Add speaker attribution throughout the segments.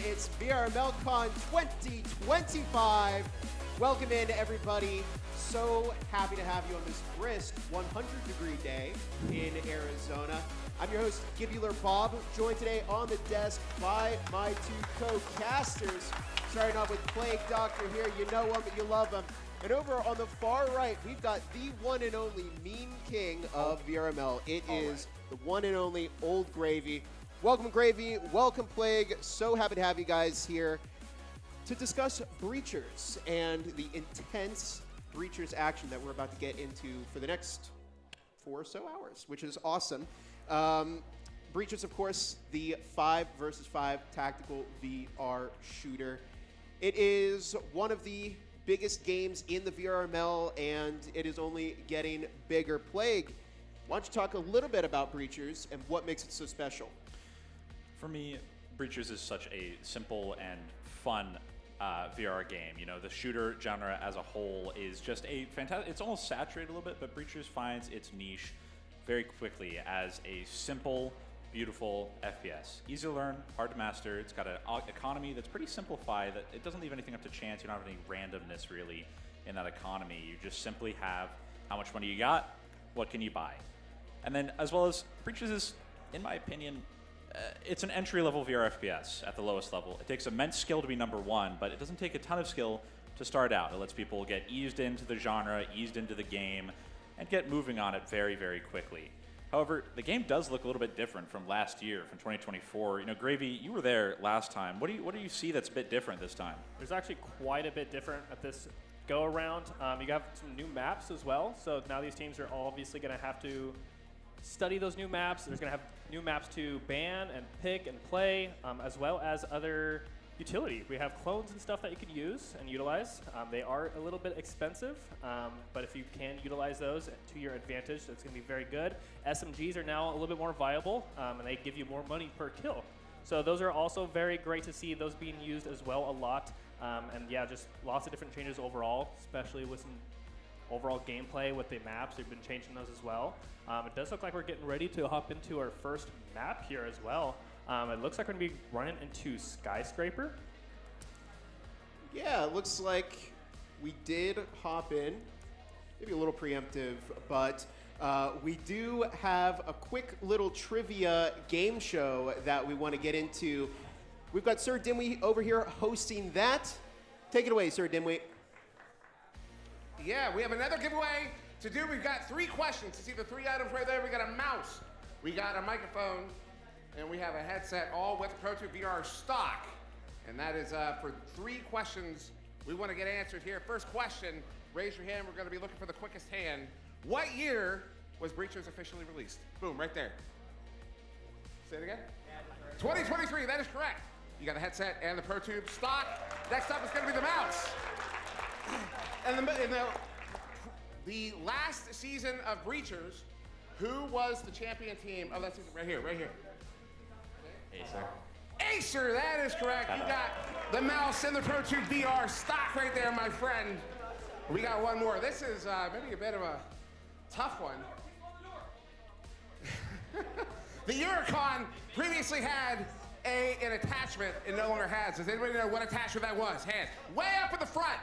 Speaker 1: It's VRML CON 2025. Welcome in, everybody. So happy to have you on this brisk 100-degree day in Arizona. I'm your host, Gibular Bob, joined today on the desk by my two co-casters. Starting off with Plague Doctor here. You know him, you love him. And over on the far right, we've got the one and only Mean King of VRML. It is the one and only Old Gravy. Welcome, Gravy. Welcome, Plague. So happy to have you guys here to discuss Breachers and the intense Breachers action that we're about to get into for the next 4 or so hours, which is awesome. Breachers, of course, the 5 versus 5 tactical VR shooter. It is one of the biggest games in the VRML, and it is only getting bigger. Plague, why don't you talk a little bit about Breachers and what makes it so special?
Speaker 2: For me, Breachers is such a simple and fun VR game. You know, the shooter genre as a whole is just a fantastic, it's almost saturated a little bit, but Breachers finds its niche very quickly as a simple, beautiful FPS. Easy to learn, hard to master. It's got an economy that's pretty simplified, that it doesn't leave anything up to chance. You don't have any randomness really in that economy. You just simply have how much money you got, what can you buy. And then as well as Breachers is, in my opinion, it's an entry-level VR FPS at the lowest level. It takes immense skill to be #1, but it doesn't take a ton of skill to start out. It lets people get eased into the genre, eased into the game, and get moving on it very, very quickly. However, the game does look a little bit different from last year, from 2024. You know, Gravy, you were there last time. What do you see that's a bit different this time?
Speaker 3: There's actually quite a bit different at this go-around. You have some new maps as well, so now these teams are obviously going to have to study those new maps. There's going to have new maps to ban and pick and play, as well as other utility. We have clones and stuff that you can use and utilize. They are a little bit expensive, but if you can utilize those to your advantage, that's going to be very good. SMGs are now a little bit more viable, and they give you more money per kill. So those are also very great to see those being used as well a lot. And yeah, just lots of different changes overall, especially with some overall gameplay with the maps. They've been changing those as well. It does look like we're getting ready to hop into our first map here as well. It looks like we're going to be running into Skyscraper.
Speaker 1: Yeah, it looks like we did hop in. Maybe a little preemptive, but we do have a quick little trivia game show that we want to get into. We've got Sir Dimwee over here hosting that. Take it away, Sir Dimwee.
Speaker 4: Yeah, we have another giveaway to do. We've got 3 questions. You see the 3 items right there? We got a mouse, we got a microphone, and we have a headset, all with Pro2 VR stock. And that is for 3 questions we want to get answered here. First question, raise your hand. We're going to be looking for the quickest hand. What year was Breachers officially released? Boom, right there. Say it again? 2023, that is correct. You got the headset and the Pro2 stock. Next up is going to be the mouse. And the last season of Breachers, who was the champion team of that season? Right here, right here.
Speaker 2: Acer.
Speaker 4: Acer, that is correct. You got the mouse and the Pro2 VR stock right there, my friend. We got one more. This is maybe a bit of a tough one. The Eurocon previously had an attachment it no longer has. Does anybody know what attachment that was? Hands. Way up in the front.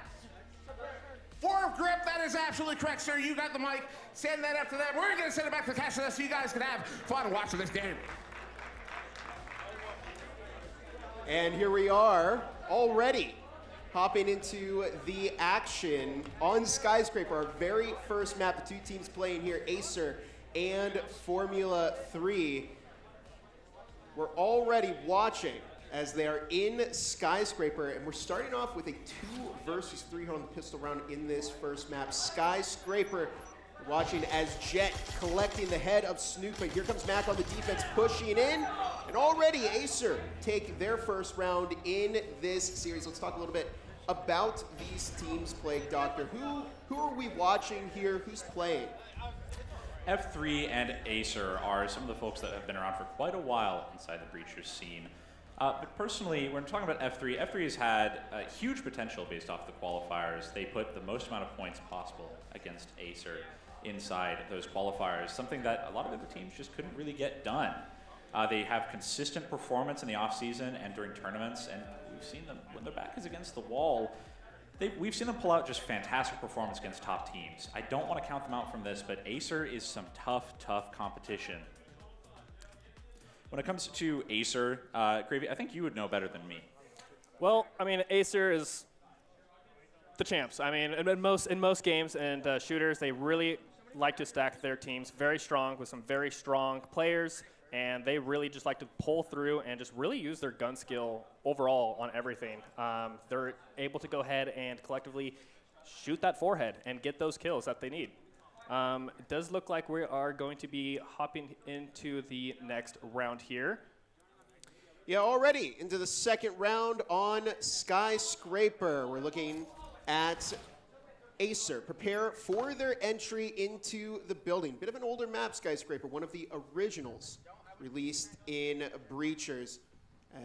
Speaker 4: Form grip, that is absolutely correct, sir. You got the mic. Send that up to them. We're going to send it back to the caster so you guys can have fun watching this game.
Speaker 1: And here we are, already hopping into the action on Skyscraper, our very first map. The 2 teams playing here, Acer and Formula 3. We're already watching as they are in Skyscraper, and we're starting off with a 2 versus 3 on the pistol round in this first map. Skyscraper watching as Jet collecting the head of Snoop, but here comes Mac on the defense pushing in, and already Acer take their first round in this series. Let's talk a little bit about these teams, Plague Doctor. Who are we watching here? Who's playing?
Speaker 2: F3 and Acer are some of the folks that have been around for quite a while inside the Breachers scene. But personally, when talking about F3, F3 has had huge potential based off the qualifiers. They put the most amount of points possible against Acer inside those qualifiers, something that a lot of other teams just couldn't really get done. They have consistent performance in the offseason and during tournaments, and we've seen them, when their back is against the wall, we've seen them pull out just fantastic performance against top teams. I don't want to count them out from this, but Acer is some tough, tough competition. When it comes to Acer, Gravy, I think you would know better than me.
Speaker 3: Well, I mean, Acer is the champs. I mean, in most games and shooters, they really like to stack their teams very strong with some very strong players, and they really just like to pull through and just really use their gun skill overall on everything. They're able to go ahead and collectively shoot that forehead and get those kills that they need. It does look like we are going to be hopping into the next round here.
Speaker 1: Yeah, already into the second round on Skyscraper. We're looking at Acer prepare for their entry into the building. Bit of an older map, Skyscraper, one of the originals released in Breachers.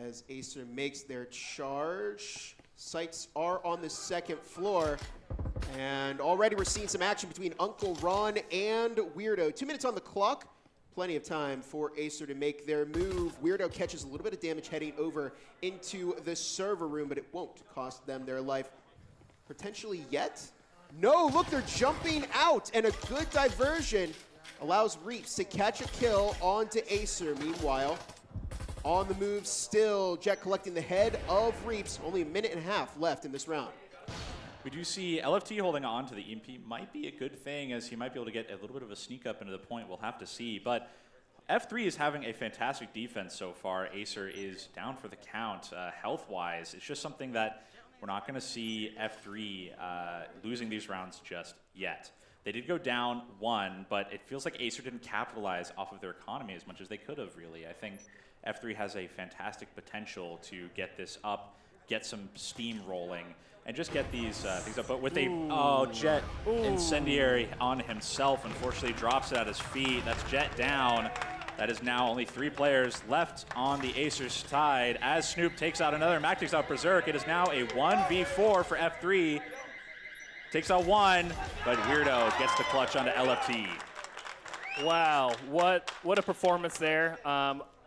Speaker 1: As Acer makes their charge, sights are on the second floor. And already we're seeing some action between Uncle Ron and Weirdo. 2 minutes on the clock. Plenty of time for Acer to make their move. Weirdo catches a little bit of damage heading over into the server room, but it won't cost them their life potentially yet. No, look, they're jumping out, and a good diversion allows Reaps to catch a kill onto Acer. Meanwhile, on the move still, Jet collecting the head of Reaps. Only a minute and a half left in this round.
Speaker 2: We do see LFT holding on to the EMP might be a good thing, as he might be able to get a little bit of a sneak up into the point. We'll have to see. But F3 is having a fantastic defense so far. Acer is down for the count health-wise. It's just something that we're not going to see F3 losing these rounds just yet. They did go down 1, but it feels like Acer didn't capitalize off of their economy as much as they could have, really. I think F3 has a fantastic potential to get this up, get some steam rolling, and just get these things up. But with a Jet incendiary on himself, unfortunately drops it at his feet. That's Jet down. That is now only 3 players left on the Acer side. As Snoop takes out another, Mac takes out Berserk. It is now a 1v4 for F3. Takes out 1, but Weirdo gets the clutch onto LFT.
Speaker 3: Wow, what a performance there.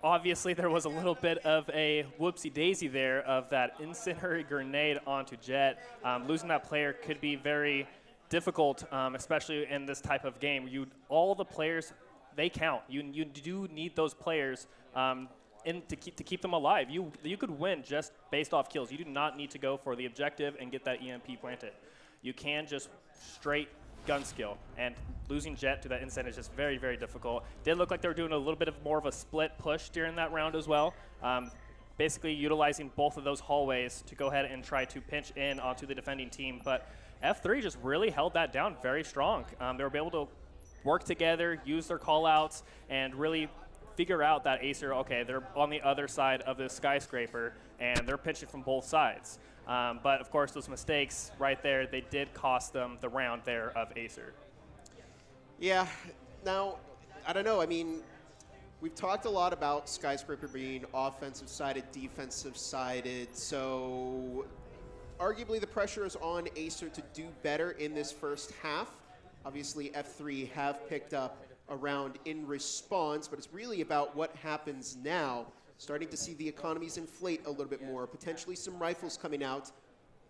Speaker 3: Obviously, there was a little bit of a whoopsie-daisy there of that incendiary grenade onto Jet. Losing that player could be very difficult, especially in this type of game. All the players, they count. You do need those players to keep them alive. You could win just based off kills. You do not need to go for the objective and get that EMP planted. You can just straight gun skill, and losing Jet to that instant is just very, very difficult. Did look like they were doing a little bit of more of a split push during that round as well. Basically utilizing both of those hallways to go ahead and try to pinch in onto the defending team, but F3 just really held that down very strong. They were able to work together, use their call-outs, and really figure out that Acer, okay, they're on the other side of this Skyscraper, and they're pitching from both sides. But of course, those mistakes right there, they did cost them the round there of Acer.
Speaker 1: Yeah, now, I don't know. I mean, we've talked a lot about Skyscraper being offensive-sided, defensive-sided, so arguably the pressure is on Acer to do better in this first half. Obviously, F3 have picked up a round in response, but it's really about what happens now. Starting to see the economies inflate a little bit more, potentially some rifles coming out.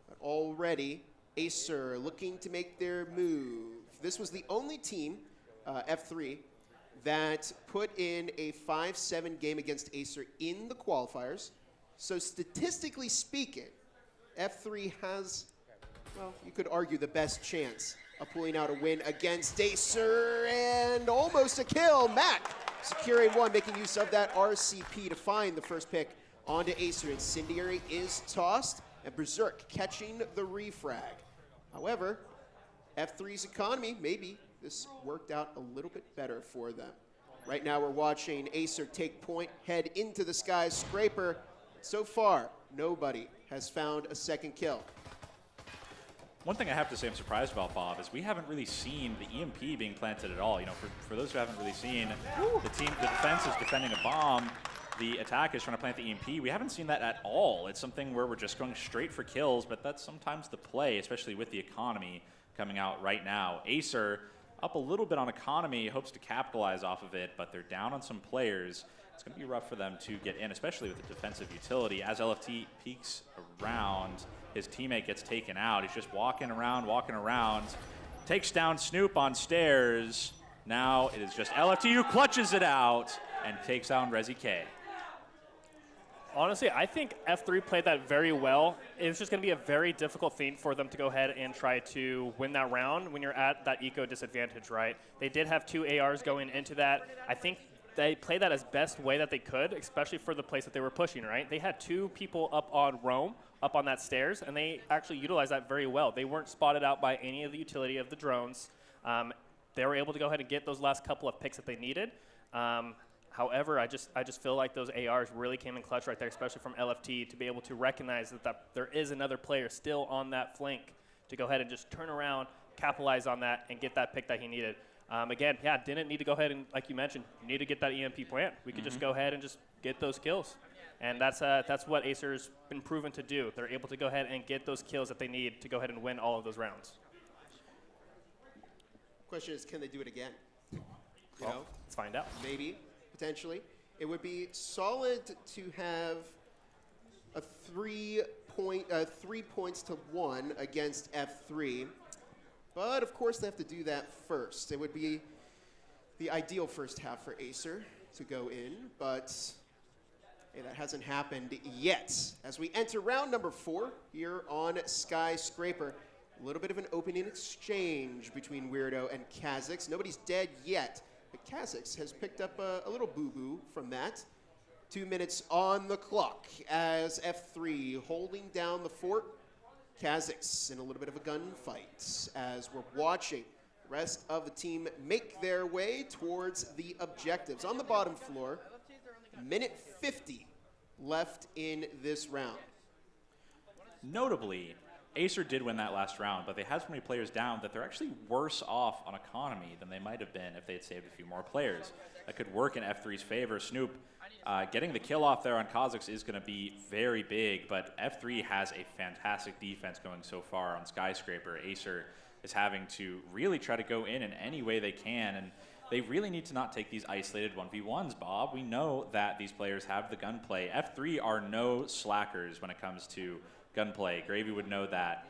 Speaker 1: But already, Acer looking to make their move. This was the only team, F3, that put in a 5-7 game against Acer in the qualifiers. So statistically speaking, F3 has, well, you could argue the best chance of pulling out a win against Acer, and almost a kill. Mac securing 1, making use of that RCP to find the first pick onto Acer. Incendiary is tossed, and Berserk catching the refrag. However, F3's economy, maybe this worked out a little bit better for them. Right now we're watching Acer take point, head into the Skyscraper. So far, nobody has found a second kill.
Speaker 2: One thing I have to say I'm surprised about, Bob, is we haven't really seen the EMP being planted at all. You know, for those who haven't really seen, the defense is defending a bomb, the attack is trying to plant the EMP. We haven't seen that at all. It's something where we're just going straight for kills, but that's sometimes the play, especially with the economy coming out right now. Acer up a little bit on economy, hopes to capitalize off of it, but they're down on some players. it's going to be rough for them to get in, especially with the defensive utility. As LFT peeks around, his teammate gets taken out. He's just walking around, takes down Snoop on stairs. Now it is just LFT who clutches it out and takes down Resi K.
Speaker 3: Honestly, I think F3 played that very well. It was just going to be a very difficult thing for them to go ahead and try to win that round when you're at that eco disadvantage, right? They did have 2 ARs going into that. I think they played that as best way that they could, especially for the place that they were pushing, right? They had 2 people up on Rome, up on that stairs, and they actually utilized that very well. They weren't spotted out by any of the utility of the drones. They were able to go ahead and get those last couple of picks that they needed. However, I just feel like those ARs really came in clutch right there, especially from LFT, to be able to recognize that there is another player still on that flank to go ahead and just turn around, capitalize on that, and get that pick that he needed. Again, yeah, didn't need to go ahead and, like you mentioned, you need to get that EMP plant. We could just go ahead and just get those kills. And that's what Acer's been proven to do. They're able to go ahead and get those kills that they need to go ahead and win all of those rounds.
Speaker 1: Question is, can they do it again? You know?
Speaker 3: Let's find out.
Speaker 1: Maybe, potentially. It would be solid to have a 3 points to 1 against F3. But of course they have to do that first. It would be the ideal first half for Acer to go in, but hey, that hasn't happened yet. As we enter round number 4 here on Skyscraper, a little bit of an opening exchange between Weirdo and Kha'Zix. Nobody's dead yet, but Kha'Zix has picked up a little boo-boo from that. 2 minutes on the clock as F3 holding down the fort. Kha'Zix in a little bit of a gunfight as we're watching the rest of the team make their way towards the objectives. On the bottom floor, minute 50 left in this round.
Speaker 2: Notably, Acer did win that last round, but they had so many players down that they're actually worse off on economy than they might have been if they had saved a few more players. That could work in F3's favor. Snoop getting the kill off there on Kha'Zix is going to be very big, but F3 has a fantastic defense going so far on Skyscraper. Acer is having to really try to go in any way they can, and they really need to not take these isolated 1v1s, Bob. We know that these players have the gunplay. F3 are no slackers when it comes to gunplay. Gravy would know that.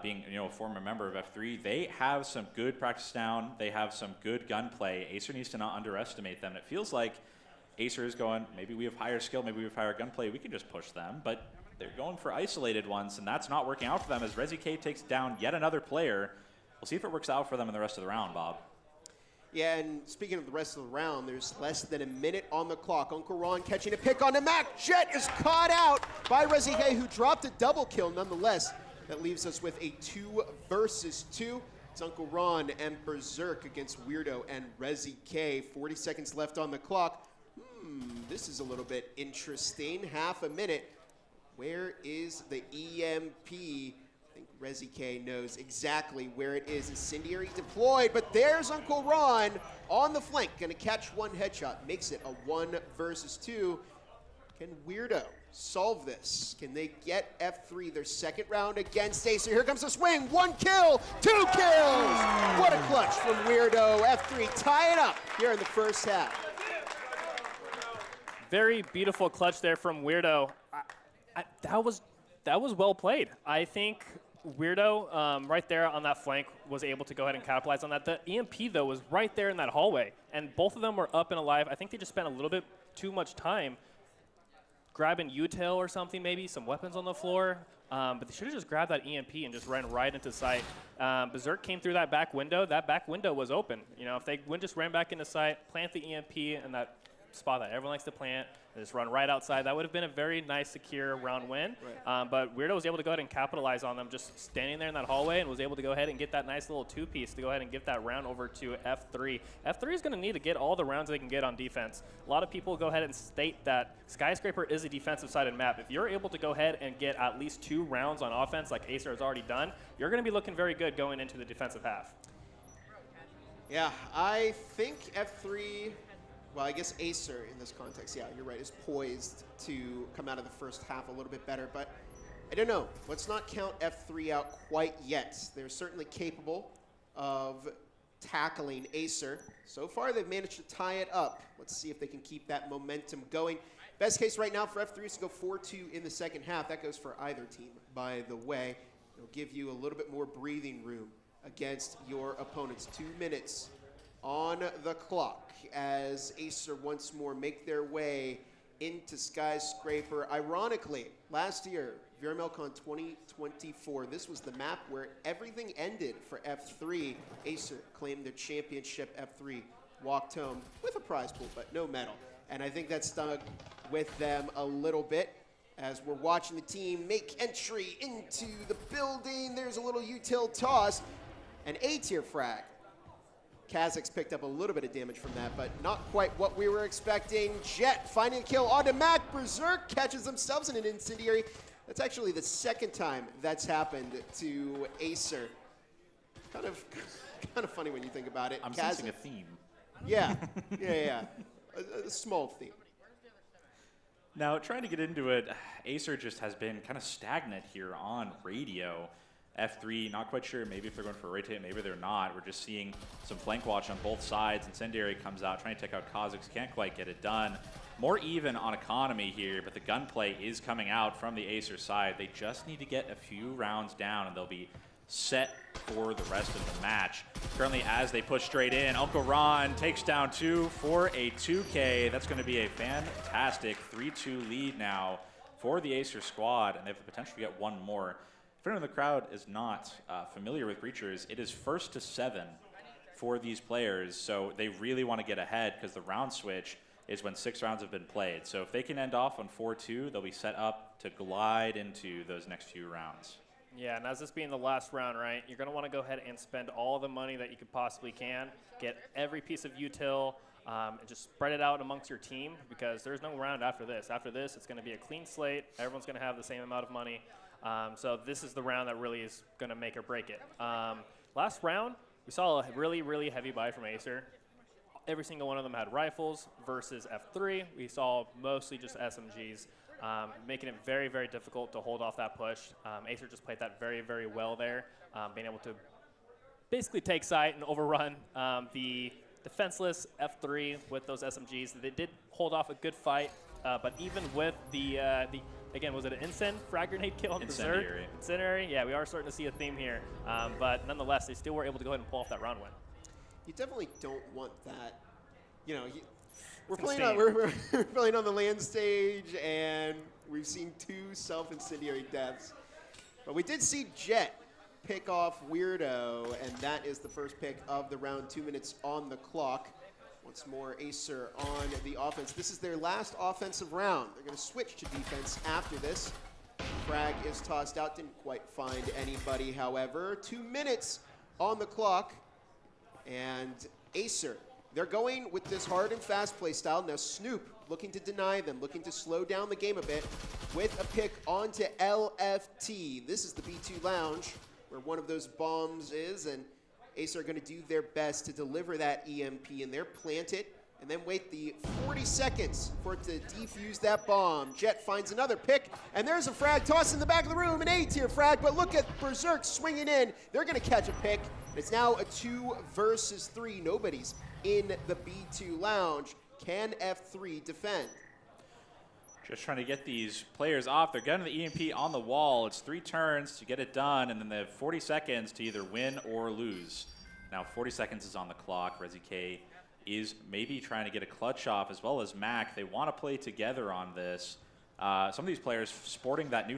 Speaker 2: Being a former member of F3, they have some good practice down. They have some good gunplay. Acer needs to not underestimate them. It feels like Acer is going, maybe we have higher skill, maybe we have higher gunplay, we can just push them, but they're going for isolated ones, and that's not working out for them as Resi K takes down yet another player. We'll see if it works out for them in the rest of the round, Bob.
Speaker 1: Yeah, and speaking of the rest of the round, there's less than a minute on the clock. Uncle Ron catching a pick on the Mac. Jet is caught out by Resi K, who dropped a double kill nonetheless. That leaves us with a 2 versus 2. It's Uncle Ron and Berserk against Weirdo and Resi K. 40 seconds left on the clock. This is a little bit interesting. Half a minute. Where is the EMP? I think Resi K knows exactly where it is. Incendiary deployed, but there's Uncle Ron on the flank. Gonna catch 1 headshot. Makes it a 1 versus 2. Can Weirdo solve this? Can they get F3 their second round against Acer? Here comes the swing. 1 kill, 2 kills. What a clutch from Weirdo. F3 tie it up here in the first half.
Speaker 3: Very beautiful clutch there from Weirdo. That was well played. I think Weirdo right there on that flank was able to go ahead and capitalize on that. The EMP, though, was right there in that hallway, and both of them were up and alive. I think they just spent a little bit too much time grabbing util or something, maybe, some weapons on the floor. But they should have just grabbed that EMP and just ran right into sight. Berserk came through that back window. That back window was open. If they just ran back into sight, plant the EMP in that spot that everyone likes to plant, and just run right outside, that would have been a very nice, secure round win. Right. But Weirdo was able to go ahead and capitalize on them just standing there in that hallway, and was able to go ahead and get that nice little 2-piece to go ahead and get that round over to F3. F3 is going to need to get all the rounds they can get on defense. A lot of people go ahead and state that Skyscraper is a defensive-sided map. If you're able to go ahead and get at least 2 rounds on offense like Acer has already done, you're going to be looking very good going into the defensive half.
Speaker 1: Yeah, I think F3... Well, I guess Acer in this context, yeah, you're right, is poised to come out of the first half a little bit better, but I don't know. Let's not count F3 out quite yet. They're certainly capable of tackling Acer. So far, they've managed to tie it up. Let's see if they can keep that momentum going. Best case right now for F3 is to go 4-2 in the second half. That goes for either team, by the way. It'll give you a little bit more breathing room against your opponents. 2 minutes on the clock as Acer once more make their way into Skyscraper. Ironically, last year, VRML CON 2024, this was the map where everything ended for F3. Acer claimed their championship. F3 walked home with a prize pool, but no medal. And I think that stuck with them a little bit as we're watching the team make entry into the building. There's a little util toss, an A-tier frag. Kazakh's picked up a little bit of damage from that, but not quite what we were expecting. Jet finding a kill onto Mac. Berserk catches themselves in an incendiary. That's actually the second time that's happened to Acer. Kind of funny when you think about it.
Speaker 2: I'm sensing a theme.
Speaker 1: Yeah, yeah. A small theme.
Speaker 2: Now, trying to get into it, Acer just has been kind of stagnant here on radio. F3, not quite sure maybe if they're going for a rotate, maybe they're not. We're just seeing some flank watch on both sides. Incendiary comes out, trying to take out Kazakhs, can't quite get it done. More even on economy here, but the gunplay is coming out from the Acer side. They just need to get a few rounds down, and they'll be set for the rest of the match. Currently, as they push straight in, Uncle Ron takes down 2 for a 2K. That's going to be a fantastic 3-2 lead now for the Acer squad, and they have the potential to get one more. If anyone in the crowd is not familiar with Breachers, it is 1st to 7 for these players, so they really want to get ahead because the round switch is when 6 rounds have been played. So if they can end off on 4-2, they'll be set up to glide into those next few rounds.
Speaker 3: Yeah, and as this being the last round, right, you're going to want to go ahead and spend all the money that you could possibly can, get every piece of util, and just spread it out amongst your team because there's no round after this. After this, it's going to be a clean slate. Everyone's going to have the same amount of money. So this is the round that really is going to make or break it. Last round, we saw a really, really heavy buy from Acer. Every single one of them had rifles versus F3. We saw mostly just SMGs, making it very, very difficult to hold off that push. Acer just played that very, very well there, being able to basically take site and overrun the defenseless F3 with those SMGs. They did hold off a good fight, but even with the again, was it an frag grenade kill on Berserk? Incendiary. Yeah, we are starting to see a theme here. But nonetheless, they still were able to go ahead and pull off that round win.
Speaker 1: You definitely don't want that. You know, we're playing on the land stage, and we've seen 2 self-incendiary deaths. But we did see Jet pick off Weirdo, and that is the first pick of the round. 2 minutes on the clock. Once more, Acer on the offense. This is their last offensive round. They're going to switch to defense after this. Frag is tossed out. Didn't quite find anybody, however. 2 minutes on the clock. And Acer, they're going with this hard and fast play style. Now Snoop looking to deny them, looking to slow down the game a bit with a pick onto LFT. This is the B2 lounge where one of those bombs is, and Acer are going to do their best to deliver that EMP in there, plant it, and then wait the 40 seconds for it to defuse that bomb. Jet finds another pick, and there's a frag toss in the back of the room, an A-tier frag, but look at Berserk swinging in. They're going to catch a pick. It's now a 2 versus 3. Nobody's in the B2 lounge. Can F3 defend?
Speaker 2: Just trying to get these players off. They're getting the EMP on the wall. It's 3 turns to get it done, and then they have 40 seconds to either win or lose. Now 40 seconds is on the clock. Resi K is maybe trying to get a clutch off, as well as Mac. They want to play together on this. Some of these players sporting that new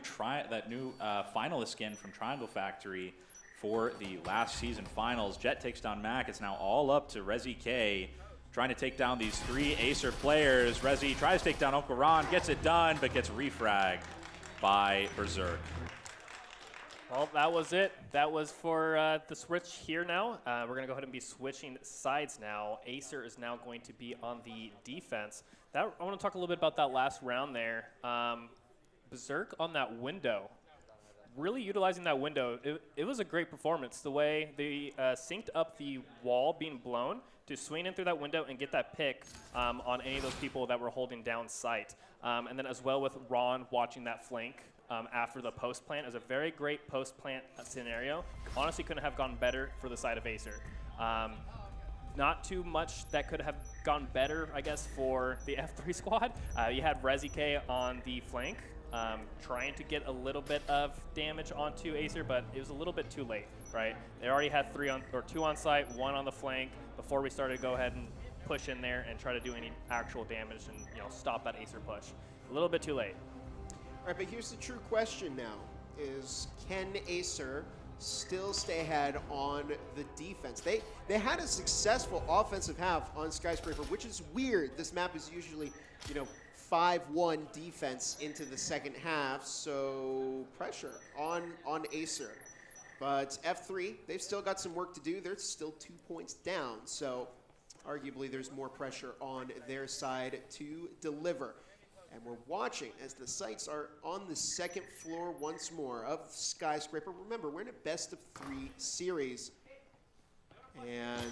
Speaker 2: finalist skin from Triangle Factory for the last season finals. Jet takes down Mac. It's now all up to Resi K, trying to take down these 3 Acer players. Resi tries to take down Uncle Ron, gets it done, but gets refragged by Berserk.
Speaker 3: Well, that was it. That was for the switch here now. We're going to go ahead and be switching sides now. Acer is now going to be on the defense. I want to talk a little bit about that last round there. Berserk on that window. Really utilizing that window. It was a great performance. The way they synced up the wall being blown to swing in through that window and get that pick on any of those people that were holding down sight. And then as well with Ron watching that flank after the post plant. It was a very great post plant scenario. Honestly, couldn't have gone better for the side of Acer. Not too much that could have gone better, I guess, for the F3 squad. You had Rezi on the flank, trying to get a little bit of damage onto Acer, but it was a little bit too late, right? They already had 2 on site, 1 on the flank before we started to go ahead and push in there and try to do any actual damage and stop that Acer push. A little bit too late.
Speaker 1: All right, but here's the true question now: is can Acer still stay ahead on the defense? They had a successful offensive half on Skyscraper, which is weird. This map is usually 5-1 defense into the second half, so pressure on Acer. But F3, they've still got some work to do. They're still 2 points down, so arguably there's more pressure on their side to deliver. And we're watching as the sights are on the second floor once more of Skyscraper. Remember, we're in a best-of-3 series. And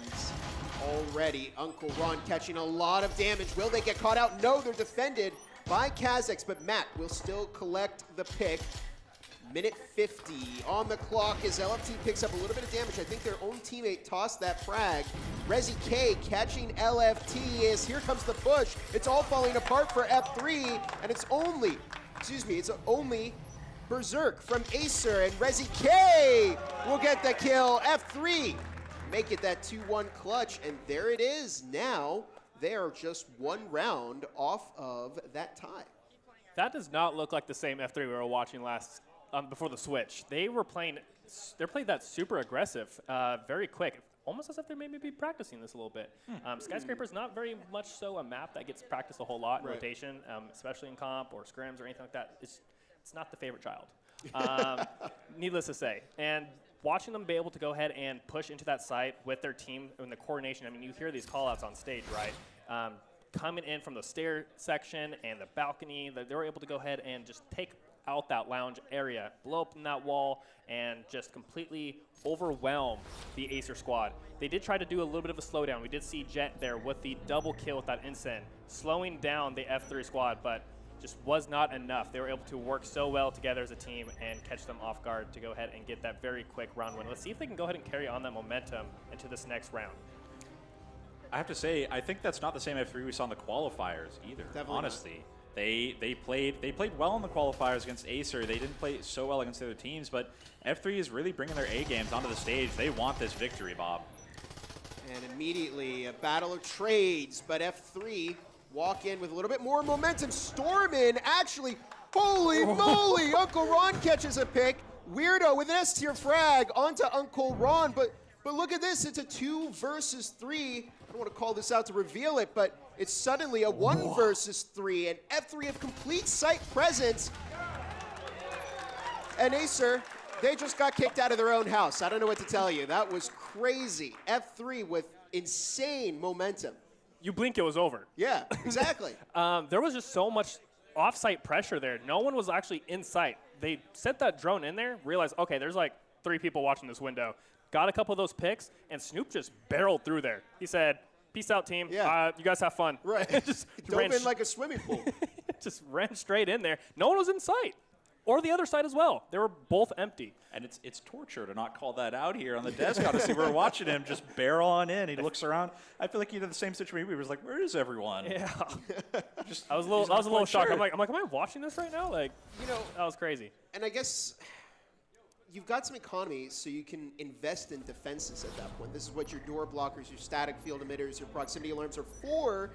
Speaker 1: already, Uncle Ron catching a lot of damage. Will they get caught out? No, they're defended by Kazakhs, but Matt will still collect the pick. Minute 50 on the clock as LFT picks up a little bit of damage. I think their own teammate tossed that frag. Rezi catching LFT as here comes the push. It's all falling apart for F3, and it's only Berserk from Acer, and Rezi will get the kill. F3 make it that 2-1 clutch, and there it is now. They are just 1 round off of that tie.
Speaker 3: That does not look like the same F3 we were watching last before the switch. They played that super aggressive, very quick, almost as if they're maybe practicing this a little bit. Skyscraper's not very much so a map that gets practiced a whole lot in rotation, especially in comp or scrims or anything like that. It's not the favorite child, needless to say. And watching them be able to go ahead and push into that site with their team and the coordination, I mean, you hear these call-outs on stage, right? Coming in from the stair section and the balcony, they were able to go ahead and just take out that lounge area, blow up in that wall, and just completely overwhelm the Acer squad. They did try to do a little bit of a slowdown. We did see Jet there with the double kill with that Incen, slowing down the F3 squad, but just was not enough. They were able to work so well together as a team and catch them off guard to go ahead and get that very quick round win. Let's see if they can go ahead and carry on that momentum into this next round.
Speaker 2: I have to say, I think that's not the same F3 we saw in the qualifiers either,
Speaker 1: Definitely
Speaker 2: honestly. Not. They played well in the qualifiers against Acer. They didn't play so well against the other teams, but F3 is really bringing their A games onto the stage. They want this victory, Bob.
Speaker 1: And immediately a battle of trades, but F3 walk in with a little bit more momentum. Storm in, actually, holy moly, Uncle Ron catches a pick. Weirdo with an S-tier frag onto Uncle Ron, but look at this, it's a 2 versus 3. I don't want to call this out to reveal it, but it's suddenly a 1 versus 3, and F3 have complete site presence. And Acer, they just got kicked out of their own house. I don't know what to tell you. That was crazy. F3 with insane momentum.
Speaker 3: You blink, it was over.
Speaker 1: Yeah, exactly.
Speaker 3: There was just so much off-site pressure there. No one was actually in sight. They sent that drone in there, realized, okay, there's like 3 people watching this window. Got a couple of those picks, and Snoop just barreled through there. He said, peace out, team.
Speaker 1: Yeah.
Speaker 3: You guys have fun.
Speaker 1: Right.
Speaker 3: Just
Speaker 1: dove in like a swimming pool.
Speaker 3: Just ran straight in there. No one was in sight. Or the other side as well. They were both empty.
Speaker 2: And it's torture to not call that out here on the desk. Honestly, we're watching him just barrel on in. He looks around. I feel like he did the same situation. He was like, "Where is everyone?"
Speaker 3: Yeah. I was a little shocked. I'm like, am I watching this right now? Like, that was crazy.
Speaker 1: And I guess you've got some economy, so you can invest in defenses at that point. This is what your door blockers, your static field emitters, your proximity alarms are for.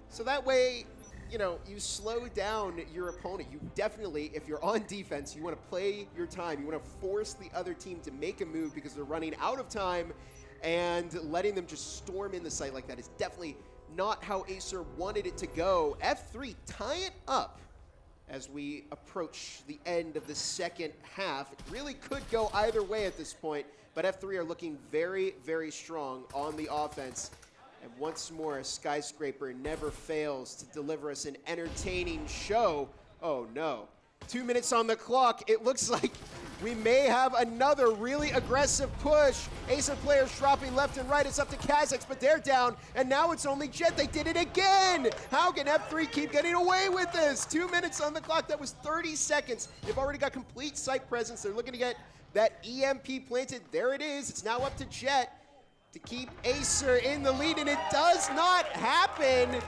Speaker 1: So that way, you slow down your opponent. You definitely, if you're on defense, you want to play your time. You want to force the other team to make a move because they're running out of time, and letting them just storm in the site like that is definitely not how Acer wanted it to go. F3 tie it up as we approach the end of the second half. It really could go either way at this point, but F3 are looking very, very strong on the offense. And once more, Skyscraper never fails to deliver us an entertaining show. Oh no. 2 minutes on the clock. It looks like We may have another really aggressive push. Acer players dropping left and right. It's up to Kha'Zix, but they're down, and now it's only Jet. They did it again. How can F3 keep getting away with this? 2 minutes on the clock. That was 30 seconds. They've already got complete site presence. They're looking to get that EMP planted. There it is. It's now up to Jet to keep Acer in the lead, and it does not happen.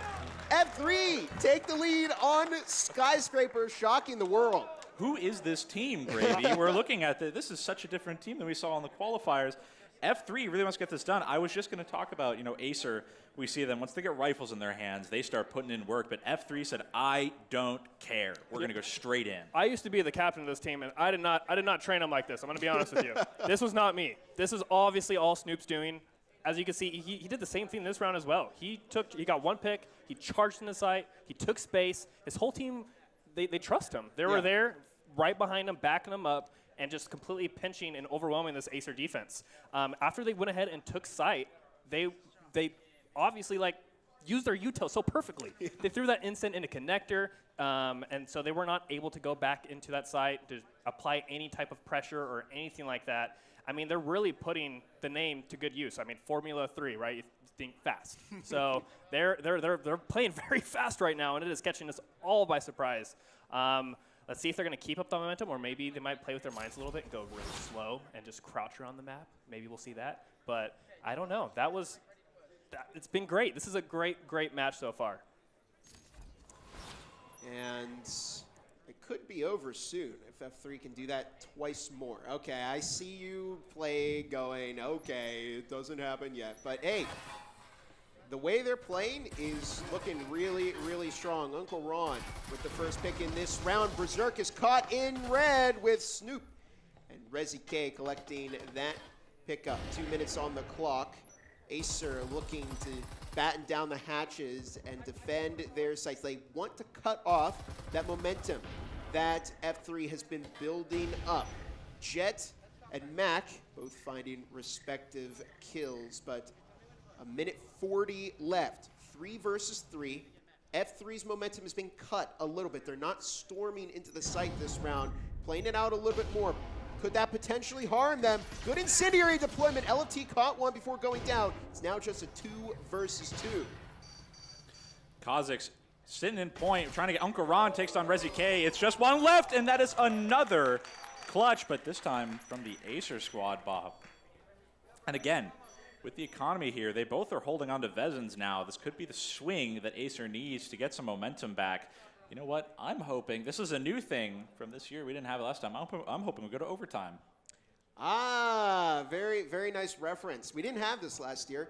Speaker 1: F3 take the lead on Skyscraper, shocking the world.
Speaker 2: Who is this team, Gravy? We're looking at this is such a different team than we saw in the qualifiers. F3 really wants to get this done. I was just going to talk about, Acer. We see them, once they get rifles in their hands, they start putting in work. But F3 said, I don't care. We're going to go straight in.
Speaker 3: I used to be the captain of this team, and I did not train them like this. I'm going to be honest with you. This was not me. This is obviously all Snoop's doing. As you can see, he did the same thing this round as well. He got one pick. He charged in the site. He took space. His whole team, they trust him. They were there right behind him, backing him up, and just completely pinching and overwhelming this Acer defense. After they went ahead and took site, they obviously used their util so perfectly. They threw that instant in a connector, and so they were not able to go back into that site to apply any type of pressure or anything like that. I mean, they're really putting the name to good use. I mean, Formula 3, right? You think fast. So they're playing very fast right now, and it is catching us all by surprise. Let's see if they're going to keep up the momentum, or maybe they might play with their minds a little bit and go really slow and just crouch around the map. Maybe we'll see that. But I don't know. It's been great. This is a great match so far.
Speaker 1: And it could be over soon if F3 can do that twice more. Okay, I see you play going, okay, it doesn't happen yet. But hey, the way they're playing is looking really, really strong. Uncle Ron with the first pick in this round. Berserk is caught in red with Snoop. And Rezi K collecting that pickup. 2 minutes on the clock. Acer looking to batten down the hatches and defend their sites. They want to cut off that momentum that F3 has been building up. Jet and Mac both finding respective kills, but a minute 40 left. 3 versus 3. F3's momentum has been cut a little bit. They're not storming into the site this round, playing it out a little bit more. Could that potentially harm them? Good incendiary deployment. LFT caught one before going down. It's now just a 2 versus 2.
Speaker 2: Kha'Zix sitting in point, trying to get Uncle Ron, takes on Rezi K. It's just one left, and that is another clutch, but this time from the Acer squad, Bob. And again, with the economy here, they both are holding on to Vezins now. This could be the swing that Acer needs to get some momentum back. You know what? I'm hoping, this is a new thing from this year. We didn't have it last time. I'm hoping we go to overtime.
Speaker 1: Ah, very, very nice reference. We didn't have this last year.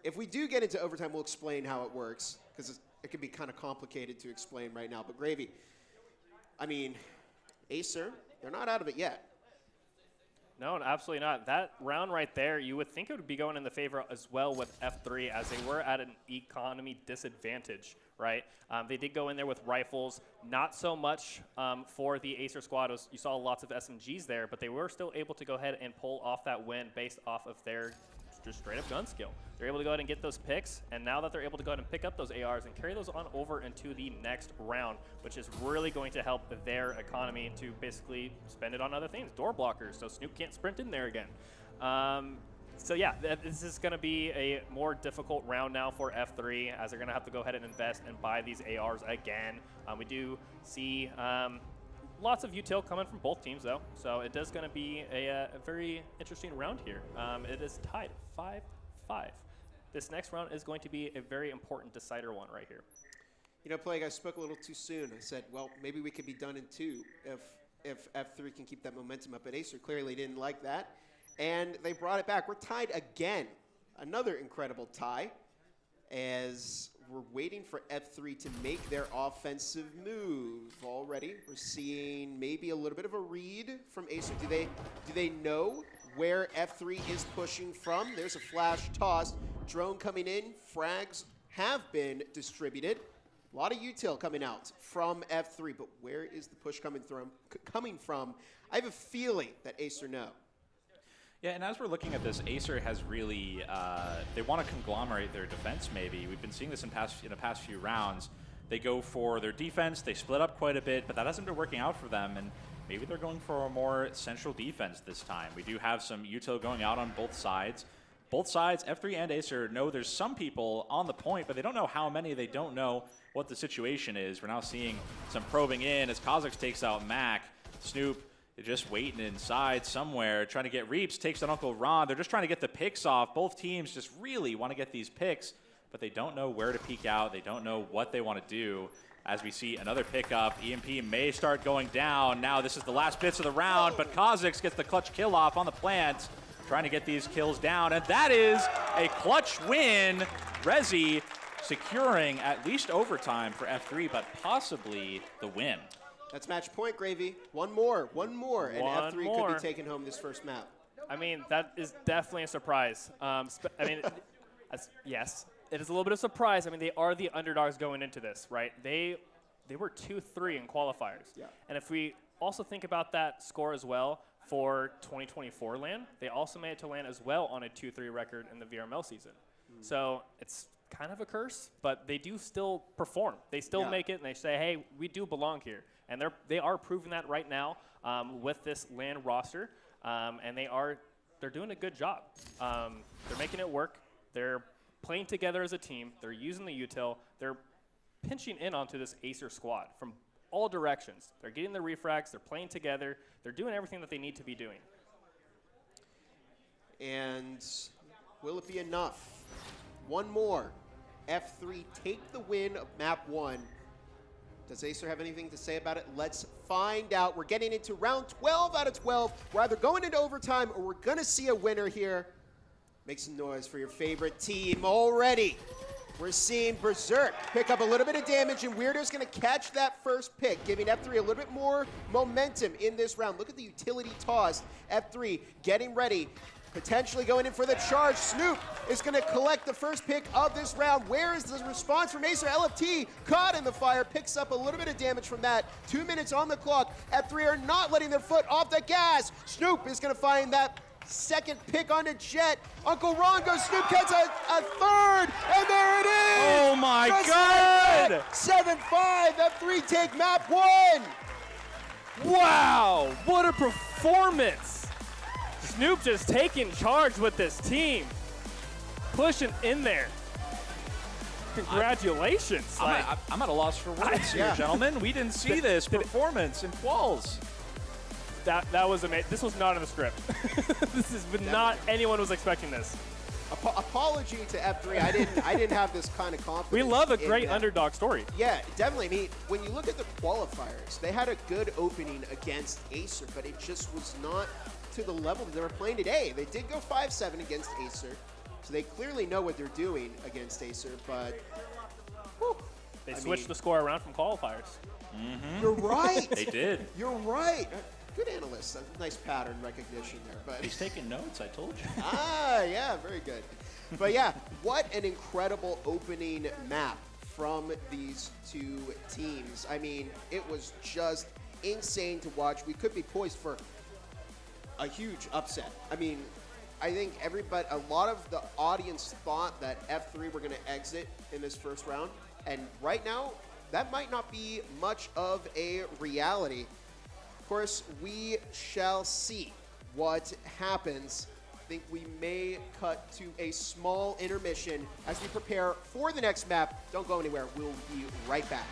Speaker 1: If we do get into overtime, we'll explain how it works, because it can be kind of complicated to explain right now. But Gravy, I mean, Acer, they're not out of it yet.
Speaker 3: No, absolutely not. That round right there, you would think it would be going in the favor as well with F3, as they were at an economy disadvantage, right? They did go in there with rifles, not so much for the Acer squad. You saw lots of SMGs there, but they were still able to go ahead and pull off that win based off of their just straight up gun skill. They're able to go ahead and get those picks, and now that they're able to go ahead and pick up those ARs and carry those on over into the next round, which is really going to help their economy to basically spend it on other things, door blockers, so Snoop can't sprint in there again. So yeah, this is going to be a more difficult round now for F3, as they're going to have to go ahead and invest and buy these ARs again. We do see lots of util coming from both teams, though, so it is going to be a very interesting round here. It is tied 5-5. This next round is going to be a very important decider one right here.
Speaker 1: You know, Plague, I spoke a little too soon. I said, well, maybe we could be done in 2 if F3 can keep that momentum up. But Acer clearly didn't like that, and they brought it back. We're tied again. Another incredible tie, as we're waiting for F3 to make their offensive move. Already, we're seeing maybe a little bit of a read from Acer. Do they know where F3 is pushing from? There's a flash toss. Drone coming in. Frags have been distributed. A lot of util coming out from F3, but where is the push coming from? I have a feeling that Acer know.
Speaker 2: Yeah, and as we're looking at this, Acer has really, they want to conglomerate their defense maybe. We've been seeing this in the past few rounds. They go for their defense, they split up quite a bit, but that hasn't been working out for them. And maybe they're going for a more central defense this time. We do have some util going out on both sides. Both sides, F3 and Acer, know there's some people on the point, but they don't know how many. They don't know what the situation is. We're now seeing some probing in as Kha'Zix takes out Mac. Snoop just waiting inside somewhere, trying to get Reaps, takes out Uncle Ron. They're just trying to get the picks off. Both teams just really want to get these picks, but they don't know where to peek out. They don't know what they want to do. As we see another pickup, EMP may start going down. Now this is the last bits of the round, but Kha'Zix gets the clutch kill off on the plant, trying to get these kills down, and that is a clutch win. Rezi securing at least overtime for F3, but possibly the win.
Speaker 1: That's match point, Gravy. One more, and
Speaker 3: One
Speaker 1: F3
Speaker 3: more.
Speaker 1: could be taking home this first map.
Speaker 3: I mean, that is definitely a surprise. I mean, yes, it is a little bit of a surprise. I mean, they are the underdogs going into this, right? They were 2-3 in qualifiers.
Speaker 1: Yeah.
Speaker 3: And if we also think about that score as well for 2024 LAN, they also made it to LAN as well on a 2-3 record in the VRML season. So it's kind of a curse, but they do still perform. They still make it, and they say, hey, we do belong here. And they are proving that right now with this LAN roster, and they're doing a good job. They're making it work. They're playing together as a team. They're using the util. They're pinching in onto this Acer squad from all directions. They're getting the refrags. They're playing together. They're doing everything that they need to be doing.
Speaker 1: And will it be enough? One more. F3 take the win of map 1. Does Acer have anything to say about it? Let's find out. We're getting into round 12 out of 12. We're either going into overtime or we're going to see a winner here. Make some noise for your favorite team already. We're seeing Berserk pick up a little bit of damage, and Weirdo's going to catch that first pick, giving F3 a little bit more momentum in this round. Look at the utility toss. F3 getting ready. Potentially going in for the charge. Snoop is going to collect the first pick of this round. Where is the response from Acer? LFT caught in the fire, picks up a little bit of damage from that. 2 minutes on the clock. F3 are not letting their foot off the gas. Snoop is going to find that second pick on a Jet. Uncle Ron goes, Snoop gets a third, and there it is!
Speaker 2: Oh my
Speaker 1: Just
Speaker 2: God!
Speaker 1: like that, 7-5, F3 take map 1!
Speaker 3: Wow, what a performance! Snoop just taking charge with this team, pushing in there. Congratulations.
Speaker 2: I'm at a loss for words here,
Speaker 1: Yeah.
Speaker 2: gentlemen. We didn't see this performance in quals.
Speaker 3: That was amazing. This was not in the script. This is not anyone was expecting this.
Speaker 1: Apology to F3. I didn't have this kind of confidence.
Speaker 3: We love a
Speaker 1: in
Speaker 3: great
Speaker 1: them.
Speaker 3: underdog story.
Speaker 1: Yeah, definitely. I mean, when you look at the qualifiers, they had a good opening against Acer, but it just was not to the level that they were playing today. They did go 5-7 against Acer, so they clearly know what they're doing against Acer, but whew,
Speaker 3: They
Speaker 1: I
Speaker 3: switched
Speaker 1: mean,
Speaker 3: the score around from qualifiers.
Speaker 1: You're right.
Speaker 2: They did.
Speaker 1: You're right. Good analyst. Nice pattern recognition there. But
Speaker 2: He's taking notes, I told you.
Speaker 1: yeah, very good. But yeah, what an incredible opening map from these two teams. I mean, it was just insane to watch. We could be poised for a huge upset. I mean, I think a lot of the audience thought that F3 were going to exit in this first round, and right now, that might not be much of a reality. Of course, we shall see what happens. I think we may cut to a small intermission as we prepare for the next map. Don't go anywhere. We'll be right back.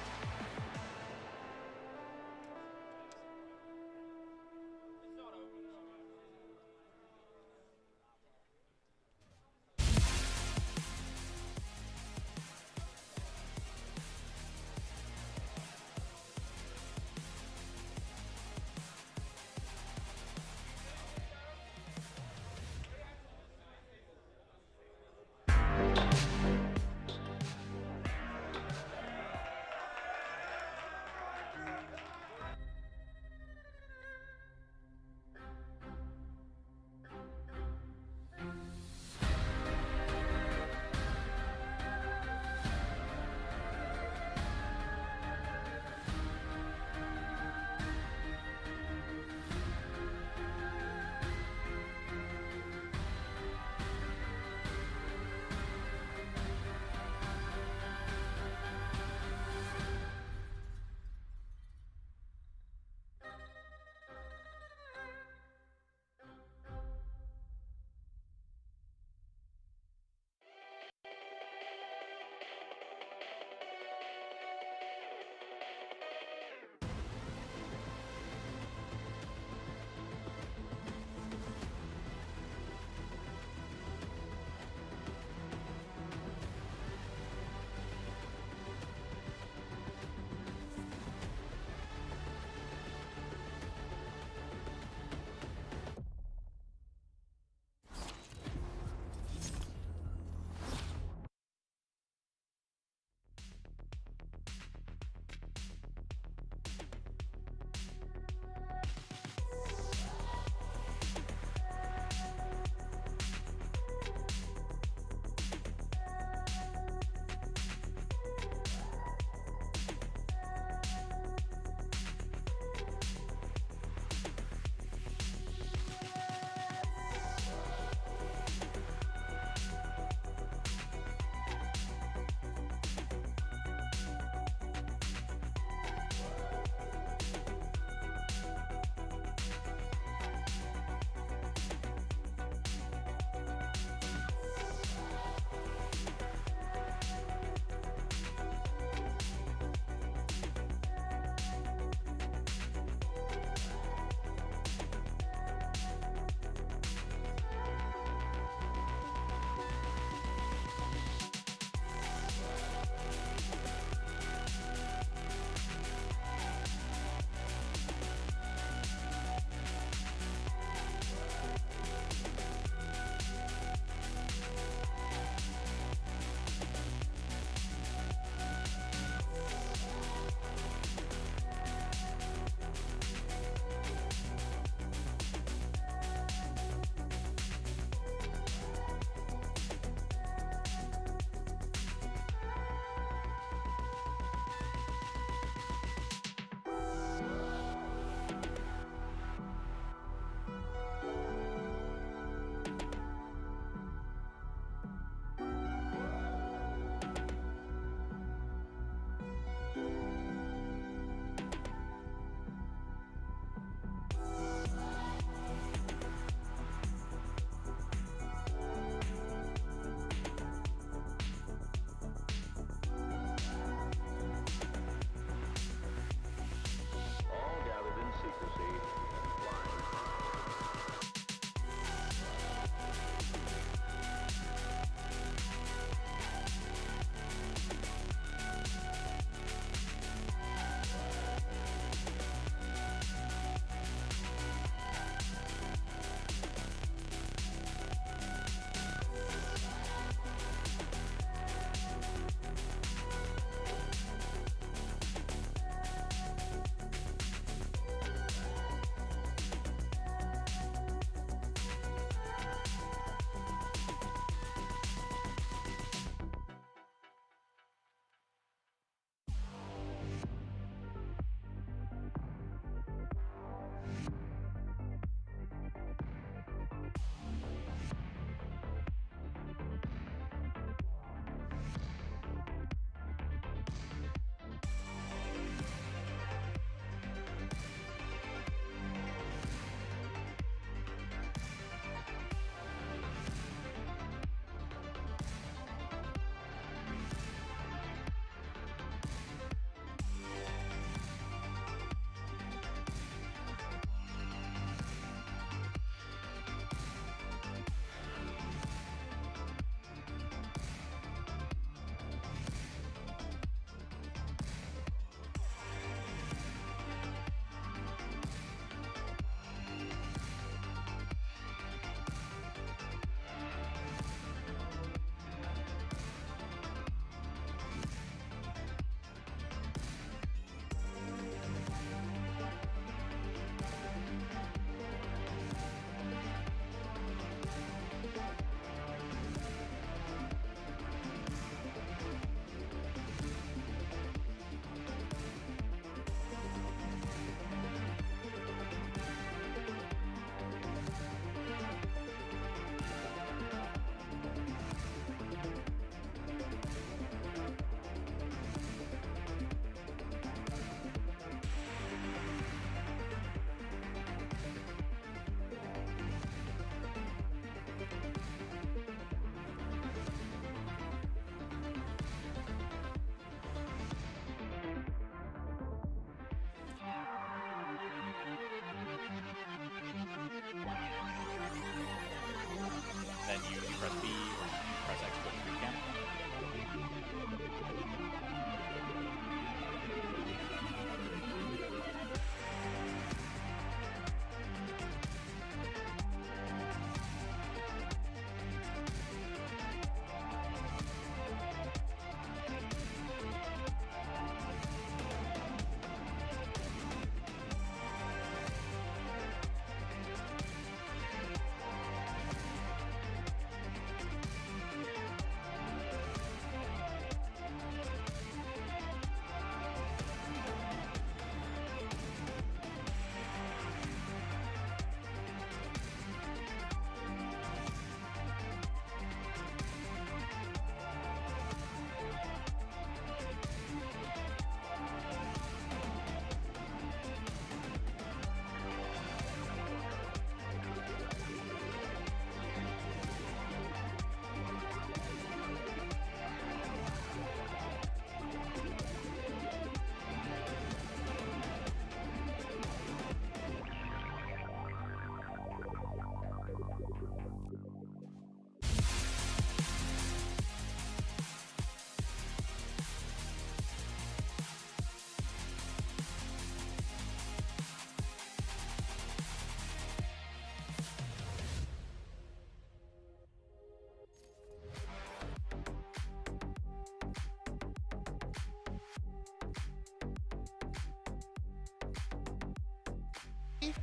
Speaker 1: everybody,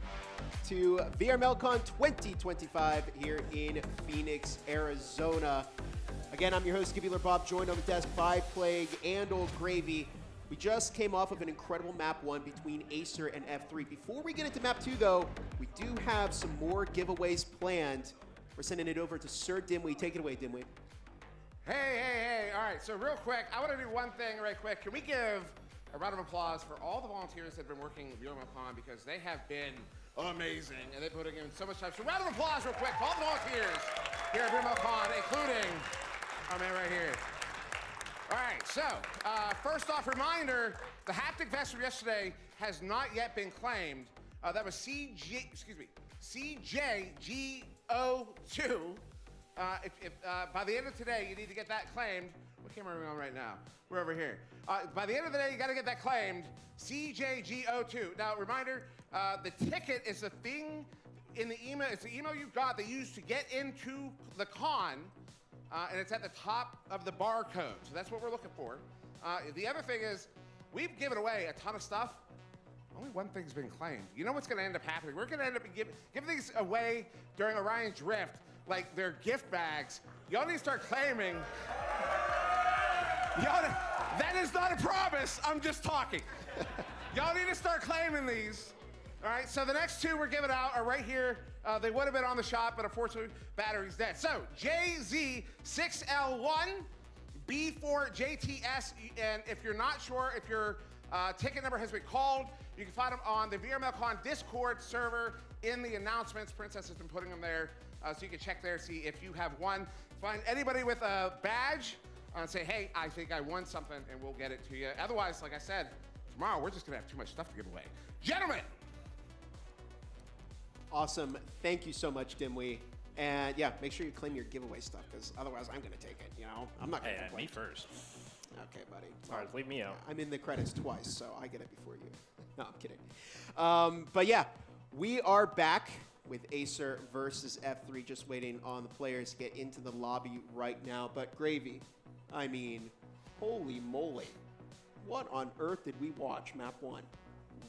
Speaker 1: to VRML CON 2025 here in Phoenix, Arizona. Again, I'm your host, Skibbular Bob, joined on the desk by Plague and Old Gravy. We just came off of an incredible map 1 between Acer and F3. Before we get into map 2, though, we do have some more giveaways planned. We're sending it over to Sir Dimwee. Take it away, Dimwee.
Speaker 4: Hey. All right, so real quick, I want to do one thing right quick. Can we give a round of applause for all the volunteers that have been working at VRML CON, because they have been amazing, and they're putting in so much time. So round of applause real quick for all the volunteers here at VRML CON, including our man right here. All right, so first off, reminder, the haptic vest from yesterday has not yet been claimed. That was CJG02. By the end of today, you need to get that claimed. What camera are we on right now? We're over here. By the end of the day, you got to get that claimed. CJG02. Now, reminder, the ticket is the thing in the email. It's the email you got that you used to get into the con, and it's at the top of the barcode. So that's what we're looking for. The other thing is, we've given away a ton of stuff. Only one thing's been claimed. You know what's going to end up happening? We're going to end up giving these away during Orion's Drift, like their gift bags. Y'all need to start claiming. That is not a promise. I'm just talking. Y'all need to start claiming these. All right, so the next two we're giving out are right here. They would have been on the shop, but unfortunately, battery's dead. So JZ6L1, B4JTS, and if you're not sure if your ticket number has been called, you can find them on the VRML CON Discord server in the announcements. Princess has been putting them there, so you can check there, see if you have won. Find anybody with a badge and say, hey, I think I won something, and we'll get it to you. Otherwise, like I said, tomorrow we're just gonna have too much stuff to give away. Gentlemen!
Speaker 1: Awesome. Thank you so much, Dimwee. And yeah, make sure you claim your giveaway stuff, because otherwise I'm gonna take it, you know? I'm not gonna complain.
Speaker 2: Me first.
Speaker 1: Okay, buddy.
Speaker 3: All right, leave me out.
Speaker 1: I'm in the credits twice, so I get it before you. No, I'm kidding. But yeah, we are back with Acer versus F3, just waiting on the players to get into the lobby right now. But Gravy, I mean, holy moly. What on earth did we watch map 1?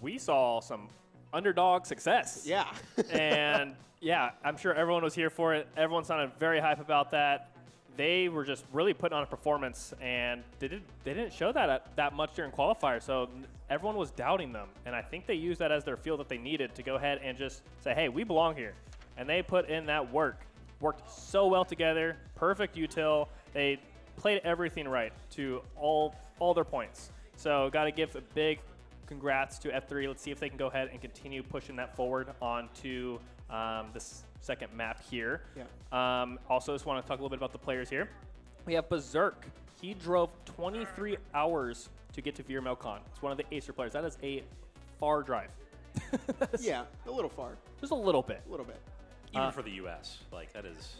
Speaker 3: We saw some underdog success.
Speaker 1: Yeah.
Speaker 3: And yeah, I'm sure everyone was here for it. Everyone sounded very hype about that. They were just really putting on a performance, and they didn't show that much during qualifier, so everyone was doubting them. And I think they used that as their feel that they needed to go ahead and just say, hey, we belong here. And they put in that work. Worked so well together, perfect util. They played everything right to all their points. So got to give a big congrats to F3. Let's see if they can go ahead and continue pushing that forward onto this second map here.
Speaker 1: Yeah.
Speaker 3: Also, just want to talk a little bit about the players here. We have Berserk. He drove 23 hours to get to VRML CON. It's one of the Acer players. That is a far drive.
Speaker 1: Yeah, a little far.
Speaker 3: Just a little bit.
Speaker 1: A little bit.
Speaker 2: Even for the U.S., like, that is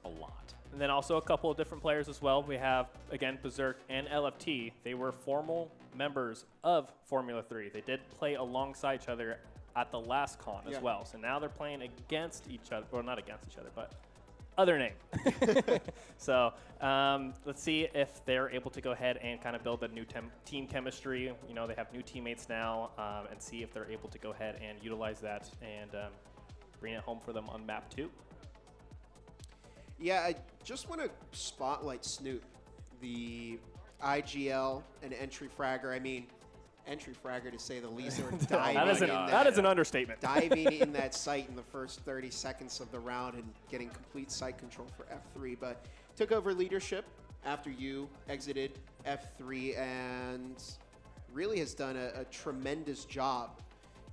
Speaker 2: a lot.
Speaker 3: And then also a couple of different players as well. We have, again, Berserk and LFT. They were formal members of Formula 3. They did play alongside each other at the last con as well. So now they're playing against each other. Well, not against each other, but other name. So let's see if they're able to go ahead and kind of build a new team chemistry. You know, they have new teammates now, and see if they're able to go ahead and utilize that and bring it home for them on map 2.
Speaker 1: Yeah, I just want to spotlight Snoop, the IGL and entry fragger. I mean, entry fragger to say the least. Or diving
Speaker 3: that is an understatement.
Speaker 1: Diving in that site in the first 30 seconds of the round and getting complete site control for F3. But took over leadership after you exited F3 and really has done a tremendous job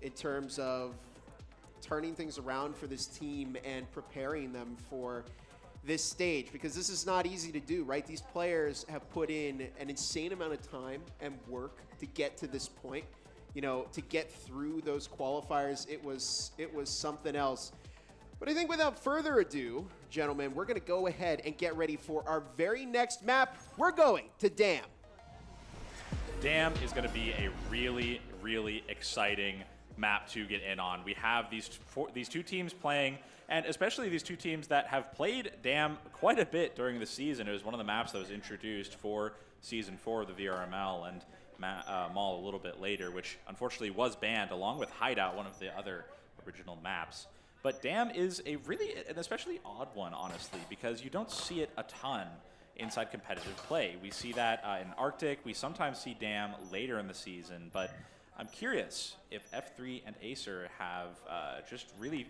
Speaker 1: in terms of turning things around for this team and preparing them for this stage, because this is not easy to do, right? These players have put in an insane amount of time and work to get to this point. You know, to get through those qualifiers, it was something else. But I think without further ado, gentlemen, we're going to go ahead and get ready for our very next map. We're going to Dam.
Speaker 2: Dam is going to be a really, really exciting map to get in on. We have these two teams playing, and especially these two teams that have played Dam quite a bit during the season. It was one of the maps that was introduced for Season 4 of the VRML, and Mall a little bit later, which unfortunately was banned, along with Hideout, one of the other original maps. But Dam is a really, an especially odd one, honestly, because you don't see it a ton inside competitive play. We see that in Arctic. We sometimes see Dam later in the season, but I'm curious if F3 and Acer have just really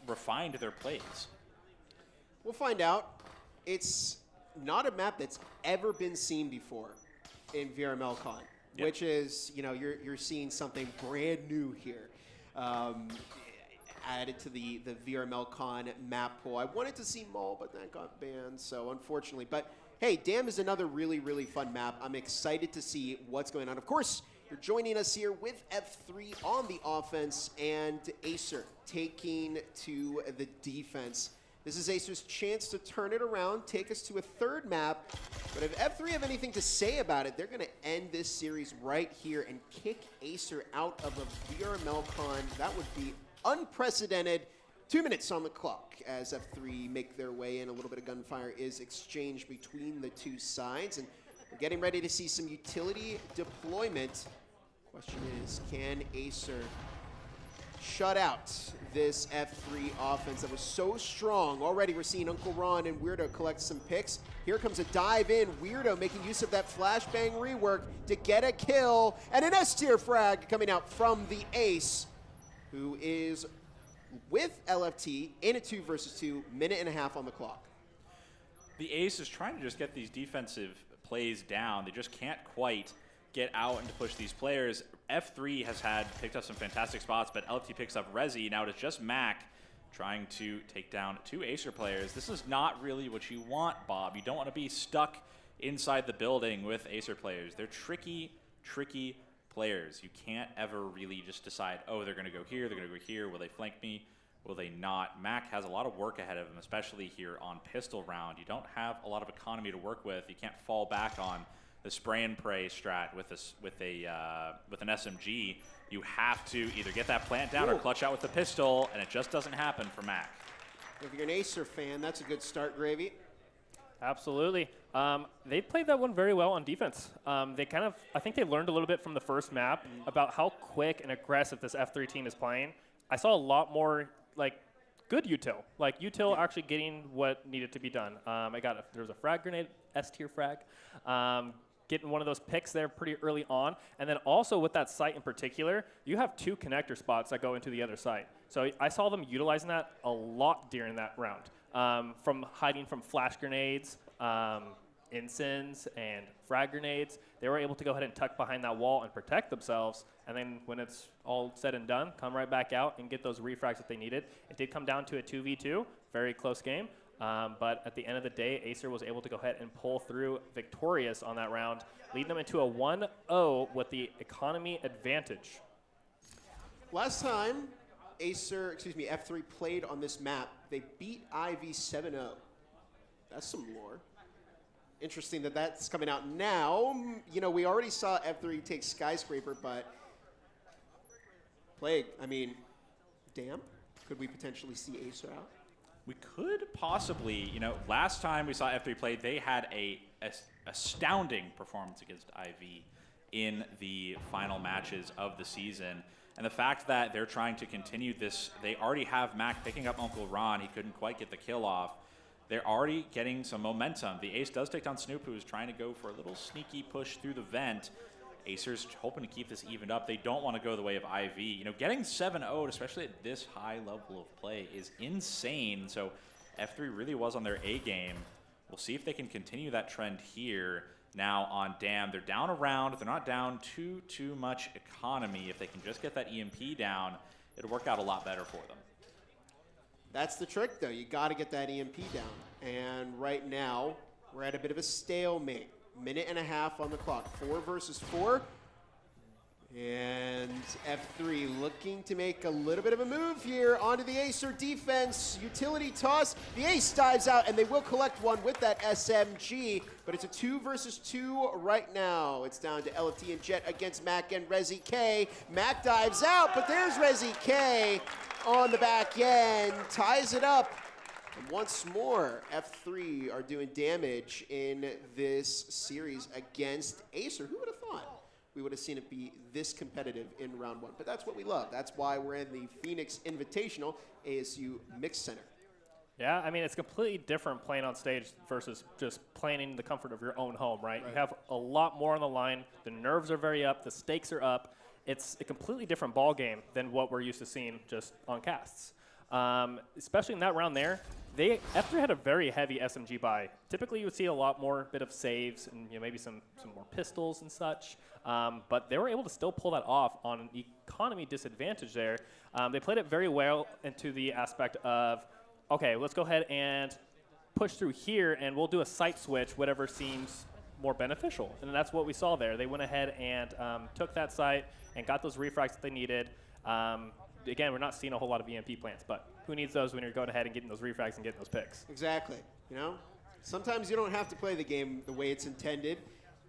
Speaker 2: refined their plays.
Speaker 1: We'll find out. It's not a map that's ever been seen before in VRML CON, which is, you know, you're seeing something brand new here. Added to the VRML CON map pool. I wanted to see Maul, but that got banned, so unfortunately. But hey, Dam is another really, really fun map. I'm excited to see what's going on. Of course, you're joining us here with F3 on the offense and Acer taking to the defense. This is Acer's chance to turn it around, take us to a third map. But if F3 have anything to say about it, they're going to end this series right here and kick Acer out of a VRML CON. That would be unprecedented. 2 minutes on the clock as F3 make their way in. A little bit of gunfire is exchanged between the two sides, and we're getting ready to see some utility deployment. Question is, can Acer shut out this F3 offense that was so strong? Already we're seeing Uncle Ron and Weirdo collect some picks. Here comes a dive in. Weirdo making use of that flashbang rework to get a kill, and an S-tier frag coming out from the Ace, who is with LFT in a 2 versus 2, minute and a half on the clock.
Speaker 2: The Ace is trying to just get these defensive plays down. They just can't quite get out and to push these players. F3 has picked up some fantastic spots, but LFT picks up Rezi. Now it is just Mac trying to take down 2 Acer players. This is not really what you want, Bob. You don't want to be stuck inside the building with Acer players. They're tricky, tricky players. You can't ever really just decide, oh, they're going to go here, they're going to go here. Will they flank me? Will they not? Mac has a lot of work ahead of him, especially here on pistol round. You don't have a lot of economy to work with. You can't fall back on the spray and pray strat with an SMG. You have to either get that plant down or clutch out with the pistol, and it just doesn't happen for Mac.
Speaker 1: If you're an Acer fan, that's a good start, Gravy.
Speaker 3: Absolutely. They played that one very well on defense. They kind of, I think they learned a little bit from the first map about how quick and aggressive this F3 team is playing. I saw a lot more, like, good util. Like, util actually getting what needed to be done. There was a frag grenade, S-tier frag. Getting one of those picks there pretty early on. And then also with that site in particular, you have 2 connector spots that go into the other site. So I saw them utilizing that a lot during that round. From hiding from flash grenades, ensigns, and frag grenades. They were able to go ahead and tuck behind that wall and protect themselves. And then when it's all said and done, come right back out and get those refrags that they needed. It did come down to a 2v2, very close game. But at the end of the day, Acer was able to go ahead and pull through victorious on that round, leading them into a 1-0 with the economy advantage.
Speaker 1: Last time F3 played on this map, they beat IV 7-0. That's some lore. Interesting that that's coming out now. You know, we already saw F3 take Skyscraper, but Plague, I mean, damn, could we potentially see Acer out?
Speaker 2: We could possibly, you know, last time we saw F3 play, they had a astounding performance against IV in the final matches of the season. And the fact that they're trying to continue this, they already have Mac picking up Uncle Ron. He couldn't quite get the kill off. They're already getting some momentum. The Ace does take down Snoop, who is trying to go for a little sneaky push through the vent. Acer's hoping to keep this evened up. They don't want to go the way of IV. You know, getting 7-0, especially at this high level of play, is insane. So F3 really was on their A game. We'll see if they can continue that trend here. Now on Dam, they're down a round. They're not down too much economy. If they can just get that EMP down, it'll work out a lot better for them.
Speaker 1: That's the trick, though. You got to get that EMP down. And right now, we're at a bit of a stalemate. Minute and a half on the clock. 4 versus 4. And F3 looking to make a little bit of a move here onto the Acer defense. Utility toss. The Ace dives out, and they will collect one with that SMG. But it's a 2 versus 2 right now. It's down to LFT and Jet against Mac and Rezi K. Mac dives out, but there's Rezi K on the back end. Ties it up. And once more, F3 are doing damage in this series against Acer. Who would have thought we would have seen it be this competitive in round 1. But that's what we love. That's why we're in the Phoenix Invitational ASU Mixed Center.
Speaker 3: Yeah, I mean, it's completely different playing on stage versus just playing in the comfort of your own home, right? You have a lot more on the line. The nerves are very up. The stakes are up. It's a completely different ball game than what we're used to seeing just on casts. Especially in that round there, F3 had a very heavy SMG buy. Typically, you would see a lot more bit of saves and maybe some more pistols and such. But they were able to still pull that off on an economy disadvantage there. They played it very well into the aspect of, okay, let's go ahead and push through here, and we'll do a site switch, whatever seems more beneficial. And that's what we saw there. They went ahead and took that site and got those refrags that they needed. Again, we're not seeing a whole lot of EMP plants, but who needs those when you're going ahead and getting those refrags and getting those picks?
Speaker 1: Exactly. You know, sometimes you don't have to play the game the way it's intended,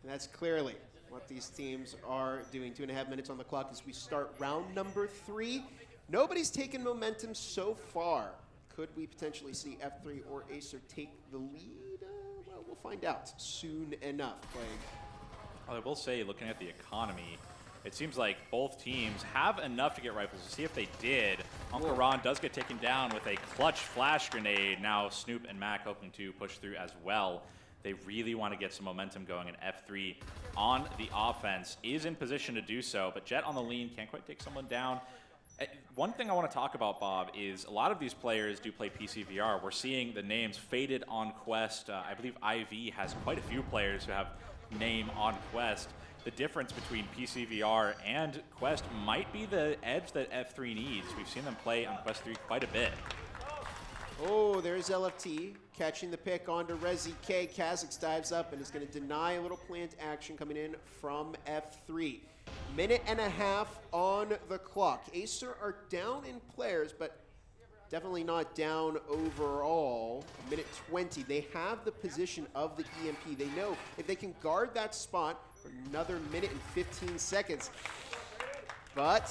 Speaker 1: and that's clearly what these teams are doing. 2.5 minutes on the clock as we start round number 3. Nobody's taken momentum so far. Could we potentially see F3 or Acer take the lead? Well, we'll find out soon enough.
Speaker 2: Well, I will say, looking at the economy, it seems like both teams have enough to get rifles. To see if they did. Uncle Ron does get taken down with a clutch flash grenade. Now Snoop and Mac hoping to push through as well. They really want to get some momentum going, and F3 on the offense is in position to do so, but Jet on the lean can't quite take someone down. One thing I want to talk about, Bob, is a lot of these players do play PC VR. We're seeing the names faded on Quest. I believe IV has quite a few players who have name on Quest. The difference between PC VR and Quest might be the edge that F3 needs. We've seen them play on Quest 3 quite a bit.
Speaker 1: Oh, there's LFT catching the pick onto Rezi K. Kha'Zix dives up and is going to deny a little plant action coming in from F3. Minute and a half on the clock. Acer are down in players, but definitely not down overall. Minute 20. They have the position of the EMP. They know if they can guard that spot for another minute and 15 seconds. But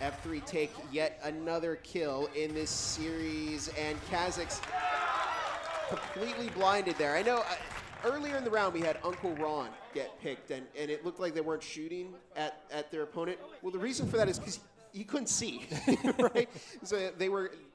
Speaker 1: F3 take yet another kill in this series, and Kha'Zix completely blinded there. I know earlier in the round we had Uncle Ron get picked, and it looked like they weren't shooting at their opponent. Well, the reason for that is because he couldn't see, right? So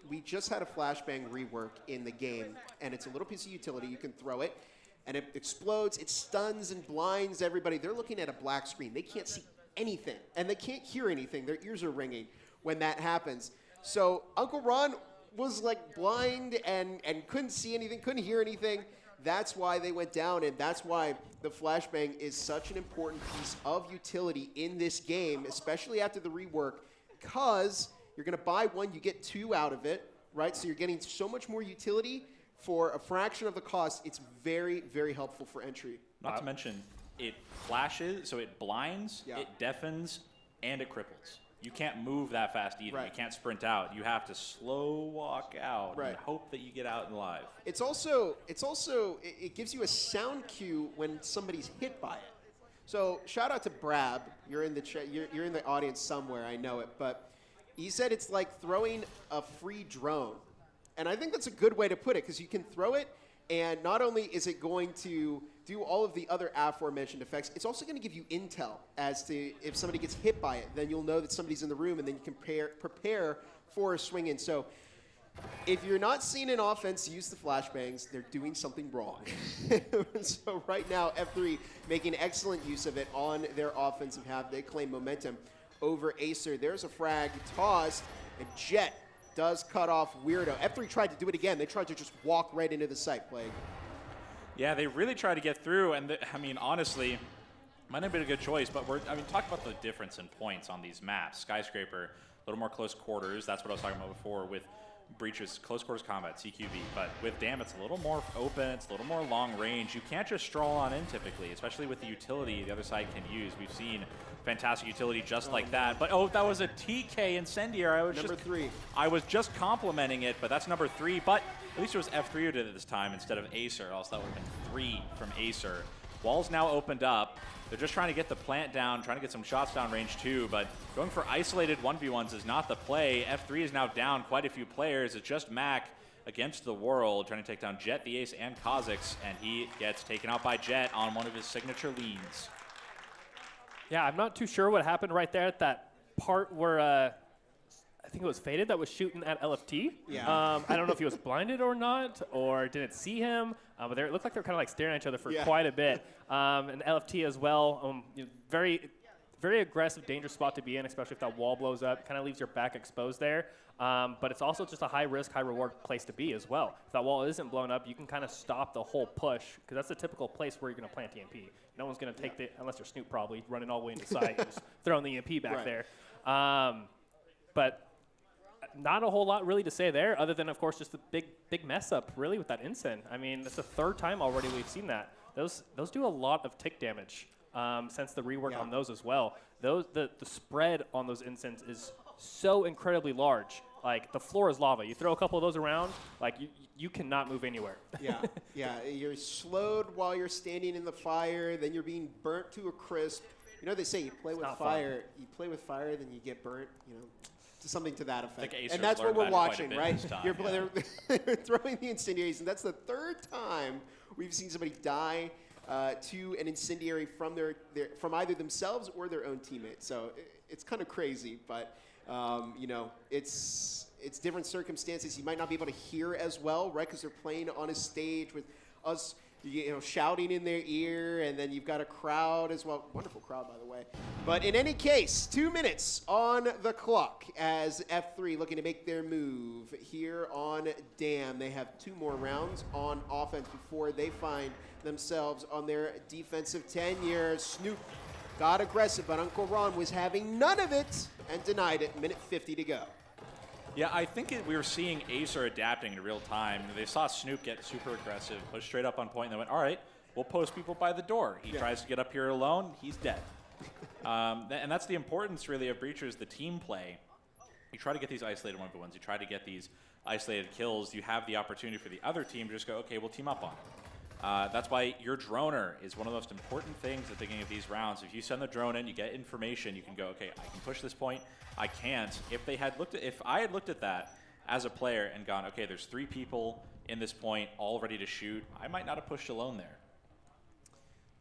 Speaker 1: we just had a flashbang rework in the game, and it's a little piece of utility. You can throw it, and it explodes. It stuns and blinds everybody. They're looking at a black screen. They can't see anything, and they can't hear anything. Their ears are ringing when that happens. So Uncle Ron was like blind and couldn't see anything, couldn't hear anything. That's why they went down, and that's why the flashbang is such an important piece of utility in this game, especially after the rework, because you're going to buy one, you get two out of it, right? So you're getting so much more utility for a fraction of the cost. It's very, very helpful for entry.
Speaker 2: Not to mention, it flashes, so it blinds, it deafens, and it cripples. You can't move that fast either.
Speaker 1: Right.
Speaker 2: You can't sprint out. You have to slow walk out and hope that you get out in live.
Speaker 1: It gives you a sound cue when somebody's hit by it. So shout out to Brab. You're in the you're in the audience somewhere. I know it, but he said it's like throwing a free drone, and I think that's a good way to put it because you can throw it, and not only is it going to do all of the other aforementioned effects, it's also going to give you intel as to if somebody gets hit by it, then you'll know that somebody's in the room, and then you can prepare for a swing in. So if you're not seeing an offense use the flashbangs, they're doing something wrong. So right now, F3 making excellent use of it on their offensive half. They claim momentum over Acer. There's a frag tossed, and Jet does cut off Weirdo. F3 tried to do it again. They tried to just walk right into the site, Plague.
Speaker 2: Yeah, they really try to get through, and I mean, honestly, might have been a good choice, but talk about the difference in points on these maps. Skyscraper, a little more close quarters. That's what I was talking about before with Breach's close quarters combat, CQB. But with Dam, it's a little more open. It's a little more long range. You can't just stroll on in typically, especially with the utility the other side can use. We've seen fantastic utility just like that. But that was a TK Incendiary. Number 3. I was just complimenting it, but that's number 3. But at least it was F3 who did it this time instead of Acer, else that would have been 3 from Acer. Wall's now opened up. They're just trying to get the plant down, trying to get some shots down range too, but going for isolated 1v1s is not the play. F3 is now down quite a few players. It's just Mac against the world, trying to take down Jet, the Ace, and Kha'Zix, and he gets taken out by Jet on one of his signature leans.
Speaker 3: Yeah, I'm not too sure what happened right there at that part where I think it was Faded that was shooting at LFT.
Speaker 1: Yeah.
Speaker 3: I don't know if he was blinded or not, or didn't see him, but it looked like they were kind of like staring at each other for quite a bit. And LFT as well, very, very aggressive, dangerous spot to be in, especially if that wall blows up. Kind of leaves your back exposed there. But it's also just a high risk, high reward place to be as well. If that wall isn't blown up, you can kind of stop the whole push, because that's the typical place where you're going to plant EMP. No one's going to take the, unless you're Snoop probably, running all the way into sight and just throwing the EMP back there. But not a whole lot really to say there, other than, of course, just the big mess up, really, with that Ensign. I mean, it's the third time already we've seen that. Those do a lot of tick damage since the rework on those as well. The spread on those Ensigns is so incredibly large. Like, the floor is lava. You throw a couple of those around, like, you cannot move anywhere.
Speaker 1: Yeah, you're slowed while you're standing in the fire, then you're being burnt to a crisp. You know, they say you play with fire, then you get burnt, you know, something to that effect.
Speaker 2: Like
Speaker 1: and that's what we're watching, right?
Speaker 2: Time,
Speaker 1: they're throwing the incendiaries, and that's the third time we've seen somebody die to an incendiary from from either themselves or their own teammate. So it's kind of crazy, but you know, it's different circumstances. You might not be able to hear as well, right? Because they're playing on a stage with us, you know, shouting in their ear, and then you've got a crowd as well. Wonderful crowd, by the way. But in any case, 2 minutes on the clock as F3 looking to make their move here on Dam. They have 2 more rounds on offense before they find themselves on their defensive tenure. Snoop got aggressive, but Uncle Ron was having none of it and denied it. Minute 50 to go.
Speaker 2: Yeah, I think we were seeing Acer adapting in real time. They saw Snoop get super aggressive, push straight up on point, and they went, all right, we'll post people by the door. He tries to get up here alone, he's dead. And that's the importance, really, of Breachers, the team play. You try to get these isolated 1v1s. You try to get these isolated kills. You have the opportunity for the other team to just go, okay, we'll team up on it. That's why your droner is one of the most important things at the beginning of these rounds. If you send the drone in, you get information, you can go, okay, I can push this point, I can't. If I had looked at that as a player and gone, okay, there's 3 people in this point all ready to shoot, I might not have pushed alone there.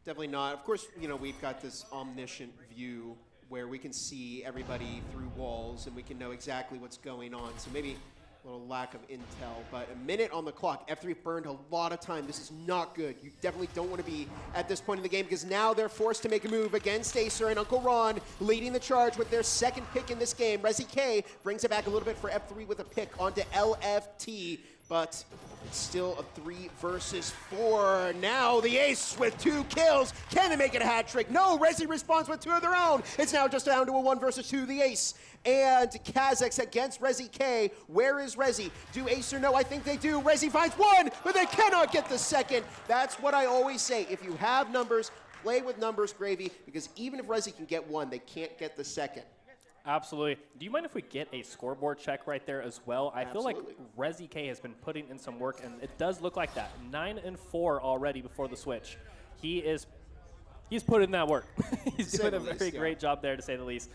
Speaker 1: Definitely not. Of course, you know, we've got this omniscient view where we can see everybody through walls and we can know exactly what's going on. So maybe a little lack of intel, but a minute on the clock. F3 burned a lot of time. This is not good. You definitely don't want to be at this point in the game, because now they're forced to make a move against Acer, and Uncle Ron leading the charge with their second pick in this game. Resi K brings it back a little bit for F3 with a pick onto LFT, but it's still a 3 versus 4. Now the Ace with 2 kills. Can they make it a hat trick? No, Resi responds with 2 of their own. It's now just down to a 1 versus 2. The Ace and Kazakhs against Resi K. Where is Resi? Do Acer know? I think they do. Resi finds 1, but they cannot get the second. That's what I always say. If you have numbers, play with numbers, Gravy, because even if Resi can get 1, they can't get the second.
Speaker 3: Absolutely. Do you mind if we get a scoreboard check right there as well? I feel like Resi K has been putting in some work, and it does look like that. 9 and 4 already before the switch. He's put in that work. He's doing a very great job there, to say the least.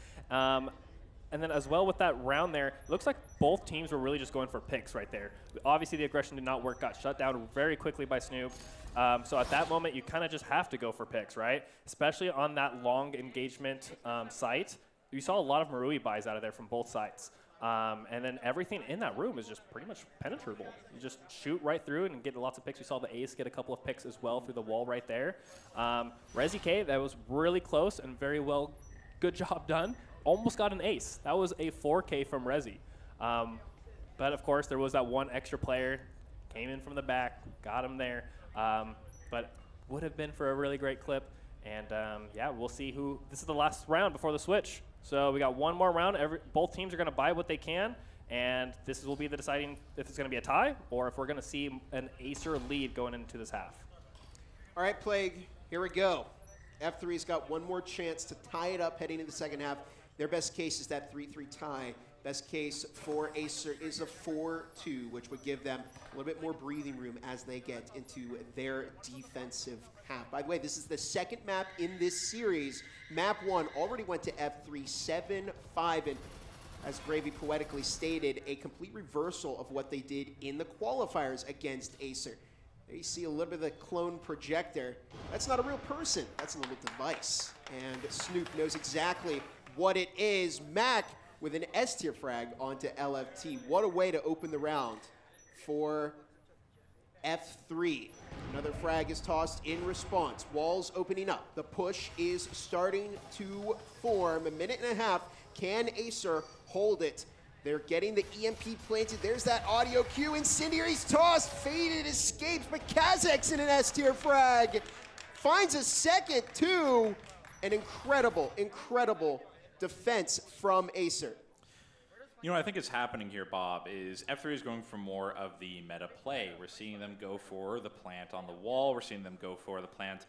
Speaker 3: And then as well with that round there, it looks like both teams were really just going for picks right there. Obviously the aggression did not work, got shut down very quickly by Snoop. So at that moment, you kind of just have to go for picks, right? Especially on that long engagement site. You saw a lot of Marui buys out of there from both sides. And then everything in that room is just pretty much penetrable. You just shoot right through it and get lots of picks. We saw the Ace get a couple of picks as well through the wall right there. Resi K, that was really close and very well, good job done. Almost got an ace. That was a 4K from Resi. But of course, there was that one extra player, came in from the back, got him there. But would have been for a really great clip. And yeah, we'll see who, this is the last round before the switch. So we got one more round. Both teams are gonna buy what they can. And this will be the deciding if it's gonna be a tie or if we're gonna see an Acer lead going into this half.
Speaker 1: All right, Plague, here we go. F3's got one more chance to tie it up heading into the second half. Their best case is that 3-3 tie. Best case for Acer is a 4-2, which would give them a little bit more breathing room as they get into their defensive half. By the way, this is the second map in this series. Map 1 already went to F3 7-5, and as Gravy poetically stated, a complete reversal of what they did in the qualifiers against Acer. There you see a little bit of the clone projector. That's not a real person. That's a little device. And Snoop knows exactly what it is. Mac with an S-tier frag onto LFT. What a way to open the round for F3. Another frag is tossed in response. Walls opening up. The push is starting to form. A minute and a half. Can Acer hold it? They're getting the EMP planted. There's that audio cue. Incendiary's tossed. Faded escapes, but Kazak's in an S-tier frag. Finds a second, too. An incredible, incredible defense from Acer.
Speaker 2: You know what I think is happening here, Bob, is F3 is going for more of the meta play. We're seeing them go for the plant on the wall. We're seeing them go for the plant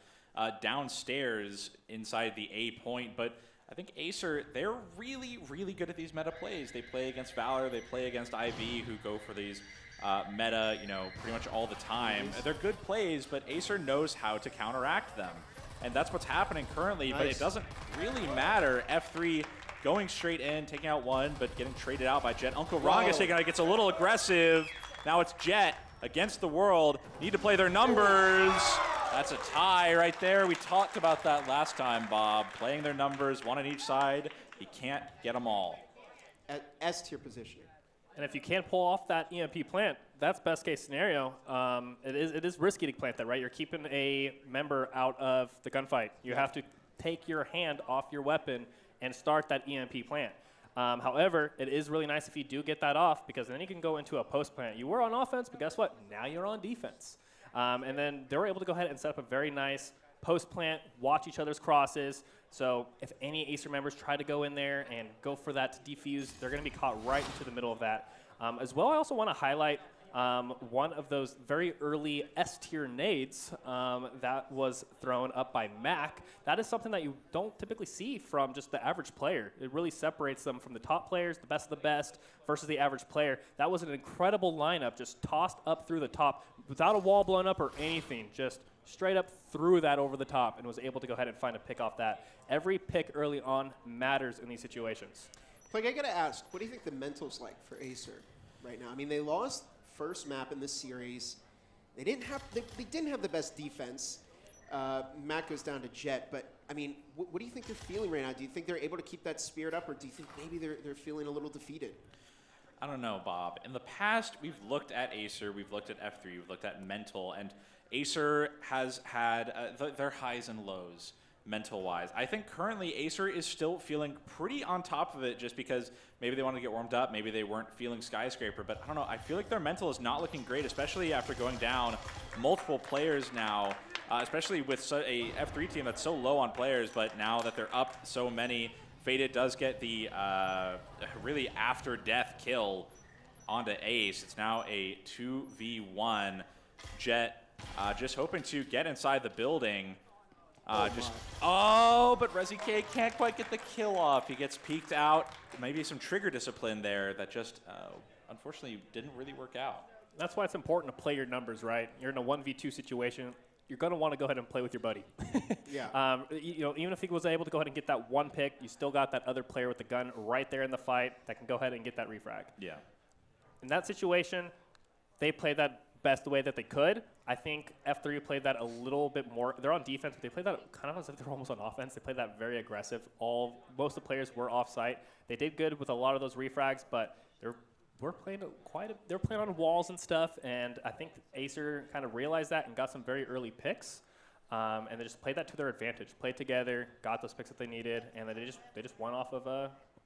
Speaker 2: downstairs inside the A point. But I think Acer, they're really, really good at these meta plays. They play against Valor. They play against IV, who go for these meta, you know, pretty much all the time. They're good plays, but Acer knows how to counteract them. And that's what's happening currently, but it doesn't really matter. F3 going straight in, taking out one, but getting traded out by Jet. Uncle Ranga's taking out, gets a little aggressive. Now it's Jet against the world. Need to play their numbers. That's a tie right there. We talked about that last time, Bob. Playing their numbers, one on each side. He can't get them all.
Speaker 1: At S-tier positioning.
Speaker 3: And if you can't pull off that EMP plant, that's best case scenario. It is risky to plant that, right? You're keeping a member out of the gunfight. You have to take your hand off your weapon and start that EMP plant. However, it is really nice if you do get that off, because then you can go into a post plant. You were on offense, but guess what? Now you're on defense. And then they were able to go ahead and set up a very nice post plant, watch each other's crosses. So if any Acer members try to go in there and go for that to defuse, they're going to be caught right into the middle of that. As well, I also want to highlight one of those very early S-tier nades that was thrown up by Mac. That is something that you don't typically see from just the average player. It really separates them from the top players, the best of the best, versus the average player. That was an incredible lineup, just tossed up through the top without a wall blown up or anything, just straight up threw that over the top and was able to go ahead and find a pick off that. Every pick early on matters in these situations.
Speaker 1: Like, I got to ask, what do you think the mental's like for Acer right now? I mean, they lost first map in this series. They didn't have the best defense. Mac goes down to Jet, but I mean, what do you think they're feeling right now? Do you think they're able to keep that spirit up, or do you think maybe they're feeling a little defeated?
Speaker 2: I don't know, Bob. In the past, we've looked at Acer, we've looked at F3, we've looked at mental, and Acer has had their highs and lows mental-wise. I think currently Acer is still feeling pretty on top of it, just because maybe they wanted to get warmed up, maybe they weren't feeling Skyscraper, but I don't know, I feel like their mental is not looking great, especially after going down multiple players now, especially with a F3 team that's so low on players, but now that they're up so many, Faded does get the really after-death kill onto Ace. It's now a 2v1. Jet just hoping to get inside the building. But Resi K can't quite get the kill off. He gets peeked out. Maybe some trigger discipline there that just unfortunately didn't really work out.
Speaker 3: That's why it's important to play your numbers, right? You're in a 1v2 situation. You're going to want to go ahead and play with your buddy.
Speaker 1: Yeah.
Speaker 3: You know, even if he was able to go ahead and get that one pick, you still got that other player with the gun right there in the fight that can go ahead and get that refrag.
Speaker 2: Yeah.
Speaker 3: In that situation, they played that best the way that they could. I think F3 played that a little bit more. They're on defense, but they played that kind of as if they're almost on offense. They played that very aggressive. Most of the players were off-site. They did good with a lot of those refrags, but they're playing on walls and stuff, and I think Acer kind of realized that and got some very early picks, and they just played that to their advantage. Played together, got those picks that they needed, and then they just won off of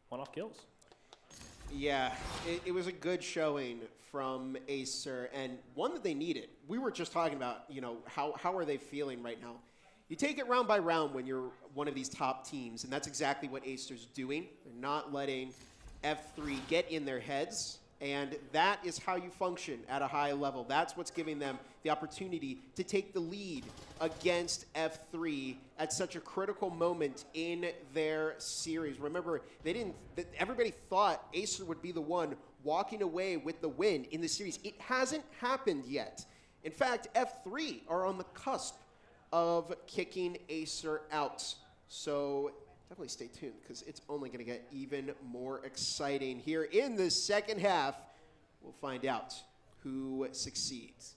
Speaker 3: one-off kills.
Speaker 1: Yeah, it was a good showing from Acer, and one that they needed. We were just talking about, you know, how are they feeling right now? You take it round by round when you're one of these top teams, and that's exactly what Acer's doing. They're not letting F3 get in their heads, and that is how you function at a high level. That's what's giving them the opportunity to take the lead against F3 at such a critical moment in their series. Remember, everybody thought Acer would be the one walking away with the win in the series. It hasn't happened yet. In fact, F3 are on the cusp of kicking Acer out. So definitely stay tuned, because it's only going to get even more exciting here in the second half. We'll find out who succeeds.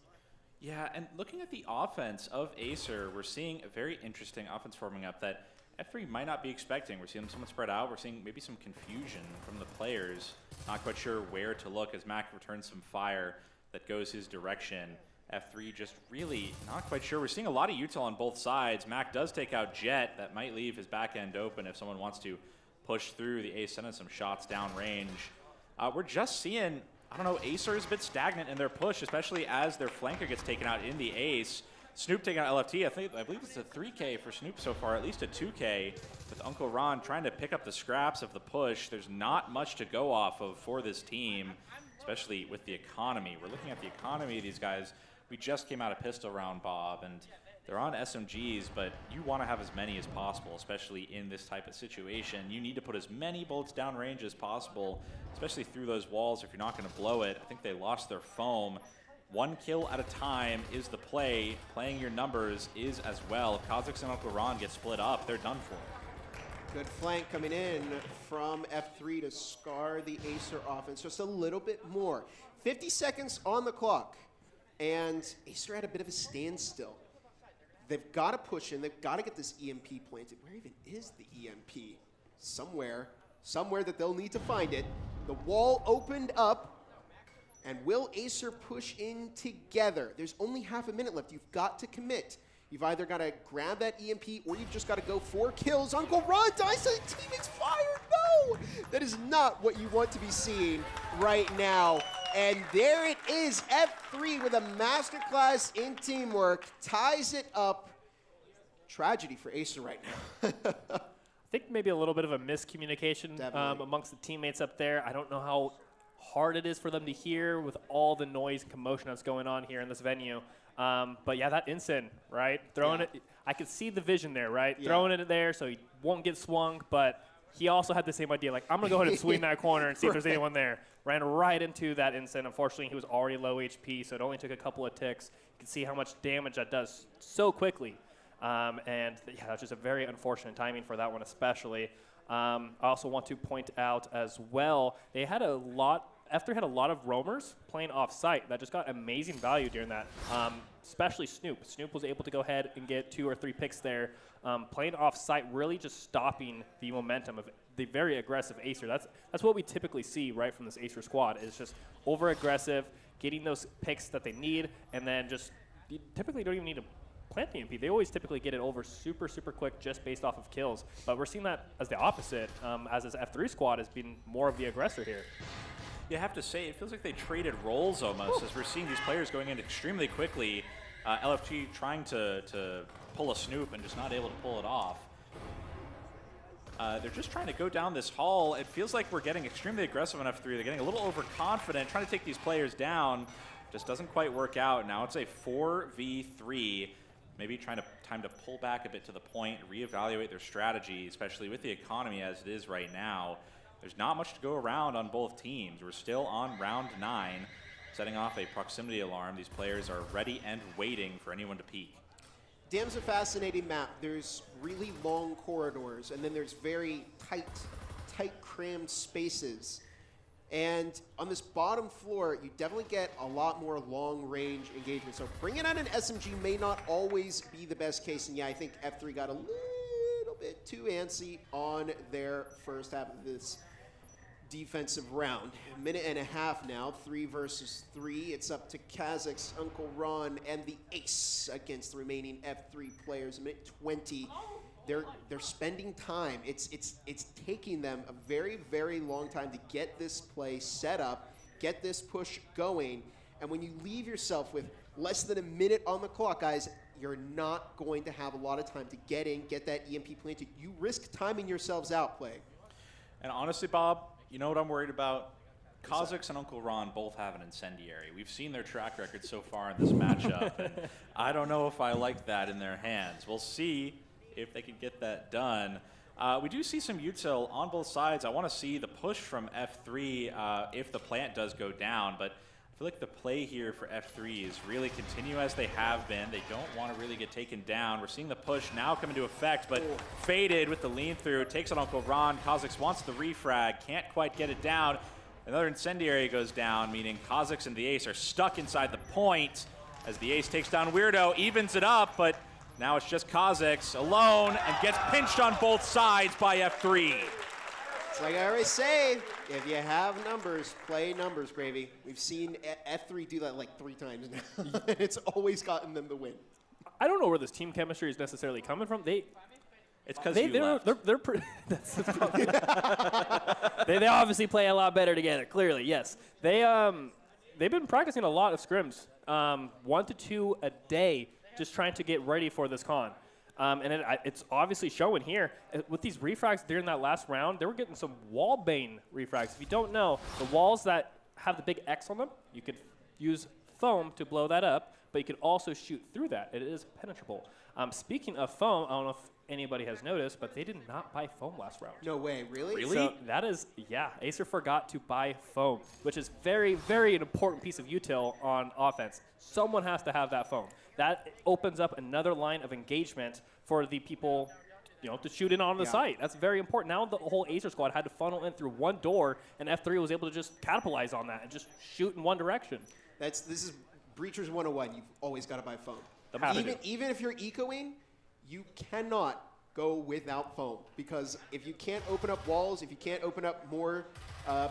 Speaker 2: Yeah, and looking at the offense of Acer, we're seeing a very interesting offense forming up that F3 might not be expecting. We're seeing them somewhat spread out. We're seeing maybe some confusion from the players. Not quite sure where to look as Mac returns some fire that goes his direction. F3 just really not quite sure. We're seeing a lot of util on both sides. Mac does take out Jet. That might leave his back end open if someone wants to push through. The Ace sending some shots down range. We're just seeing, I don't know, Acer is a bit stagnant in their push, especially as their flanker gets taken out in the Ace. Snoop taking out LFT. I believe it's a 3K for Snoop so far, at least a 2K, with Uncle Ron trying to pick up the scraps of the push. There's not much to go off of for this team, especially with the economy. We're looking at the economy of these guys. We just came out of pistol round, Bob, and they're on SMGs, but you want to have as many as possible, especially in this type of situation. You need to put as many bullets down range as possible, especially through those walls if you're not going to blow it. I think they lost their foam. 1 kill at a time is the play. Playing your numbers is as well. If Kha'Zix and Uncle Ron get split up, they're done for.
Speaker 1: Good flank coming in from F3 to scar the Acer offense just a little bit more. 50 seconds on the clock, and Acer at a bit of a standstill. They've got to push in. They've got to get this EMP planted. Where even is the EMP? Somewhere that they'll need to find it. The wall opened up. And will Acer push in together? There's only half a minute left. You've got to commit. You've either got to grab that EMP or you've just got to go 4 kills. Uncle Ron dies, the teammate's fired. No! That is not what you want to be seeing right now. And there it is. F3 with a masterclass in teamwork ties it up. Tragedy for Acer right now.
Speaker 3: I think maybe a little bit of a miscommunication amongst the teammates up there. I don't know how hard it is for them to hear with all the noise and commotion that's going on here in this venue. But yeah, that Ensign, right? Throwing it, I could see the vision there, right? Yeah. Throwing it there so he won't get swung, but he also had the same idea, like, I'm gonna go ahead and swing that corner and see if there's anyone there. Ran right into that Ensign. Unfortunately, he was already low HP, so it only took a couple of ticks. You can see how much damage that does so quickly. And yeah, that's just a very unfortunate timing for that one especially. I also want to point out as well, they had a lot, F3 had a lot of roamers playing off-site that just got amazing value during that, especially Snoop. Snoop was able to go ahead and get 2 or 3 picks there, playing off-site, really just stopping the momentum of the very aggressive Acer. That's what we typically see, right, from this Acer squad, is just over-aggressive, getting those picks that they need, and then just, you typically don't even need to plant the EMP. They always typically get it over super, super quick just based off of kills. But we're seeing that as the opposite, as this F3 squad has been more of the aggressor here.
Speaker 2: You have to say, it feels like they traded roles almost, as we're seeing these players going in extremely quickly. LFG trying to pull a Snoop and just not able to pull it off. They're just trying to go down this hall. It feels like we're getting extremely aggressive on F3. They're getting a little overconfident, trying to take these players down. Just doesn't quite work out. Now it's a 4v3. Maybe time to pull back a bit to the point, reevaluate their strategy, especially with the economy as it is right now. There's not much to go around on both teams. We're still on round 9, setting off a proximity alarm. These players are ready and waiting for anyone to peek.
Speaker 1: Dam's a fascinating map. There's really long corridors, and then there's very tight crammed spaces. And on this bottom floor, you definitely get a lot more long-range engagement. So bringing out an SMG may not always be the best case. And yeah, I think F3 got a little bit too antsy on their first half of this defensive round. A minute and a half now, 3 versus 3. It's up to Kha'Zix, Uncle Ron, and the Ace against the remaining F3 players. A minute 20. They're spending time. It's taking them a very, very long time to get this play set up, get this push going. And when you leave yourself with less than a minute on the clock, guys, you're not going to have a lot of time to get in, get that EMP planted. You risk timing yourselves out, Plague.
Speaker 2: And honestly, Bob, you know what I'm worried about? Kha'Zix and Uncle Ron both have an incendiary. We've seen their track record so far in this matchup, and I don't know if I like that in their hands. We'll see if they can get that done. We do see some util on both sides. I want to see the push from F3 if the plant does go down, but I feel like the play here for F3 is really continue as they have been. They don't want to really get taken down. We're seeing the push now come into effect, but faded with the lean through. Takes on Uncle Ron. Kha'Zix wants the refrag, can't quite get it down. Another incendiary goes down, meaning Kha'Zix and the Ace are stuck inside the point. as the ace takes down Weirdo, evens it up, but now it's just Kha'Zix alone and gets pinched on both sides by F3.
Speaker 1: It's like I always say, if you have numbers, play numbers, Gravy. We've seen F3 do that like 3 times now. And it's always gotten them the win.
Speaker 3: I don't know where this team chemistry is necessarily coming from.
Speaker 2: It's because you left.
Speaker 3: They're they obviously play a lot better together. Clearly, yes. They've been practicing a lot of scrims, 1 to 2 a day, just trying to get ready for this con. And it's obviously showing here. With these refrags during that last round, they were getting some wall bane refrags. If you don't know, the walls that have the big X on them, you could use foam to blow that up, but you could also shoot through that. It is penetrable. Speaking of foam, I don't know if anybody has noticed, but they did not buy foam last round.
Speaker 1: No way, really?
Speaker 2: Really?
Speaker 3: So that is, yeah, Acer forgot to buy foam, which is very, very an important piece of util on offense. Someone has to have that foam. That opens up another line of engagement for the people, to shoot in on the site. That's very important. Now the whole Acer squad had to funnel in through one door, and F3 was able to just capitalize on that and just shoot in one direction.
Speaker 1: This is Breachers 101. You've always got to buy foam. Even if you're ecoing, you cannot go without foam, because if you can't open up walls, if you can't open up more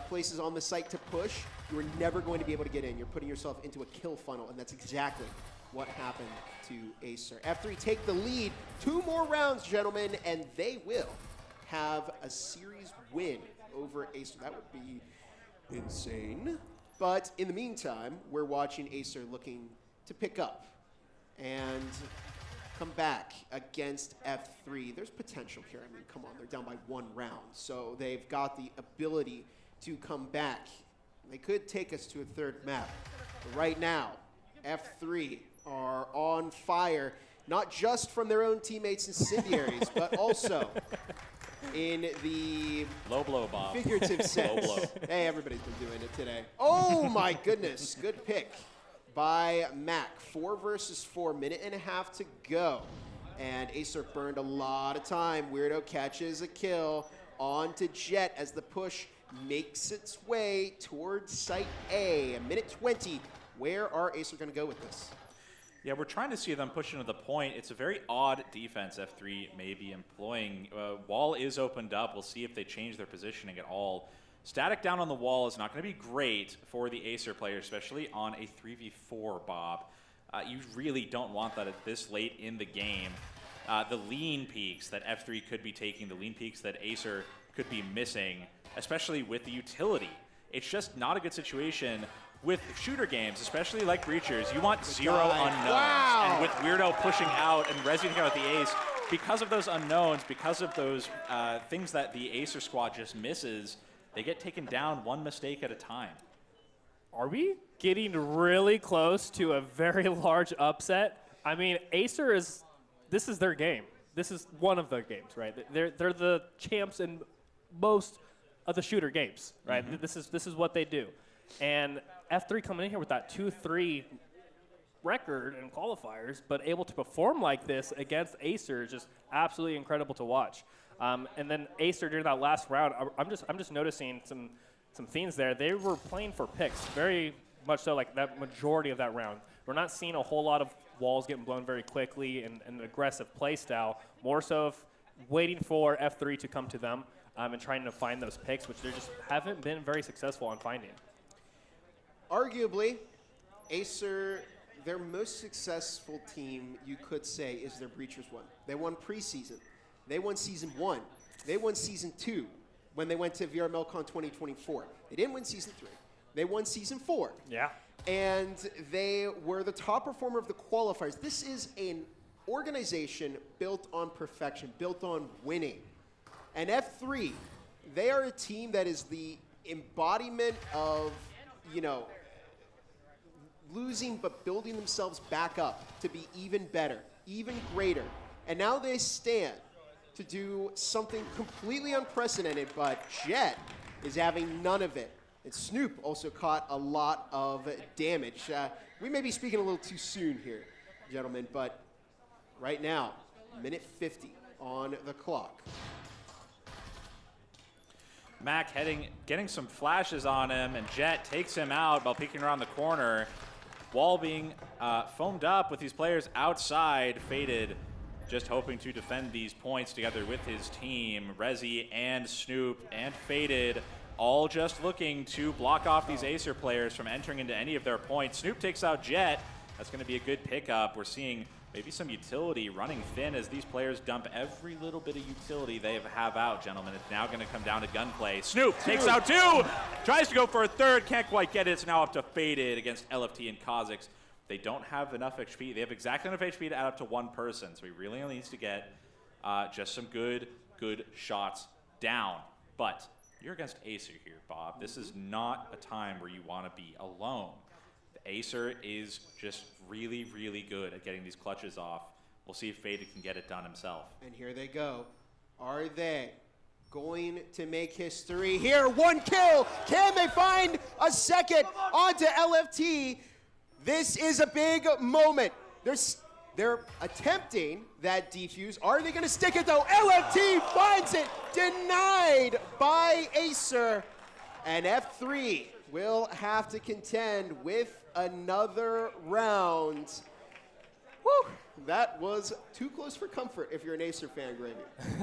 Speaker 1: places on the site to push, you're never going to be able to get in. You're putting yourself into a kill funnel, and that's exactly what happened to Acer. F3 take the lead. 2 more rounds, gentlemen, and they will have a series win over Acer. That would be insane. But in the meantime, we're watching Acer looking to pick up and come back against F3. There's potential here. I mean, come on, they're down by 1 round. So they've got the ability to come back. They could take us to a 3rd map. But right now, F3 are on fire, not just from their own teammates incendiaries, but also in the
Speaker 2: low blow, Bob.
Speaker 1: Figurative sense.
Speaker 2: Low blow.
Speaker 1: Hey, everybody's been doing it today. Oh my goodness, good pick by Mac. 4 versus 4, minute and a half to go. And Acer burned a lot of time. Weirdo catches a kill onto Jet as the push makes its way towards Site A. A minute 20. Where are Acer going to go with this?
Speaker 2: Yeah, we're trying to see them push into the point. It's a very odd defense F3 may be employing. Wall is opened up. We'll see if they change their positioning at all. Static down on the wall is not going to be great for the Acer player, especially on a 3v4, Bob. You really don't want that at this late in the game. The lean peaks that F3 could be taking, the lean peaks that Acer could be missing, especially with the utility. It's just not a good situation. With shooter games, especially like Breachers, you want 0 unknowns.
Speaker 1: Wow.
Speaker 2: And with Weirdo pushing out and resonating out with the ace, because of those unknowns, because of those things that the Acer squad just misses, they get taken down 1 mistake at a time.
Speaker 3: Are we getting really close to a very large upset? I mean, Acer this is their game. This is one of their games, right? They're the champs in most of the shooter games, right? Mm-hmm. This is what they do. And F3 coming in here with that 2-3 record in qualifiers, but able to perform like this against Acer is just absolutely incredible to watch. And then Acer during that last round, I'm just noticing some themes there. They were playing for picks, very much so, like that majority of that round. We're not seeing a whole lot of walls getting blown very quickly and an aggressive play style, more so of waiting for F3 to come to them and trying to find those picks, which they just haven't been very successful on finding.
Speaker 1: Arguably, Acer, their most successful team, you could say, is their Breachers one. They won preseason. They won Season 1. They won Season 2 when they went to VRML CON 2024. They didn't win Season 3. They won Season 4.
Speaker 3: Yeah.
Speaker 1: And they were the top performer of the qualifiers. This is an organization built on perfection, built on winning. And F3, they are a team that is the embodiment of, losing but building themselves back up to be even better, even greater. And now they stand to do something completely unprecedented, but Jet is having none of it. And Snoop also caught a lot of damage. We may be speaking a little too soon here, gentlemen, but right now, minute 50 on the clock.
Speaker 2: Mac getting some flashes on him, and Jet takes him out while peeking around the corner. Wall being foamed up with these players outside. Faded just hoping to defend these points together with his team. Rezi and Snoop and Faded all just looking to block off these Acer players from entering into any of their points. Snoop takes out Jet. That's going to be a good pickup. We're seeing maybe some utility running thin as these players dump every little bit of utility they have out, gentlemen. It's now going to come down to gunplay. Snoop takes out 2, tries to go for a 3rd, can't quite get it. It's now up to Faded against LFT and Kha'Zix. They don't have enough HP. They have exactly enough HP to add up to 1 person, so he really only needs to get just some good shots down. But you're against Acer here, Bob. This is not a time where you want to be alone. The Acer is just really good at getting these clutches off. We'll see if Faded can get it done himself.
Speaker 1: And here they go. Are they going to make history here? 1 kill. Can they find a second onto LFT? This is a big moment. They're attempting that defuse. Are they going to stick it though? LFT finds it. Denied by Acer. And F3 will have to contend with another round. Woo! That was too close for comfort if you're an Acer fan, Gravy.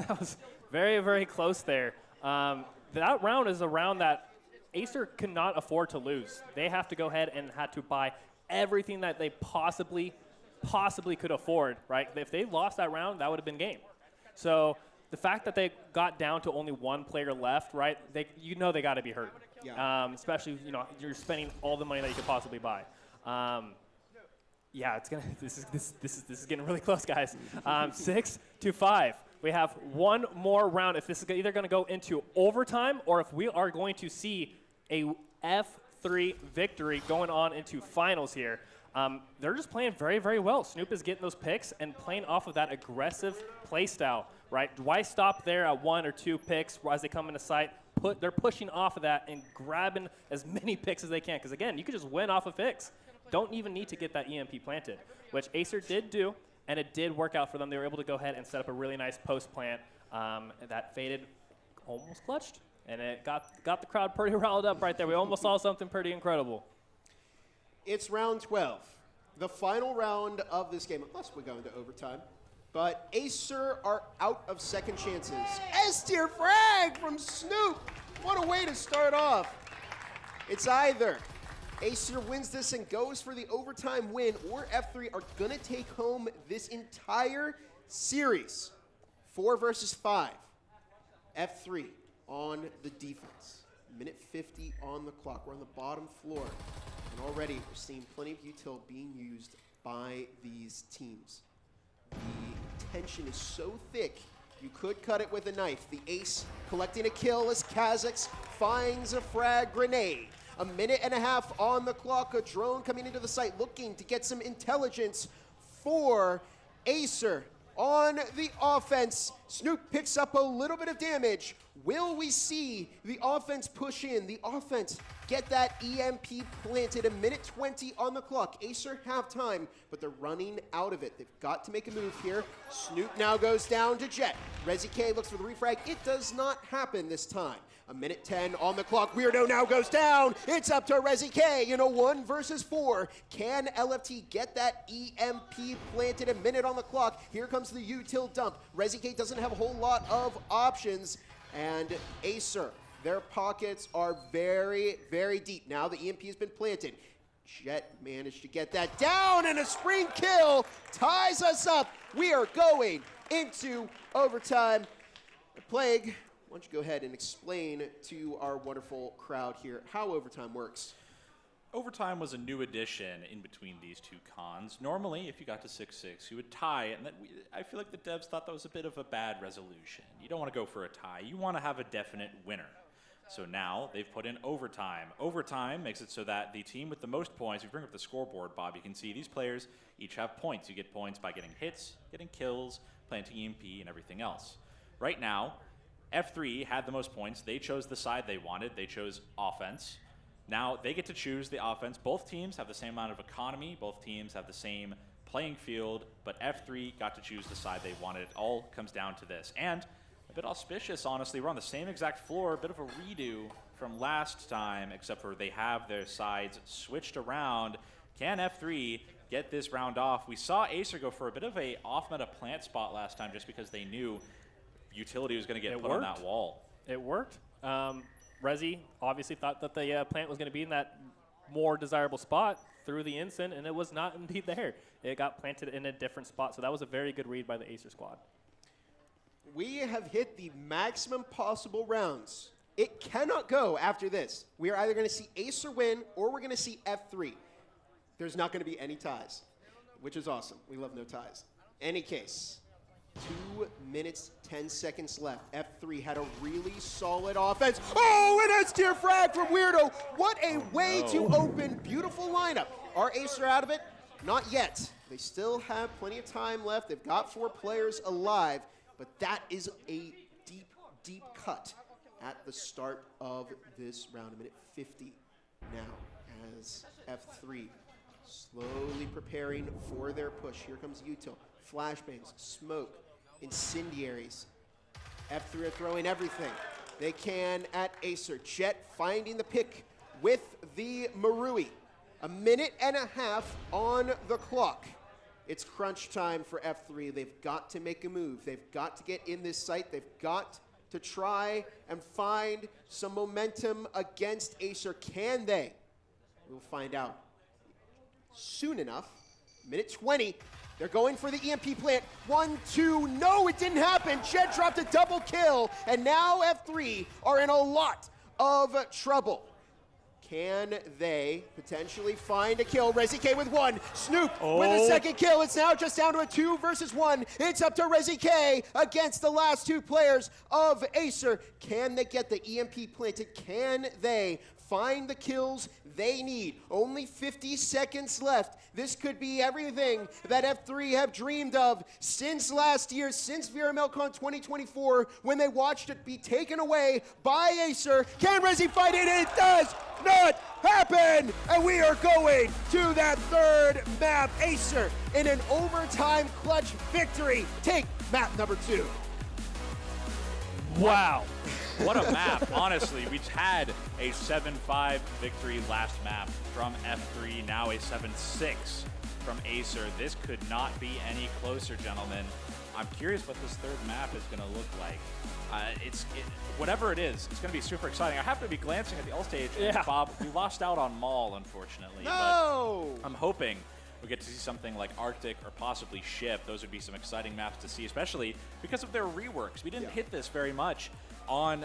Speaker 3: That was very close there. That round is a round that Acer cannot afford to lose. They have to go ahead and had to buy everything that they possibly could afford, right? If they lost that round, that would have been game. So the fact that they got down to only 1 player left, right? They got to be hurt.
Speaker 1: Yeah.
Speaker 3: Especially, you're spending all the money that you could possibly buy. Yeah, this is getting really close, guys. 6-5. We have 1 more round. If this is either going to go into overtime or if we are going to see a F3 victory going on into finals here. They're just playing very well. Snoop is getting those picks and playing off of that aggressive play style, right? Why stop there at 1 or 2 picks as they come into sight? They're pushing off of that and grabbing as many picks as they can. Because, again, you could just win off of picks. Don't even need to get that EMP planted, which Acer did do, and it did work out for them. They were able to go ahead and set up a really nice post plant that Faded almost clutched, and it got the crowd pretty riled up right there. We almost saw something pretty incredible.
Speaker 1: It's round 12, the final round of this game, unless we go into overtime. But Acer are out of second chances. S-tier frag from Snoop. What a way to start off. It's either Acer wins this and goes for the overtime win, or F3 are going to take home this entire series. 4 versus 5. F3 on the defense. Minute 50 on the clock. We're on the bottom floor. And already we're seeing plenty of util being used by these teams. The tension is so thick, you could cut it with a knife. The ace collecting a kill as Kha'Zix finds a frag grenade. 1.5 minutes on the clock. A drone coming into the site looking to get some intelligence for Acer. On the offense, Snoop picks up a little bit of damage. Will we see the offense push in? The offense get that EMP planted. 1.20 minutes on the clock. Acer have time, but they're running out of it. They've got to make a move here. Snoop now goes down to Jet. Rezi K looks for the refrag. It does not happen this time. 1.10 minutes on the clock. Weirdo now goes down. It's up to Rezi K in a 1 versus 4. Can LFT get that EMP planted? 1 minute on the clock. Here comes the util dump. Rezi K doesn't have a whole lot of options. And Acer, their pockets are very deep. Now the EMP has been planted. Jet managed to get that down, and a spring kill ties us up. We are going into overtime. Plague, why don't you go ahead and explain to our wonderful crowd here how overtime works?
Speaker 2: Overtime was a new addition in between these two cons. Normally, if you got to 6-6, you would tie, and I feel like the devs thought that was a bit of a bad resolution. You don't want to go for a tie. You want to have a definite winner. So now they've put in overtime. Overtime makes it so that the team with the most points, if you bring up the scoreboard, Bob, you can see these players each have points. You get points by getting hits, getting kills, planting EMP, and everything else. Right now, F3 had the most points. They chose the side they wanted. They chose offense. Now they get to choose the offense. Both teams have the same amount of economy. Both teams have the same playing field, but F3 got to choose the side they wanted. It all comes down to this. And a bit auspicious, honestly. We're on the same exact floor, a bit of a redo from last time, except for they have their sides switched around. Can F3 get this round off? We saw Acer go for a bit of a off-meta plant spot last time just because they knew utility was going to get put on that wall.
Speaker 3: It worked. Rezi obviously thought that the plant was going to be in that more desirable spot through the instant, and it was not indeed there. It got planted in a different spot, so that was a very good read by the Acer squad.
Speaker 1: We have hit the maximum possible rounds. It cannot go after this. We are either going to see Acer win or we're going to see F3. There's not going to be any ties, which is awesome. We love no ties. Any case, 2 minutes, 10 seconds left. F3 had a really solid offense. Oh, an S-tier frag from Weirdo. What a way to open. Beautiful lineup. Are Acer out of it? Not yet. They still have plenty of time left. They've got 4 players alive, but that is a deep, deep cut at the start of this round. A minute 50 now as F3 slowly preparing for their push. Here comes Util. Flashbangs, smoke, incendiaries. F3 are throwing everything they can at Acer. Jet finding the pick with the Marui. A minute and a half on the clock. It's crunch time for F3. They've got to make a move. They've got to get in this site. They've got to try and find some momentum against Acer. Can they? We'll find out soon enough. Minute 20. They're going for the EMP plant. 1, 2, no, it didn't happen. Jet dropped a double kill, and now F3 are in a lot of trouble. Can they potentially find a kill? Rezi K with 1. Snoop with a second kill. It's now just down to a 2 versus 1. It's up to Rezi K against the last 2 players of Acer. Can they get the EMP planted? Can they find the kills they need? Only 50 seconds left. This could be everything that F3 have dreamed of since last year, since VRML CON 2024, when they watched it be taken away by Acer. Can Rezi fight it? It does not happen! And we are going to that 3rd map. Acer in an overtime clutch victory. Take map number 2.
Speaker 3: Wow.
Speaker 2: What a map, honestly. We've had a 7-5 victory last map from F3, now a 7-6 from Acer. This could not be any closer, gentlemen. I'm curious what this 3rd map is going to look like. Whatever it is, it's going to be super exciting. I happen to be glancing at the All Stage, and Bob, we lost out on Maul, unfortunately.
Speaker 1: No!
Speaker 2: But I'm hoping we get to see something like Arctic or possibly Ship. Those would be some exciting maps to see, especially because of their reworks. We didn't hit this very much on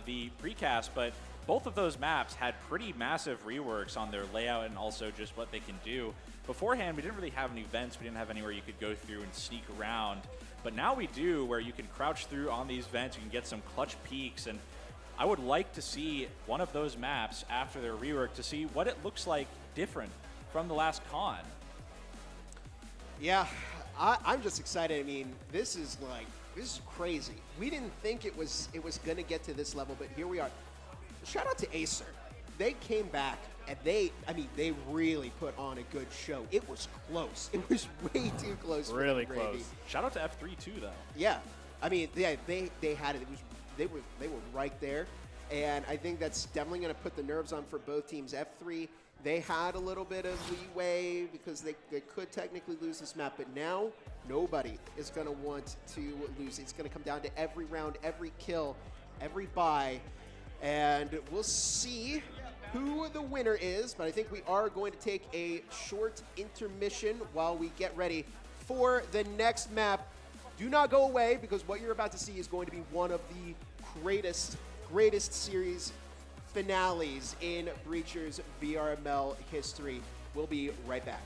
Speaker 2: the precast, but both of those maps had pretty massive reworks on their layout and also just what they can do. Beforehand, we didn't really have any vents. We didn't have anywhere you could go through and sneak around. But now we do, where you can crouch through on these vents. You can get some clutch peeks, and I would like to see one of those maps after their rework to see what it looks like different from the last con.
Speaker 1: Yeah, I'm just excited. I mean, this is crazy. We didn't think it was going to get to this level, but here we are. Shout out to Acer. They came back and they really put on a good show. It was close. It was way too close.
Speaker 3: Really close.
Speaker 2: Shout out to F3 too, though.
Speaker 1: Yeah, I mean, they had it. They were right there, and I think that's definitely going to put the nerves on for both teams. F3. They had a little bit of leeway because they could technically lose this map, but now nobody is going to want to lose. It's going to come down to every round, every kill, every buy, and we'll see who the winner is, but I think we are going to take a short intermission while we get ready for the next map. Do not go away, because what you're about to see is going to be one of the greatest series finales in Breacher's VRML history. We'll be right back.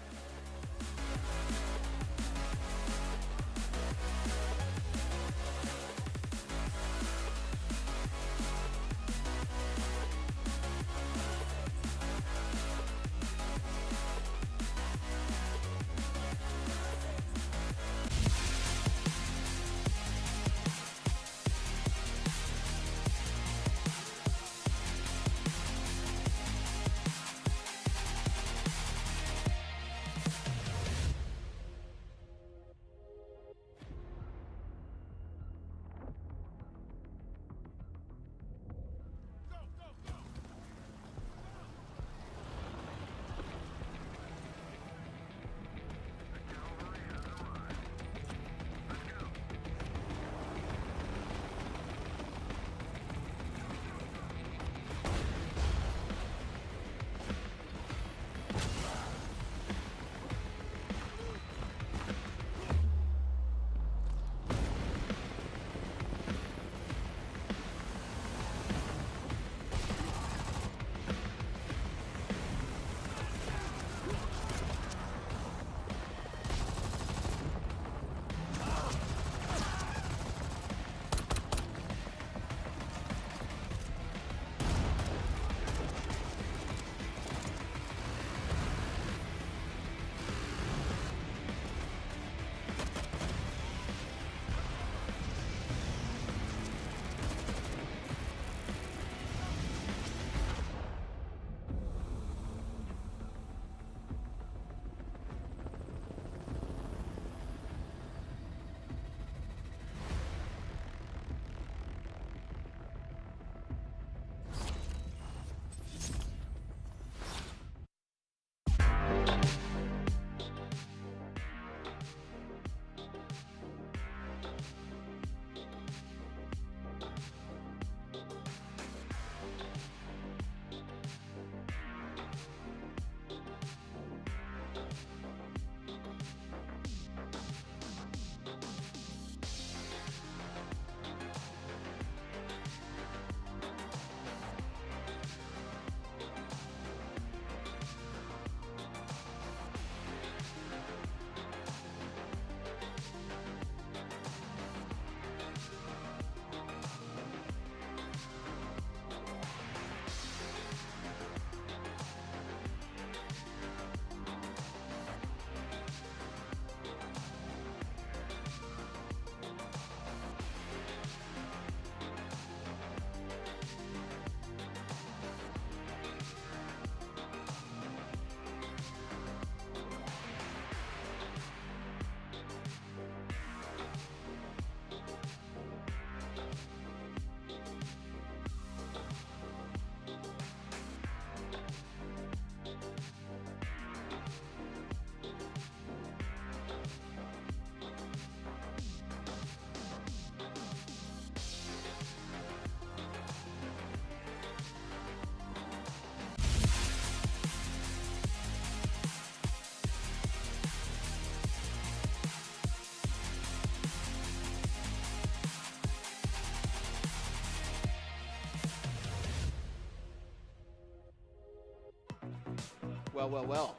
Speaker 1: Well.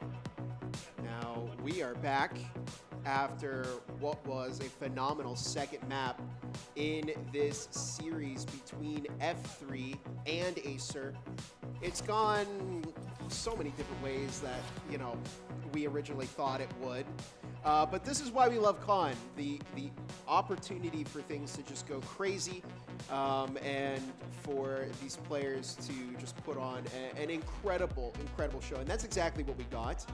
Speaker 1: Now we are back after what was a phenomenal second map in this series between F3 and Acer. It's gone so many different ways that, you know, we originally thought it would. But this is why we love Con, the opportunity for things to just go crazy and for these players to just put on an incredible show. And that's exactly what we got.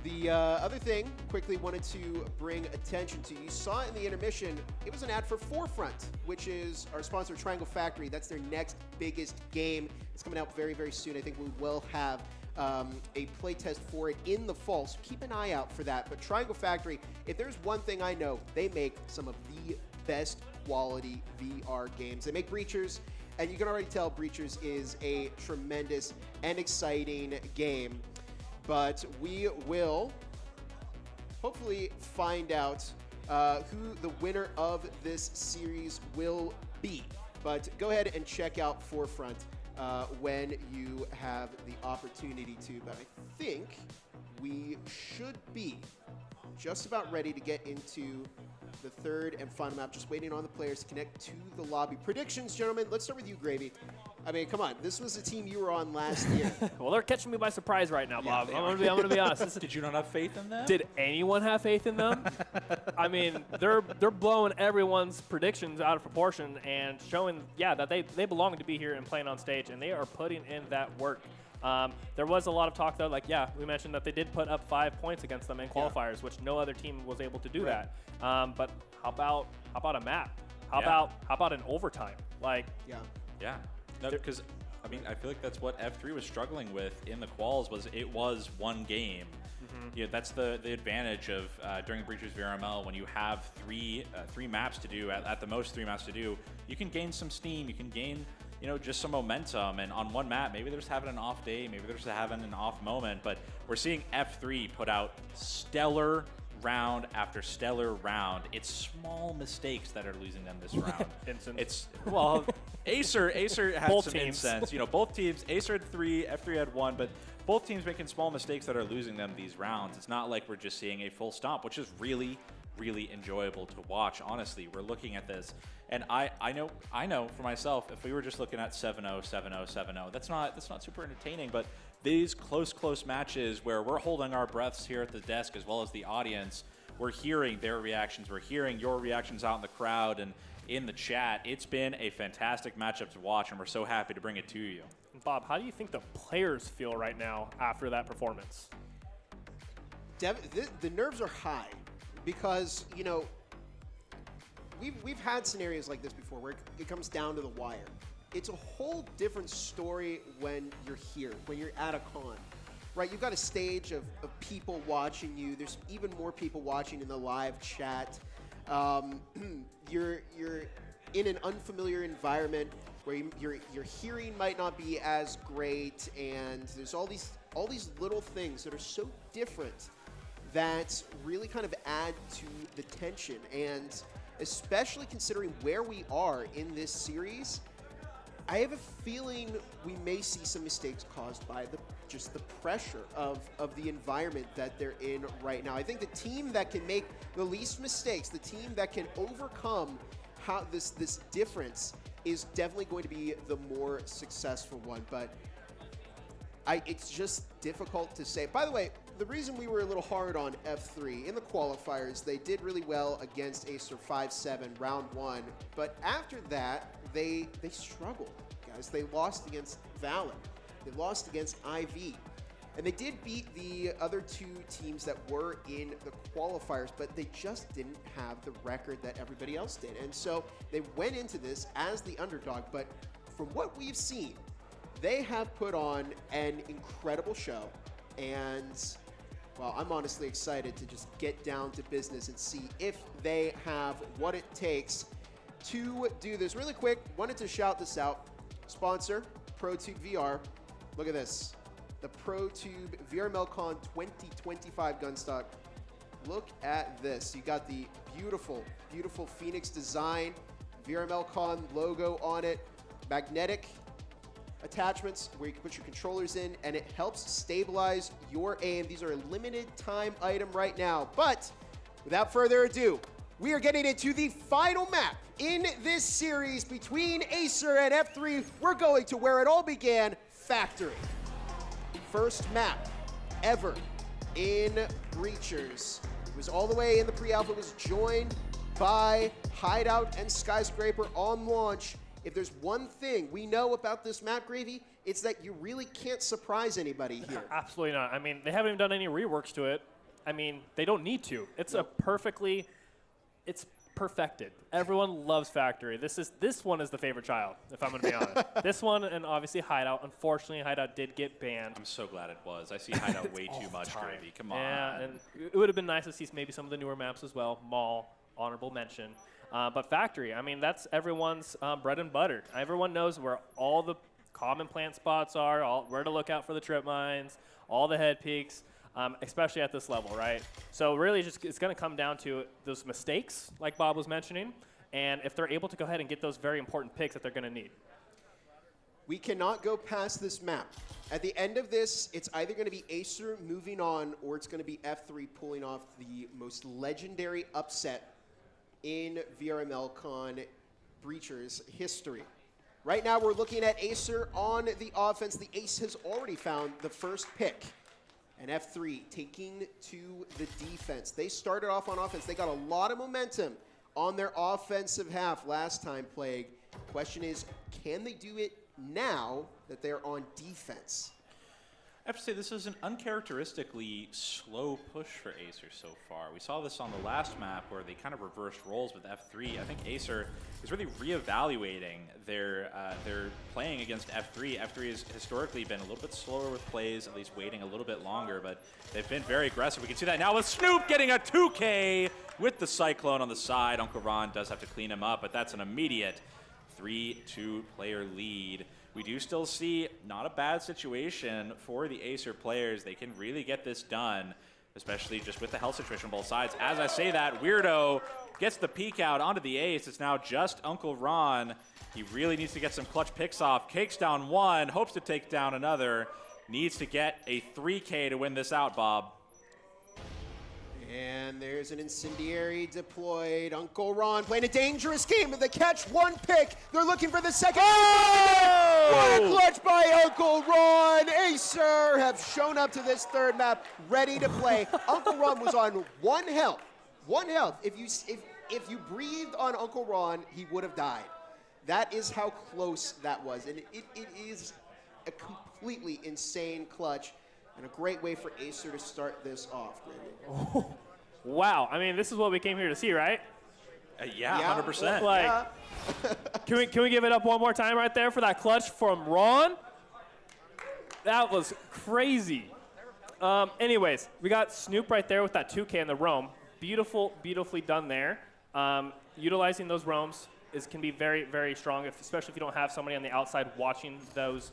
Speaker 1: The other thing, quickly wanted to bring attention to, you saw it in the intermission, it was an ad for Forefront, which is our sponsor, Triangle Factory. That's their next biggest game. It's coming out very, very soon. I think we will have a playtest for it in the fall, so keep an eye out for that. But Triangle Factory, if there's one thing I know, they make some of the best quality VR games. They make Breachers, and you can already tell Breachers is a tremendous and exciting game. But we will hopefully find out who the winner of this series will be. But go ahead and check out Forefront when you have the opportunity to. But I think we should be just about ready to get into the third and final map. Just waiting on the players to connect to the lobby. Predictions, gentlemen. Let's start with you, Gravy. I mean, come on. This was the team you were on last year.
Speaker 3: Well, they're catching me by surprise right now, Bob. I'm gonna be honest.
Speaker 2: Did you not have faith in them?
Speaker 3: Did anyone have faith in them? I mean, they're blowing everyone's predictions out of proportion and showing, yeah, that they belong to be here and playing on stage, and they are putting in that work. There was a lot of talk, though, like, yeah, we mentioned that they did put up 5 points against them in qualifiers, which no other team was able to do that. But how about a map? How about an overtime? Like,
Speaker 2: Yeah. No, because I mean, I feel like that's what F3 was struggling with in the quals. Was it was one game. Yeah, that's the advantage of during Breachers VRML, when you have three maps to do, at the most 3 maps to do, you can gain some steam, you can gain, you know, just some momentum. And on one map, maybe they're just having an off day, maybe they're just having an off moment, but we're seeing F3 put out stellar round after stellar round. It's small mistakes that are losing them this round. It's, well, Acer had
Speaker 3: both
Speaker 2: some
Speaker 3: teams.
Speaker 2: incense. You know, both teams, Acer had 3, F3 had 1, but both teams making small mistakes that are losing them these rounds. It's not like we're just seeing a full stomp, which is really, really enjoyable to watch. Honestly, we're looking at this, and I know for myself, if we were just looking at 7-0, 7-0, 7-0, that's not super entertaining. But these close matches where we're holding our breaths here at the desk as well as the audience, we're hearing their reactions, we're hearing your reactions out in the crowd and in the chat. It's been a fantastic matchup to watch, and we're so happy to bring it to you.
Speaker 3: Bob, how do you think the players feel right now after that performance?
Speaker 1: The nerves are high because, you know, we've had scenarios like this before where it comes down to the wire. It's a whole different story when you're here, when you're at a con, right? You've got a stage of people watching you. There's even more people watching in the live chat. You're in an unfamiliar environment where your hearing might not be as great, and there's all these little things that are so different that really kind of add to the tension. And especially considering where we are in this series, I have a feeling we may see some mistakes caused by just the pressure of the environment that they're in right now. I think the team that can make the least mistakes, the team that can overcome how this difference, is definitely going to be the more successful one. But it's just difficult to say. By the way, the reason we were a little hard on F3 in the qualifiers, they did really well against Acer 5-7 round 1, but after that they struggled, guys. They lost against Valor, they lost against IV, and they did beat the other 2 teams that were in the qualifiers, but they just didn't have the record that everybody else did. And so they went into this as the underdog, but from what we've seen, they have put on an incredible show. And, well, I'm honestly excited to just get down to business and see if they have what it takes to do this. Really quick, wanted to shout this out. Sponsor, ProTube VR. Look at this. The ProTube VRML CON 2025 gun stock. Look at this. You got the beautiful, beautiful Phoenix design, VRML CON logo on it, magnetic. attachments where you can put your controllers in, and it helps stabilize your aim. These are a limited time item right now. But without further ado, we are getting into the final map in this series between Acer and F3. We're going to where it all began, Factory. First map ever in Breachers. It was all the way in the pre-alpha, was joined by Hideout and Skyscraper on launch. If there's one thing we know about this map, Gravy, it's that you really can't surprise anybody here.
Speaker 3: Absolutely not. I mean, they haven't even done any reworks to it. I mean, they don't need to. It's it's perfected. Everyone loves Factory. This one is the favorite child, if I'm going to be honest. This one and obviously Hideout. Unfortunately, Hideout did get banned.
Speaker 2: I'm so glad it was. I see Hideout way too much, Gravy. Come on.
Speaker 3: Yeah, and it would have been nice to see maybe some of the newer maps as well. Mall, honorable mention. But Factory, I mean, that's everyone's bread and butter. Everyone knows where all the common plant spots are, where to look out for the trip mines, all the head peaks, especially at this level, right? So really just it's going to come down to those mistakes, like Bob was mentioning, and if they're able to go ahead and get those very important picks that they're going to need.
Speaker 1: We cannot go past this map. At the end of this, it's either going to be Acer moving on, or it's going to be F3 pulling off the most legendary upset in VRML CON Breachers history. Right now, we're looking at Acer on the offense. The ace has already found the first pick. And F3 taking to the defense. They started off on offense. They got a lot of momentum on their offensive half last time, Plague. Question is, can they do it now that they're on defense?
Speaker 2: I have to say, this is an uncharacteristically slow push for Acer so far. We saw this on the last map where they kind of reversed roles with F3. I think Acer is really reevaluating their playing against F3. F3 has historically been a little bit slower with plays, at least waiting a little bit longer, but they've been very aggressive. We can see that now with Snoop getting a 2K with the Cyclone on the side. Uncle Ron does have to clean him up, but that's an immediate 3-2 player lead. We do still see not a bad situation for the Acer players. They can really get this done, especially just with the health situation on both sides. As I say that, Weirdo gets the peek out onto the ace. It's now just Uncle Ron. He really needs to get some clutch picks off. Cakes down one, hopes to take down another. Needs to get a 3K to win this out, Bob.
Speaker 1: And there's an incendiary deployed. Uncle Ron playing a dangerous game with the catch, one pick. They're looking for the second. Oh! What a clutch by Uncle Ron. Acer have shown up to this third map, ready to play. Uncle Ron was on one health. One health. If you breathed on Uncle Ron, he would have died. That is how close that was. And it is a completely insane clutch. And a great way for Acer to start this off,
Speaker 3: oh, wow. I mean, this is what we came here to see, right?
Speaker 2: Yeah, 100%.
Speaker 3: Like,
Speaker 1: yeah.
Speaker 3: can we give it up one more time right there for that clutch from Ron? That was crazy. Anyways, we got Snoop right there with that 2K in the roam. Beautifully done there. Utilizing those roams can be very, very strong, especially if you don't have somebody on the outside watching those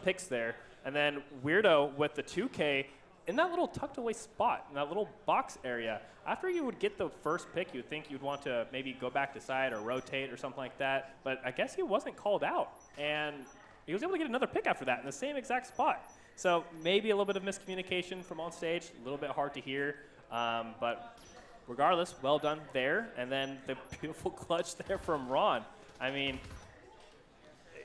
Speaker 3: picks there. And then Weirdo with the 2K in that little tucked away spot, in that little box area. After you would get the first pick, you'd think you'd want to maybe go back to side or rotate or something like that. But I guess he wasn't called out. And he was able to get another pick after that in the same exact spot. So maybe a little bit of miscommunication from on stage, a little bit hard to hear. But regardless, well done there. And then the beautiful clutch there from Ron. I mean,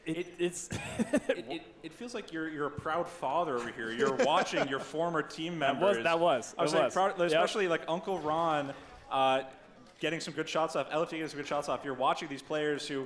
Speaker 2: it feels like you're a proud father over here. You're watching your former team members.
Speaker 3: That was.
Speaker 2: I was like, proud, especially like Uncle Ron getting some good shots off, LFT getting some good shots off. You're watching these players who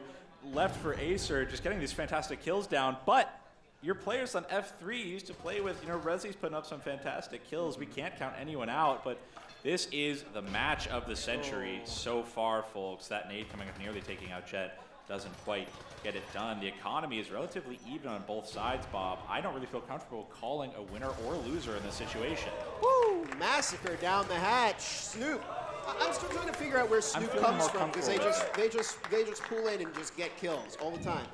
Speaker 2: left for Acer just getting these fantastic kills down. But your players on F3 used to play with, Rezi's putting up some fantastic kills. We can't count anyone out, but this is the match of the century so far, folks. That nade coming up nearly taking out Jet doesn't quite get it done. The economy is relatively even on both sides, Bob. I don't really feel comfortable calling a winner or loser in this situation.
Speaker 1: Woo! Massacre down the hatch. Snoop. I'm still trying to figure out where Snoop comes from, because they just pull in and just get kills all the time.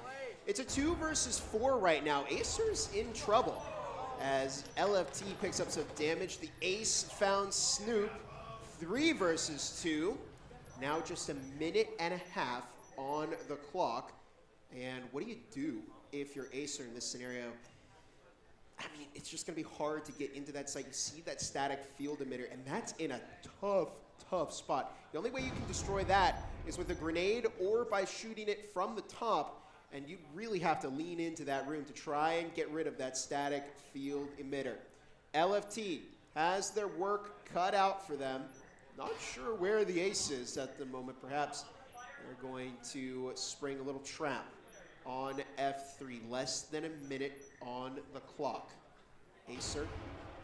Speaker 1: It's a 2 versus 4 right now. Acer's in trouble as LFT picks up some damage. The ace found Snoop. 3 versus 2. Now just a minute and a half on the clock. And what do you do? if you're Acer in this scenario, I mean, it's just going to be hard to get into that site. You see that static field emitter, and that's in a tough spot. The only way you can destroy that is with a grenade or by shooting it from the top, and you really have to lean into that room to try and get rid of that static field emitter. LFT has their work cut out for them. Not sure where the ace is at the moment. Perhaps they're going to spring a little trap on F3. Less than a minute on the clock. Acer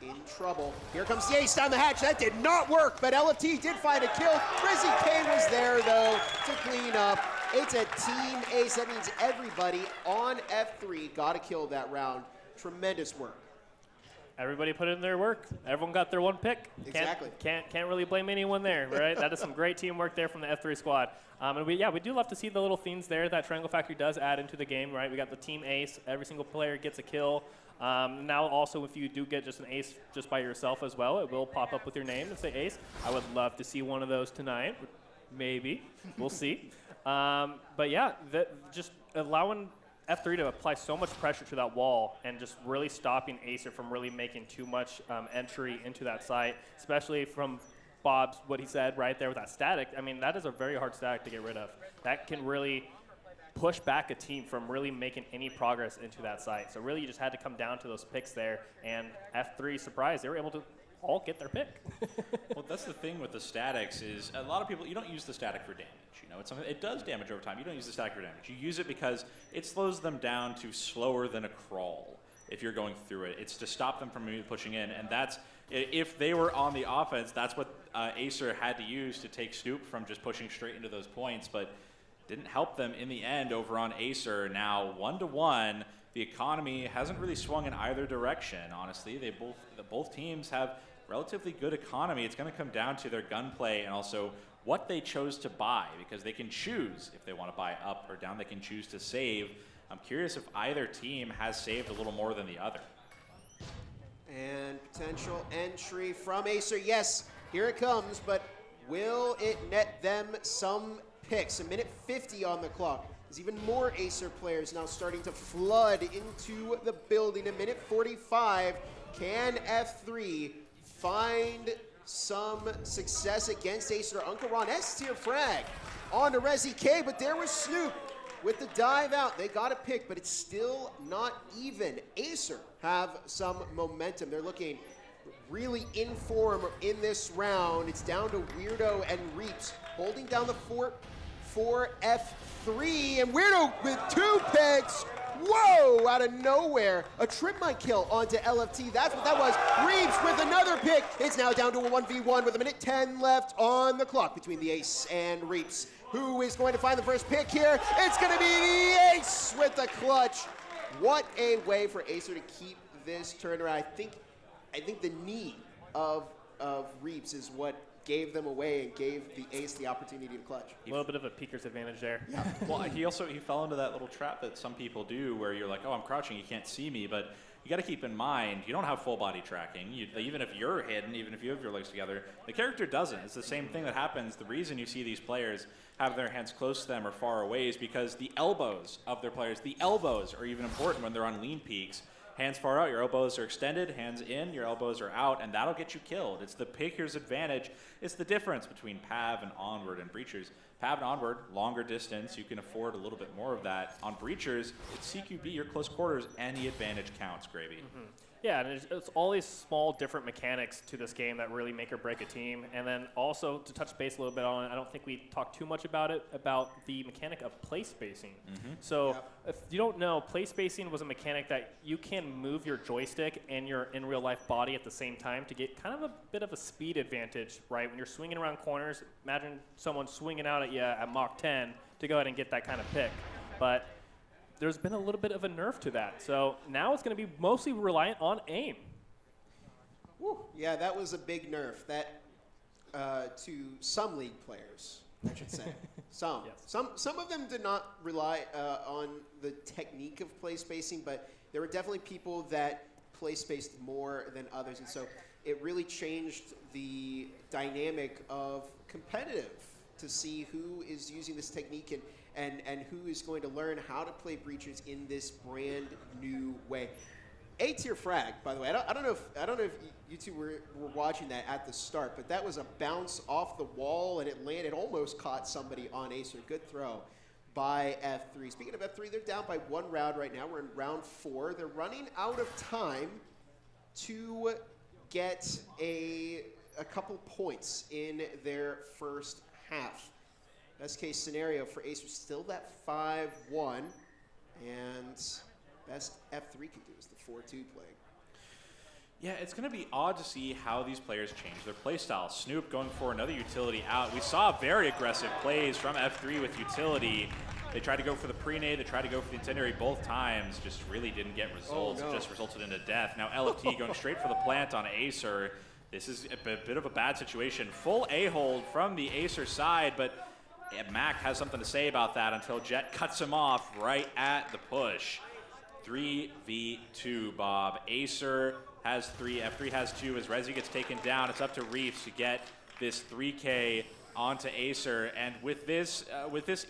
Speaker 1: in trouble. Here comes the ace down the hatch. That did not work, but LFT did find a kill. Rizzy K was there, though, to clean up. It's a team ace. That means everybody on F3 got a kill that round. Tremendous work.
Speaker 3: Everybody put in their work. Everyone got their one pick.
Speaker 1: Exactly.
Speaker 3: Can't really blame anyone there, right? That is some great teamwork there from the F3 squad. And we do love to see the little themes there that Triangle Factory does add into the game, right? We got the team ace. Every single player gets a kill. Now also, if you do get just an ace just by yourself as well, it will pop up with your name and say ace. I would love to see one of those tonight. Maybe. We'll see. But yeah, just allowing F3 to apply so much pressure to that wall and just really stopping Acer from really making too much entry into that site, especially from Bob's, what he said right there with that static. I mean, that is a very hard static to get rid of. That can really push back a team from really making any progress into that site. So really you just had to come down to those picks there, and F3, surprise, they were able to all get their pick.
Speaker 2: Well, that's the thing with the statics is a lot of people, you don't use the static for damage. You know, it's something, it does damage over time. You don't use the static for damage. You use it because it slows them down to slower than a crawl if you're going through it. It's to stop them from maybe pushing in, and that's, if they were on the offense, that's what Acer had to use to take Snoop from just pushing straight into those points, but didn't help them in the end over on Acer. Now 1-1, the economy hasn't really swung in either direction, honestly. Both teams have relatively good economy. It's going to come down to their gunplay and also what they chose to buy, because they can choose if they want to buy up or down. They can choose to save. I'm curious if either team has saved a little more than the other.
Speaker 1: And potential entry from Acer. Yes, here it comes, but will it net them some picks? A minute 50 on the clock. There's even more Acer players now starting to flood into the building. A minute 45. Can F3 find some success against Acer? Uncle Ron, S-tier frag on to Resi K, but there was Snoop with the dive out. They got a pick, but it's still not even. Acer have some momentum. They're looking really in form in this round. It's down to Weirdo and Reaps holding down the fort for F3, and Weirdo with 2 picks. Whoa, out of nowhere. A trip might kill onto LFT. That's what that was. Reeves with another pick. It's now down to a 1v1 with a minute 10 left on the clock between the ace and Reeves. Who is going to find the first pick here? It's going to be the ace with the clutch. What a way for Acer to keep this turnaround. I think the knee of Reeves is what gave them away and gave the ace the opportunity to clutch.
Speaker 3: A little bit of a peeker's advantage there.
Speaker 1: Yeah.
Speaker 2: Well, he fell into that little trap that some people do where you're like, oh, I'm crouching, you can't see me, but you got to keep in mind, you don't have full body tracking. Even if you're hidden, even if you have your legs together, the character doesn't. It's the same thing that happens. The reason you see these players have their hands close to them or far away is because the elbows of their players, the elbows are even important when they're on lean peaks. Hands far out, your elbows are extended, hands in, your elbows are out, and that'll get you killed. It's the picker's advantage. It's the difference between Pav and Onward and Breachers. Pav and Onward, longer distance, you can afford a little bit more of that. On Breachers, it's CQB, your close quarters, any advantage counts, Gravy.
Speaker 3: Mm-hmm. Yeah, and it's all these small different mechanics to this game that really make or break a team. And then also, to touch base a little bit on it, I don't think we talked too much about it, about the mechanic of play spacing. Mm-hmm. So if you don't know, play spacing was a mechanic that you can move your joystick and your in real life body at the same time to get kind of a bit of a speed advantage, right? When you're swinging around corners, imagine someone swinging out at you at Mach 10 to go ahead and get that kind of pick. But there's been a little bit of a nerf to that. So now it's going to be mostly reliant on aim.
Speaker 1: Woo. Yeah, that was a big nerf. That to some league players, I should say. Some.
Speaker 3: Yes.
Speaker 1: Some of them did not rely on the technique of play spacing, but there were definitely people that play spaced more than others. And so it really changed the dynamic of competitive to see who is using this technique and who is going to learn how to play Breachers in this brand new way. A-tier frag, by the way. I don't know if you two were watching that at the start, but that was a bounce off the wall, and it landed, almost caught somebody on Acer. Good throw by F3. Speaking of F3, they're down by 1 round right now. We're in round 4. They're running out of time to get a couple points in their first half. Best case scenario for Acer, still that 5-1, and best F3 can do is the 4-2 play.
Speaker 2: Yeah, it's going to be odd to see how these players change their playstyle. Snoop going for another utility out. We saw very aggressive plays from F3 with utility. They tried to go for the pre-nade, they tried to go for the incendiary both times, just really didn't get results.
Speaker 1: Oh, no.
Speaker 2: It just resulted in a death. Now LFT going straight for the plant on Acer. This is a bit of a bad situation. Full A-hold from the Acer side, but Mac has something to say about that until Jet cuts him off right at the push. 3v2, Bob. Acer has 3, F3 has 2. As Rezi gets taken down, it's up to Reefs to get this 3K onto Acer. And with this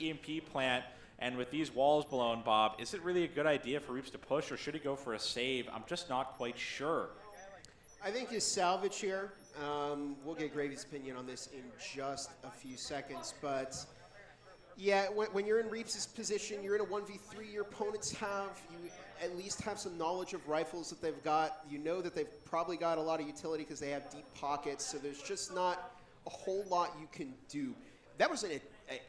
Speaker 2: EMP plant and with these walls blown, Bob, is it really a good idea for Reefs to push, or should he go for a save? I'm just not quite sure.
Speaker 1: I think his salvage here. We'll get Gravy's opinion on this in just a few seconds, but yeah, when you're in Reeves' position, you're in a 1v3, your opponents you at least have some knowledge of rifles that they've got. You know that they've probably got a lot of utility because they have deep pockets, so there's just not a whole lot you can do. That was an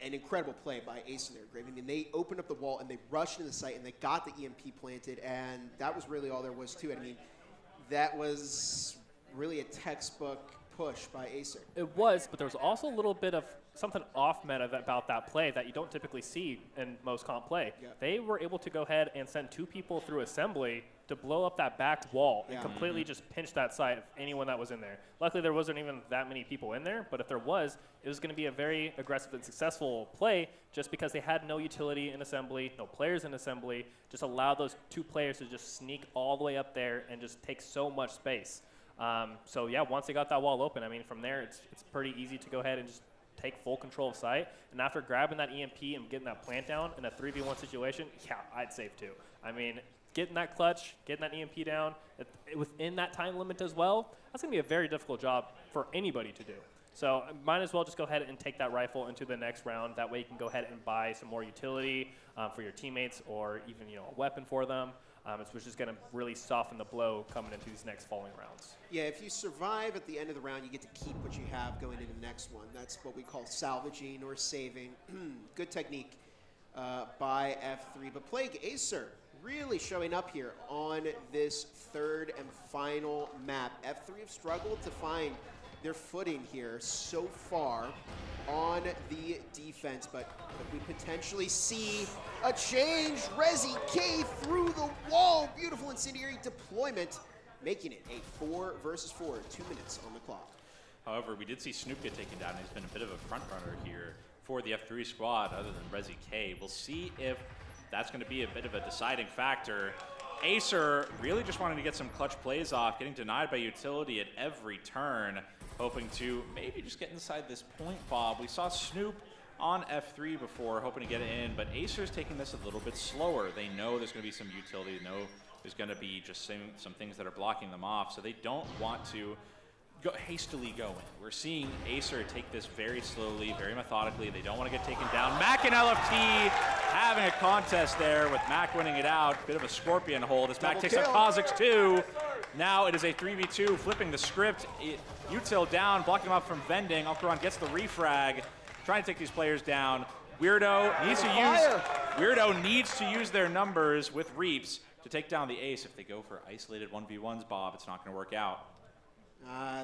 Speaker 1: incredible play by Ace there, Gravy. I mean, they opened up the wall and they rushed into the site and they got the EMP planted, and that was really all there was to it. I mean, that was really a textbook push by Acer.
Speaker 3: It was, but there was also a little bit of something off meta about that play that you don't typically see in most comp play.
Speaker 1: Yeah.
Speaker 3: They were able to go ahead and send 2 people through assembly to blow up that backed wall and completely just pinch that site of anyone that was in there. Luckily, there wasn't even that many people in there, but if there was, it was going to be a very aggressive and successful play just because they had no utility in assembly, no players in assembly, just allowed those 2 players to just sneak all the way up there and just take so much space. So yeah, once they got that wall open, I mean, from there, it's pretty easy to go ahead and just take full control of site. And after grabbing that EMP and getting that plant down in a 3v1 situation, yeah, I'd save 2. I mean, getting that clutch, getting that EMP down within that time limit as well, that's going to be a very difficult job for anybody to do. So might as well just go ahead and take that rifle into the next round. That way you can go ahead and buy some more utility for your teammates, or even a weapon for them. Which is going to really soften the blow coming into these next following rounds.
Speaker 1: Yeah, if you survive at the end of the round, you get to keep what you have going into the next one. That's what we call salvaging or saving. Good technique by F3. But Plague Acer really showing up here on this 3rd and final map. F3 have struggled to find their footing here so far on the defense, but we potentially see a change. Rezi K through the wall. Beautiful incendiary deployment, making it a 4 versus 4, 2 minutes on the clock.
Speaker 2: However, we did see Snoop get taken down. He's been a bit of a front runner here for the F3 squad other than Rezi K. We'll see if that's going to be a bit of a deciding factor. Acer really just wanting to get some clutch plays off, getting denied by utility at every turn, hoping to maybe just get inside this point, Bob. We saw Snoop on F3 before, hoping to get it in, but Acer's taking this a little bit slower. They know there's going to be some utility. They know there's going to be just some things that are blocking them off, so they don't want to hastily go in. We're seeing Acer take this very slowly, very methodically. They don't want to get taken down. Mac and LFT having a contest there with Mac winning it out. Bit of a scorpion hold as Mac takes out Kha'Zix too. Now it is a 3v2, flipping the script. Util down, blocking him up from vending. Alcaron gets the refrag, trying to take these players down. Weirdo needs to use their numbers with Reaps to take down the ace. If they go for isolated 1v1s, Bob, it's not going to work out.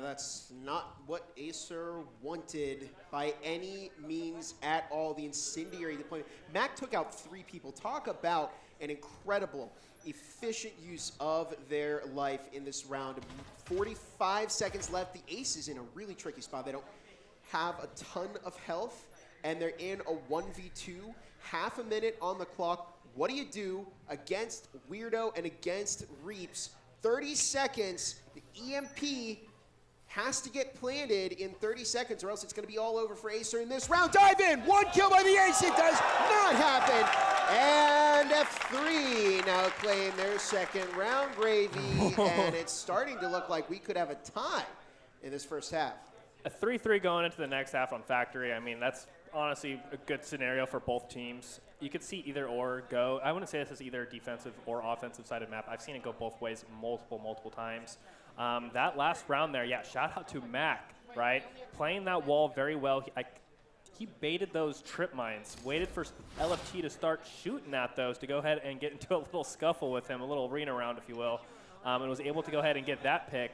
Speaker 1: That's not what Acer wanted by any means at all. The incendiary deployment. Mac took out 3 people. Talk about an incredible, efficient use of their life in this round. 45 seconds left. The Ace is in a really tricky spot. They don't have a ton of health, and they're in a 1v2. Half a minute on the clock. What do you do against Weirdo and against Reaps? 30 seconds. The EMP has to get planted in 30 seconds, or else it's going to be all over for Acer in this round. Dive in! 1 kill by the Ace. It does not happen. And F3 now claim their second round, Gravy, and it's starting to look like we could have a tie in this first half.
Speaker 3: A 3-3 going into the next half on Factory. I mean, that's honestly a good scenario for both teams. You could see either or go. I wouldn't say this is either defensive or offensive sided map. I've seen it go both ways multiple times. That last round there, yeah, shout out to Mac, right? Playing that wall very well. He baited those trip mines, waited for LFT to start shooting at those to go ahead and get into a little scuffle with him, a little arena round, if you will, and was able to go ahead and get that pick.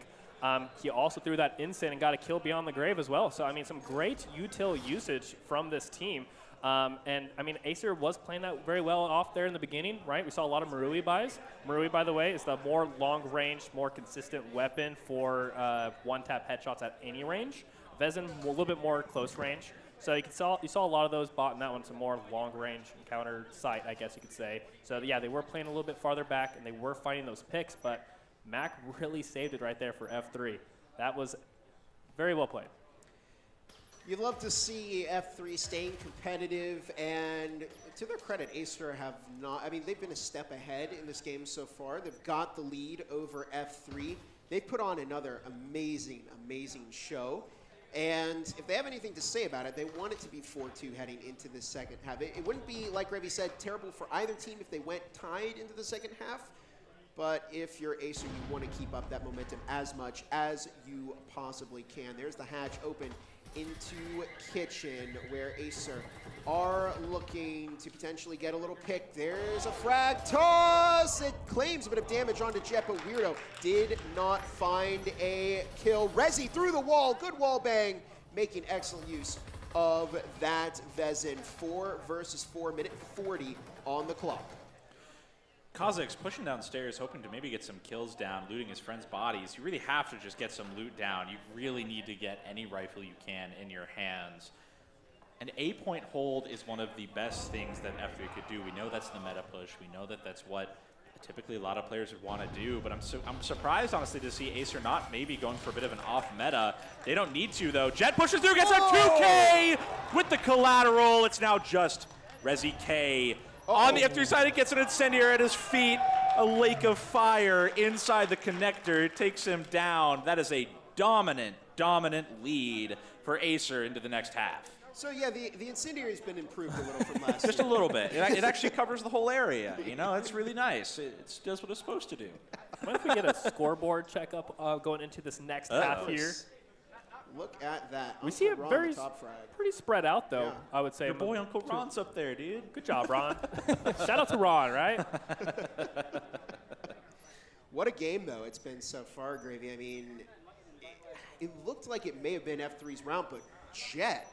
Speaker 3: He also threw that instant and got a kill beyond the grave as well. So, I mean, some great util usage from this team. And, I mean, Acer was playing that very well off there in the beginning, right? We saw a lot of Marui buys. Marui, by the way, is the more long-range, more consistent weapon for one-tap headshots at any range. Vezin, a little bit more close range. So you saw a lot of those bought in that one, some more long-range encounter sight, I guess you could say. So, yeah, they were playing a little bit farther back, and they were finding those picks, but Mac really saved it right there for F3. That was very well played.
Speaker 1: You'd love to see F3 staying competitive, and to their credit, Acer have not, I mean, they've been a step ahead in this game so far. They've got the lead over F3. They put on another amazing show. And if they have anything to say about it, they want it to be 4-2 heading into the second half. It wouldn't be, like Revy said, terrible for either team if they went tied into the second half. But if you're Acer, you want to keep up that momentum as much as you possibly can. There's the hatch open into Kitchen, where Acer are looking to potentially get a little pick. There's a frag toss. It claims a bit of damage onto Jet, but Weirdo did not find a kill. Rezi through the wall. Good wall bang, making excellent use of that Vezin. 4 versus 4, minute 40 on the clock.
Speaker 2: Kha'Zix pushing downstairs, hoping to maybe get some kills down, looting his friend's bodies. You really have to just get some loot down. You really need to get any rifle you can in your hands. An A-point hold is one of the best things that F3 could do. We know that's the meta push. We know that that's what typically a lot of players would want to do, but I'm surprised, honestly, to see Acer not maybe going for a bit of an off-meta. They don't need to, though. Jet pushes through, gets a 2K with the collateral. It's now just Rezi K. On the F3 side, it gets an incendiary at his feet. A lake of fire inside the connector. It takes him down. That is a dominant lead for Acer into the next half.
Speaker 1: So yeah, the incendiary has been improved a little from last
Speaker 2: Just
Speaker 1: year.
Speaker 2: a little bit. It actually covers the whole area. You know, it's really nice. It does what it's supposed to do.
Speaker 3: What if we get a scoreboard checkup going into this next half here?
Speaker 1: Look at that.
Speaker 3: We see it very pretty spread out, though,
Speaker 1: Yeah.
Speaker 3: I would say.
Speaker 2: Your boy Uncle Ron's up there, dude.
Speaker 3: Good job, Ron. Shout out to Ron, right?
Speaker 1: What a game, though, it's been so far, Gravy. I mean, it looked like it may have been F3's round, but Jet,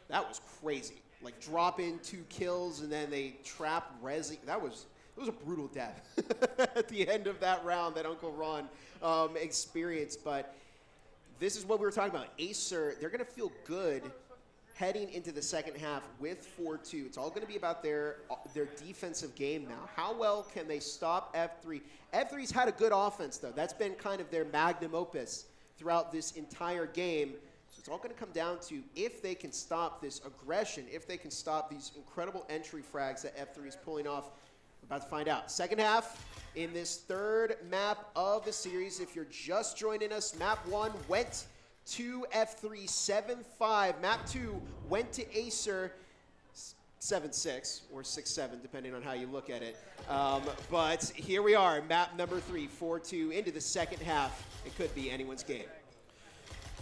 Speaker 1: that was crazy. Like, drop in 2 kills, and then they trap Rezi. It was a brutal death at the end of that round that Uncle Ron experienced. But this is what we were talking about. Acer, they're going to feel good heading into the second half with 4-2. It's all going to be about their defensive game now. How well can they stop F3? F3's had a good offense, though. That's been kind of their magnum opus throughout this entire game. So it's all going to come down to if they can stop this aggression, if they can stop these incredible entry frags that F3 is pulling off. We're about to find out. Second half in this third map of the series. If you're just joining us, map 1 went to F3 7-5. Map 2 went to Acer 7-6 or 6-7, depending on how you look at it. But here we are, map number 3, 4-2 into the second half. It could be anyone's game.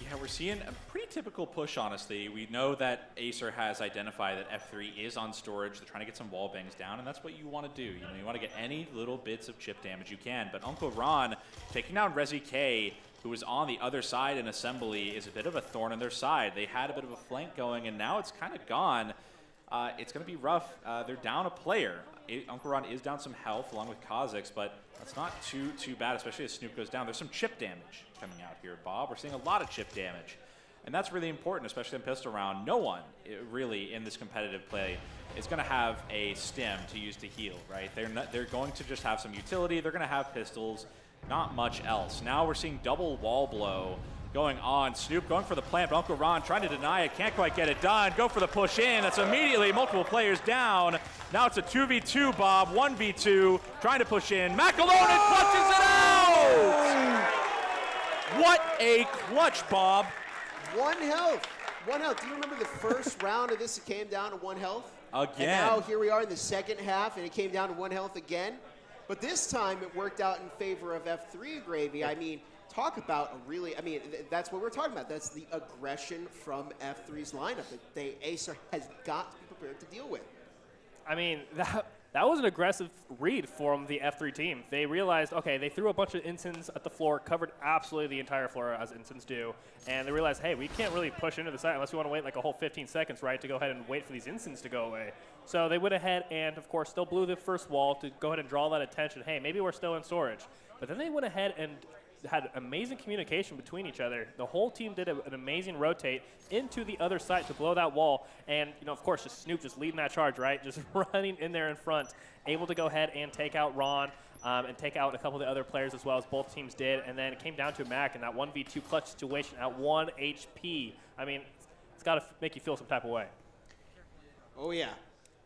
Speaker 2: Yeah, we're seeing a pretty typical push, honestly. We know that Acer has identified that F3 is on storage. They're trying to get some wall bangs down, and that's what you want to do. You know, you want to get any little bits of chip damage you can. But Uncle Ron taking down Rezi K, who was on the other side in assembly, is a bit of a thorn in their side. They had a bit of a flank going, and now it's kind of gone. It's going to be rough. They're down a player. Uncle Ron is down some health along with Kha'Zix, but that's not too bad, especially as Snoop goes down. There's some chip damage coming out here, Bob. We're seeing a lot of chip damage, and that's really important, especially in pistol round. No one really in this competitive play is going to have a stim to use to heal, right? They're going to just have some utility. They're going to have pistols, not much else. Now we're seeing double wall blow going on. Snoop going for the plant, but Uncle Ron trying to deny it, can't quite get it done. Go for the push in, that's immediately multiple players down. Now it's a 2v2, Bob, 1v2, trying to push in. Mac alone and clutches it out! What a clutch, Bob.
Speaker 1: 1 health. 1 health. Do you remember the first round of this? It came down to 1 health.
Speaker 2: Again.
Speaker 1: And now here we are in the second half, and it came down to 1 health again. But this time it worked out in favor of F3 Gravy. I mean, talk about a really, I mean, that's what we're talking about. That's the aggression from F3's lineup that Acer has got to be prepared to deal with.
Speaker 3: I mean, that was an aggressive read from the F3 team. They realized, okay, they threw a bunch of ensigns at the floor, covered absolutely the entire floor as ensigns do, and they realized, hey, we can't really push into the side unless we want to wait like a whole 15 seconds, right, to go ahead and wait for these ensigns to go away. So they went ahead and, of course, still blew the first wall to go ahead and draw that attention. Hey, maybe we're still in storage. But then they went ahead and had amazing communication between each other. The whole team did an amazing rotate into the other side to blow that wall. And, you know, of course, just Snoop just leading that charge, right? Just running in there in front, able to go ahead and take out Ron and take out a couple of the other players as well, as both teams did. And then it came down to Mac in that 1v2 clutch situation at 1 HP. I mean, it's got to make you feel some type of way.
Speaker 1: Oh, yeah.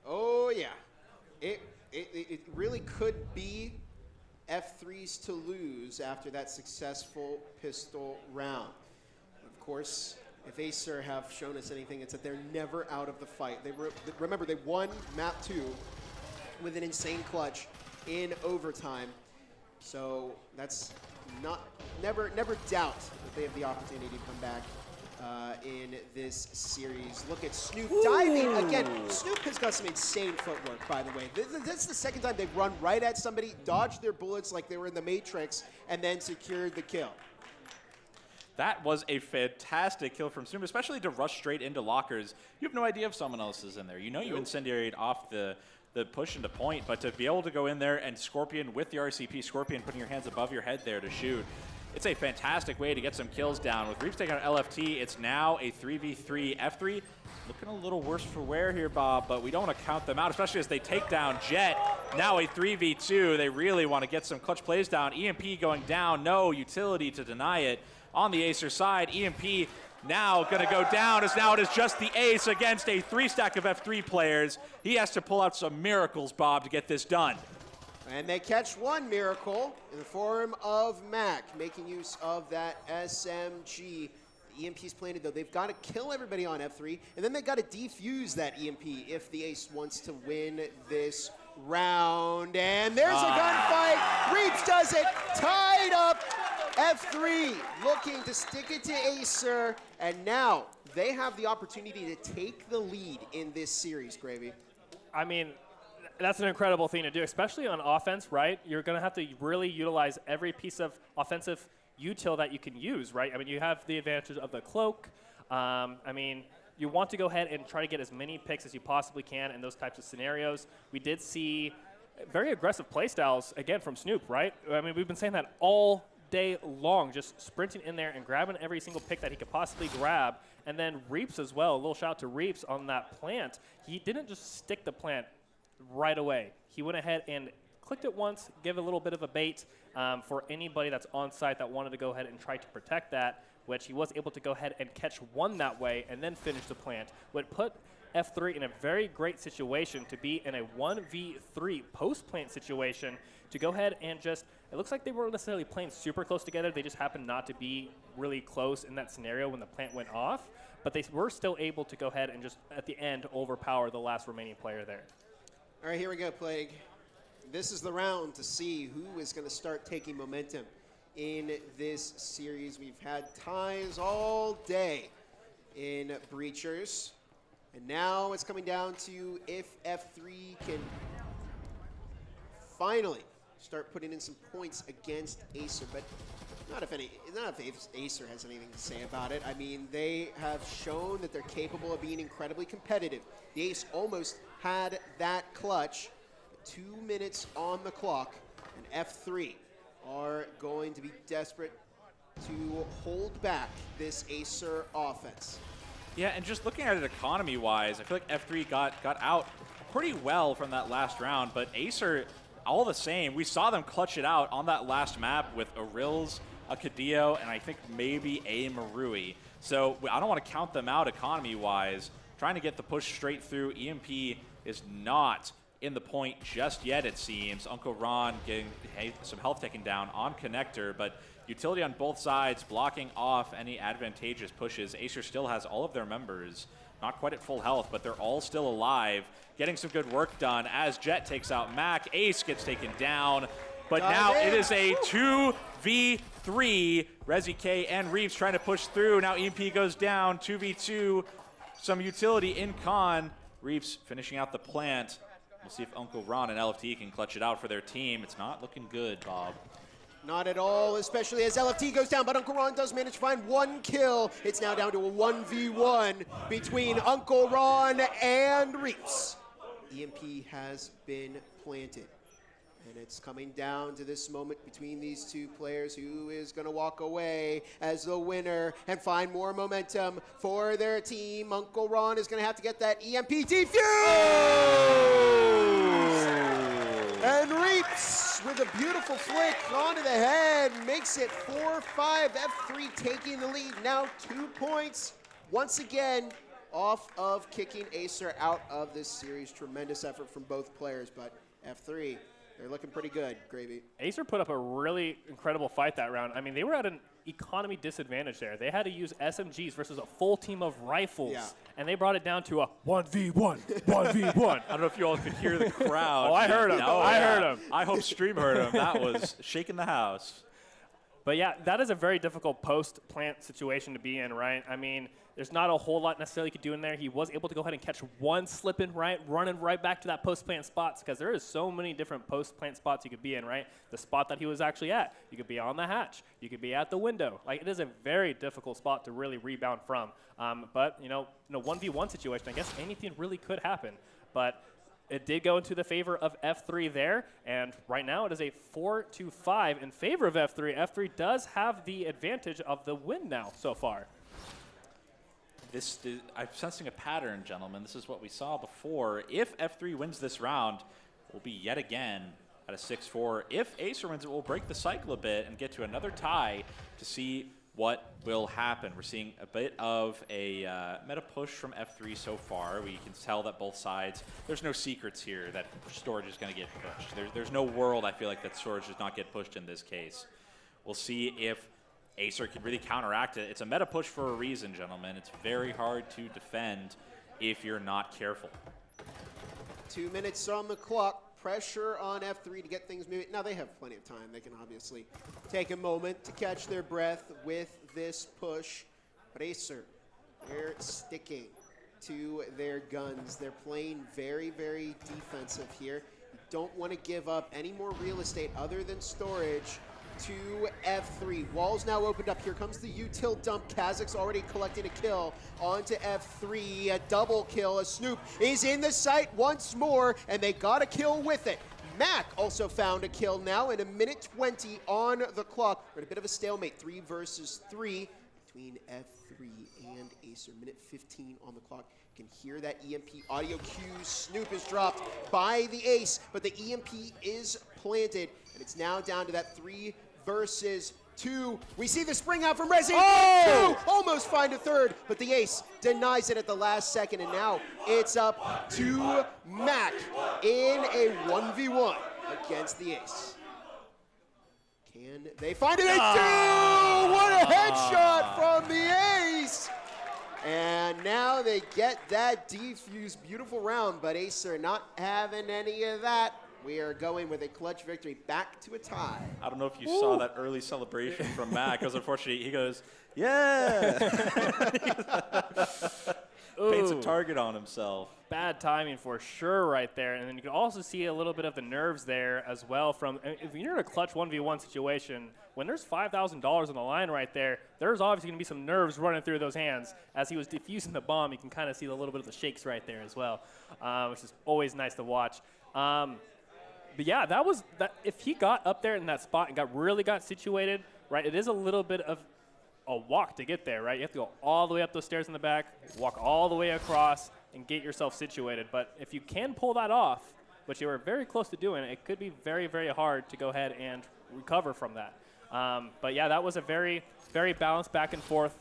Speaker 1: Oh, yeah. It really could be F3's to lose after that successful pistol round. Of course, if Acer have shown us anything, it's that they're never out of the fight. Remember, they won map 2 with an insane clutch in overtime. So that's never doubt that they have the opportunity to come back in this series. Look at Snoop diving again. Snoop has got some insane footwork, by the way. That's the second time they've run right at somebody, dodged their bullets like they were in the Matrix, and then secured the kill.
Speaker 2: That was a fantastic kill from Snoop, especially to rush straight into lockers. You have no idea if someone else is in there. You know you incendiaried off the push into point, but to be able to go in there and Scorpion with the RCP, Scorpion putting your hands above your head there to shoot, it's a fantastic way to get some kills down. With Reaps taking out LFT, it's now a 3v3. F3 looking a little worse for wear here, Bob, but we don't want to count them out, especially as they take down Jet. Now a 3v2. They really want to get some clutch plays down. EMP going down, no utility to deny it. On the Acer side, EMP now going to go down, as now it is just the Ace against a 3-stack of F3 players. He has to pull out some miracles, Bob, to get this done.
Speaker 1: And they catch one miracle in the form of Mac, making use of that SMG. The EMP's planted, though. They've got to kill everybody on F3, and then they've got to defuse that EMP if the Ace wants to win this round. And there's a gunfight. Reaps does it. Tied up. F3 looking to stick it to Acer, and now they have the opportunity to take the lead in this series, Gravy.
Speaker 3: I mean, that's an incredible thing to do, especially on offense, right? You're going to have to really utilize every piece of offensive util that you can use, right? I mean, you have the advantage of the cloak. I mean, you want to go ahead and try to get as many picks as you possibly can in those types of scenarios. We did see very aggressive playstyles, again, from Snoop, right? I mean, we've been saying that all day long, just sprinting in there and grabbing every single pick that he could possibly grab. And then Reaps as well, a little shout out to Reaps on that plant. He didn't just stick the plant right away. He went ahead and clicked it once, give a little bit of a bait for anybody that's on site that wanted to go ahead and try to protect that, which he was able to go ahead and catch one that way and then finish the plant. Would put F3 in a very great situation to be in a 1v3 post-plant situation to go ahead and just, it looks like they weren't necessarily playing super close together. They just happened not to be really close in that scenario when the plant went off. But they were still able to go ahead and just, at the end, overpower the last remaining player there.
Speaker 1: All right, here we go, Plague. This is the round to see who is going to start taking momentum in this series. We've had ties all day in Breachers. And now it's coming down to if F3 can finally start putting in some points against Acer, but not if Acer has anything to say about it. I mean, they have shown that they're capable of being incredibly competitive. The Ace almost had that clutch. 2 minutes on the clock, and F3 are going to be desperate to hold back this Acer offense.
Speaker 2: Yeah, and just looking at it economy-wise, I feel like F3 got out pretty well from that last round, but Acer, all the same, we saw them clutch it out on that last map with Aril's a Cadillo, and I think maybe a Marui. So I don't want to count them out economy-wise. Trying to get the push straight through. EMP is not in the point just yet, it seems. Uncle Ron getting some health taken down on connector, but utility on both sides blocking off any advantageous pushes. Acer still has all of their members, not quite at full health, but they're all still alive. Getting some good work done as Jet takes out Mac. Ace gets taken down, but now it is a 2v3. Rezi K and Reeves trying to push through. Now EMP goes down, 2v2. Some utility in Con. Reeves finishing out the plant. We'll see if Uncle Ron and LFT can clutch it out for their team. It's not looking good, Bob.
Speaker 1: Not at all, especially as LFT goes down, but Uncle Ron does manage to find one kill. It's now down to a 1v1 between Uncle Ron and Reeves. EMP has been planted. And it's coming down to this moment between these two players. Who is going to walk away as the winner and find more momentum for their team? Uncle Ron is going to have to get that EMP defuse! And Reeps with a beautiful flick onto the head makes it 4-5. F3 taking the lead. Now 2 points once again off of kicking Acer out of this series. Tremendous effort from both players, but F3, they're looking pretty good, Gravy.
Speaker 3: Acer put up a really incredible fight that round. I mean, they were at an economy disadvantage there. They had to use SMGs versus a full team of rifles, and they brought it down to a 1v1, 1v1.
Speaker 2: I don't know if you all could hear the crowd.
Speaker 3: Oh, I heard him. I heard him.
Speaker 2: I hope Stream heard him. That was shaking the house.
Speaker 3: But yeah, that is a very difficult post-plant situation to be in, right? I mean, there's not a whole lot necessarily you could do in there. He was able to go ahead and catch one slip-in, right, running right back to that post-plant spots, because there is so many different post-plant spots you could be in, right? The spot that he was actually at, you could be on the hatch, you could be at the window. Like, it is a very difficult spot to really rebound from. But, you know, in a 1v1 situation, I guess anything really could happen. But it did go into the favor of F3 there, and right now it is a 4-5 in favor of F3. F3 does have the advantage of the win now so far.
Speaker 2: I'm sensing a pattern, gentlemen. This is what we saw before. If F3 wins this round, we'll be yet again at a 6-4. If Acer wins it, we'll break the cycle a bit and get to another tie to see what will happen. We're seeing a bit of a meta push from F3 so far. We can tell that both sides, there's no secrets here that storage is going to get pushed. There's no world, I feel like, that storage does not get pushed in this case. We'll see if Acer can really counteract it. It's a meta push for a reason, gentlemen. It's very hard to defend if you're not careful.
Speaker 1: 2 minutes on the clock. Pressure on F3 to get things moving. Now they have plenty of time. They can obviously take a moment to catch their breath with this push. But Acer, they're sticking to their guns. They're playing very, very defensive here. You don't want to give up any more real estate other than storage to F3. Walls now opened up. Here comes the util dump. Kazakh's already collecting a kill onto F3. A double kill. A Snoop is in the site once more, and they got a kill with it. Mac also found a kill now in a minute 20 on the clock. We're in a bit of a stalemate, 3 versus 3 between F3 and Acer. Minute 15 on the clock. You can hear that EMP audio cue. Snoop is dropped by the ace, but the EMP is planted, and it's now down to that 3 versus 2. We see the spring out from Rezi. Oh! 2 almost find a third, but the ace denies it at the last second, and now it's up to Mac in a 1v1 against the ace. Can they find it? They do! What a headshot from the ace! And now they get that defuse. Beautiful round, but Acer not having any of that. We are going with a clutch victory back to a tie.
Speaker 2: I don't know if you saw that early celebration from Mac, because unfortunately he goes, yeah! Paints a target on himself.
Speaker 3: Bad timing for sure right there. And then you can also see a little bit of the nerves there as well from, if you're in a clutch 1v1 situation, when there's $5,000 on the line right there, there's obviously going to be some nerves running through those hands. As he was defusing the bomb, you can kind of see a little bit of the shakes right there as well, which is always nice to watch. But yeah, that was that. If he got up there in that spot and really got situated, right, it is a little bit of a walk to get there, right? You have to go all the way up those stairs in the back, walk all the way across, and get yourself situated. But if you can pull that off, which you were very close to doing, it could be very, very hard to go ahead and recover from that. But yeah, that was a very, very balanced back and forth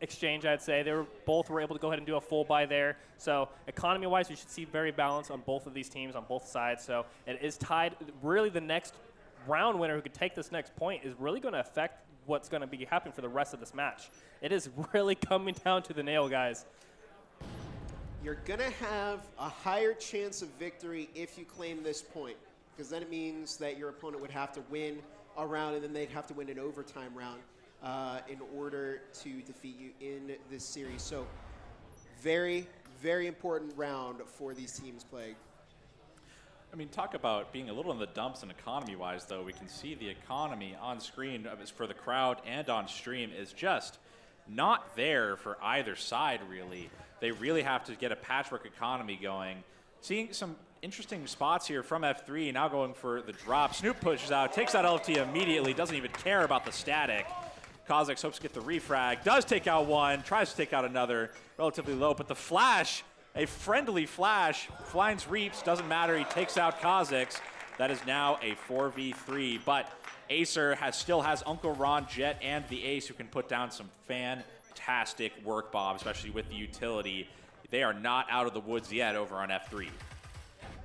Speaker 3: exchange, I'd say. They both were able to go ahead and do a full buy there. So economy-wise, we should see very balanced on both of these teams, on both sides. So it is tied. Really, the next round winner who could take this next point is really going to affect what's going to be happening for the rest of this match. It is really coming down to the nail, guys.
Speaker 1: You're going to have a higher chance of victory if you claim this point, because then it means that your opponent would have to win a round, and then they'd have to win an overtime round in order to defeat you in this series. So very, very important round for these teams playing.
Speaker 2: I mean, talk about being a little in the dumps and economy-wise, though. We can see the economy on screen for the crowd and on stream is just not there for either side, really. They really have to get a patchwork economy going. Seeing some interesting spots here from F3, now going for the drop. Snoop pushes out, takes out LFT immediately, doesn't even care about the static. Kha'Zix hopes to get the refrag, does take out one, tries to take out another, relatively low, but the flash, a friendly flash, finds Reaps, doesn't matter, he takes out Kha'Zix. That is now a 4v3, but Acer still has Uncle Ron, Jet, and the Ace who can put down some fantastic work, Bob, especially with the utility. They are not out of the woods yet over on F3.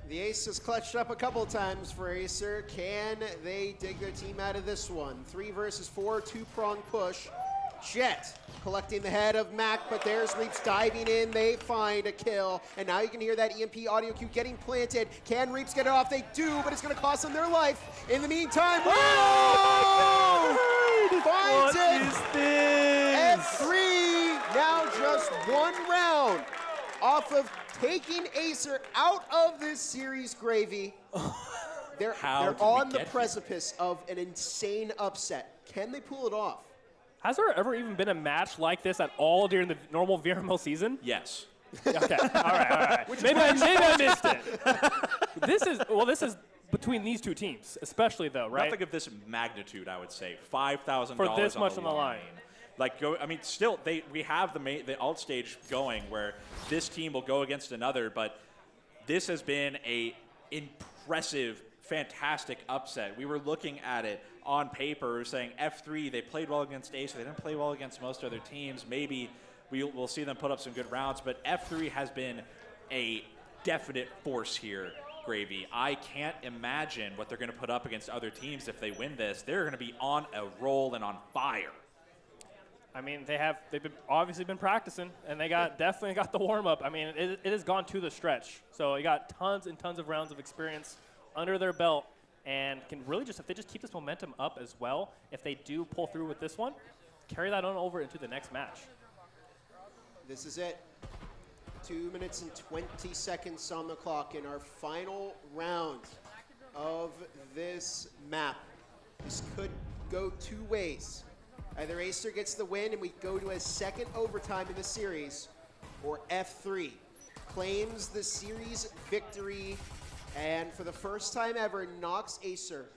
Speaker 1: The Ace has clutched up a couple times for Acer. Can they dig their team out of this one? 3 versus 4, 2-prong push. Jet collecting the head of Mac, but there's Reaps diving in. They find a kill, and now you can hear that EMP audio cue getting planted. Can Reaps get it off? They do, but it's going to cost them their life. In the meantime, finds it.
Speaker 3: What is this?
Speaker 1: F3 now just 1 round off of taking Acer out of this series, Gravy. They're on the precipice of an insane upset. Can they pull it off?
Speaker 3: Has there ever even been a match like this at all during the normal VRML season?
Speaker 2: Yes.
Speaker 3: Okay, all right. Maybe I missed it. This is between these two teams, especially though, right?
Speaker 2: Nothing of this magnitude, I would say. $5,000
Speaker 3: for this much on the line.
Speaker 2: Still, we have the alt stage going where this team will go against another, but this has been a impressive, fantastic upset. We were looking at it on paper, saying F3, they played well against Ace, they didn't play well against most other teams. Maybe we'll see them put up some good rounds, but F3 has been a definite force here, Gravy. I can't imagine what they're going to put up against other teams if they win this. They're going to be on a roll and on fire.
Speaker 3: I mean, they've obviously been practicing, and they definitely got the warm-up. I mean, it has gone to the stretch. So you got tons and tons of rounds of experience under their belt, and can really if they just keep this momentum up as well, if they do pull through with this one, carry that on over into the next match.
Speaker 1: This is it. 2 minutes and 20 seconds on the clock in our final round of this map. This could go 2 ways. Either Acer gets the win and we go to a second overtime in the series, or F3 claims the series victory and for the first time ever knocks Acer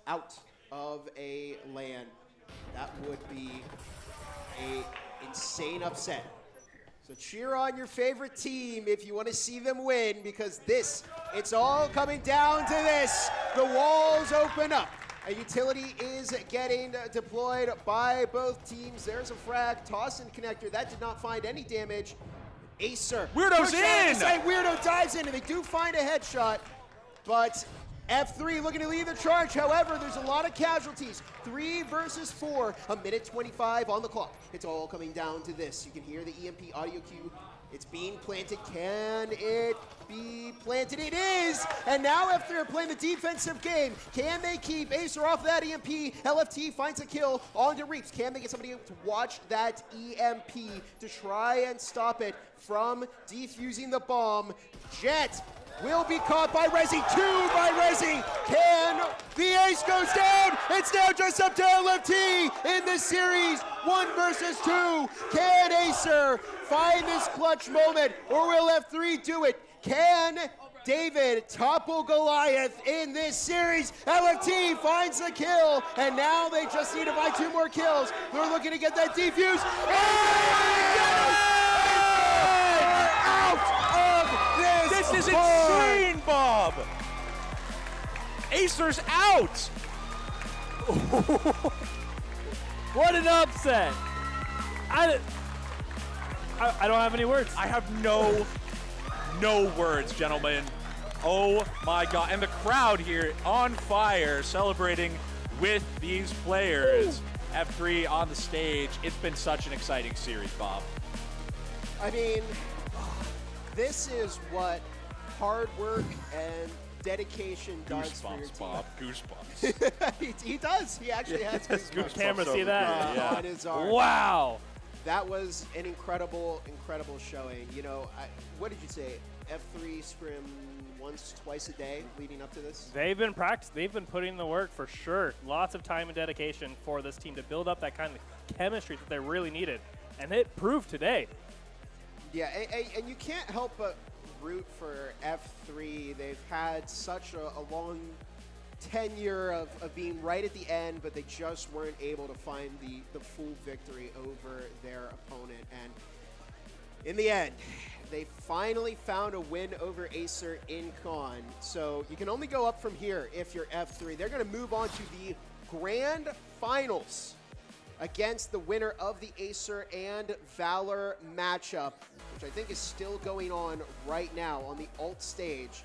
Speaker 1: out of a LAN. That would be an insane upset. So cheer on your favorite team if you want to see them win, because it's all coming down to this. The walls open up. A utility is getting deployed by both teams. There's a frag, toss and connector. That did not find any damage. Acer.
Speaker 2: Weirdo's in!
Speaker 1: Weirdo dives in, and they do find a headshot. But F3 looking to lead the charge. However, there's a lot of casualties. 3 versus 4, a minute 25 on the clock. It's all coming down to this. You can hear the EMP audio cue. It's being planted. Can it be planted? It is! And now F3 are playing the defensive game. Can they keep Acer off of that EMP? LFT finds a kill onto Reaps. Can they get somebody to watch that EMP to try and stop it from defusing the bomb? Jet will be caught by Resi. 2 by Resi. Can the Ace goes down? It's now just up to LFT in this series. 1 versus 2. Can Acer find this clutch moment, or will F3 do it? Can David topple Goliath in this series? LFT finds the kill, and now they just need to find 2 more kills. They're looking to get that defuse. Out of this.
Speaker 2: This is insane, Bob. Acer's out.
Speaker 3: What an upset! I don't have any words.
Speaker 2: I have no words, gentlemen. Oh my God. And the crowd here on fire celebrating with these players. Woo. F3 on the stage. It's been such an exciting series, Bob.
Speaker 1: I mean, this is what hard work and dedication does for your
Speaker 2: Goosebumps,
Speaker 1: team.
Speaker 2: Bob. Goosebumps.
Speaker 1: he does. He actually has goosebumps.
Speaker 3: Camera, see that?
Speaker 1: On his arm.
Speaker 3: Wow.
Speaker 1: That was an incredible showing. You know, what did you say? F3 scrim once, twice a day leading up to this?
Speaker 3: They've been practicing. They've been putting in the work for sure. Lots of time and dedication for this team to build up that kind of chemistry that they really needed. And it proved today.
Speaker 1: Yeah, and you can't help but root for F3. They've had such a long tenure of being right at the end, but they just weren't able to find the full victory over their opponent. And in the end, they finally found a win over Acer in Con. So you can only go up from here if you're F3. They're going to move on to the grand finals against the winner of the Acer and Valor matchup, which I think is still going on right now on the alt stage.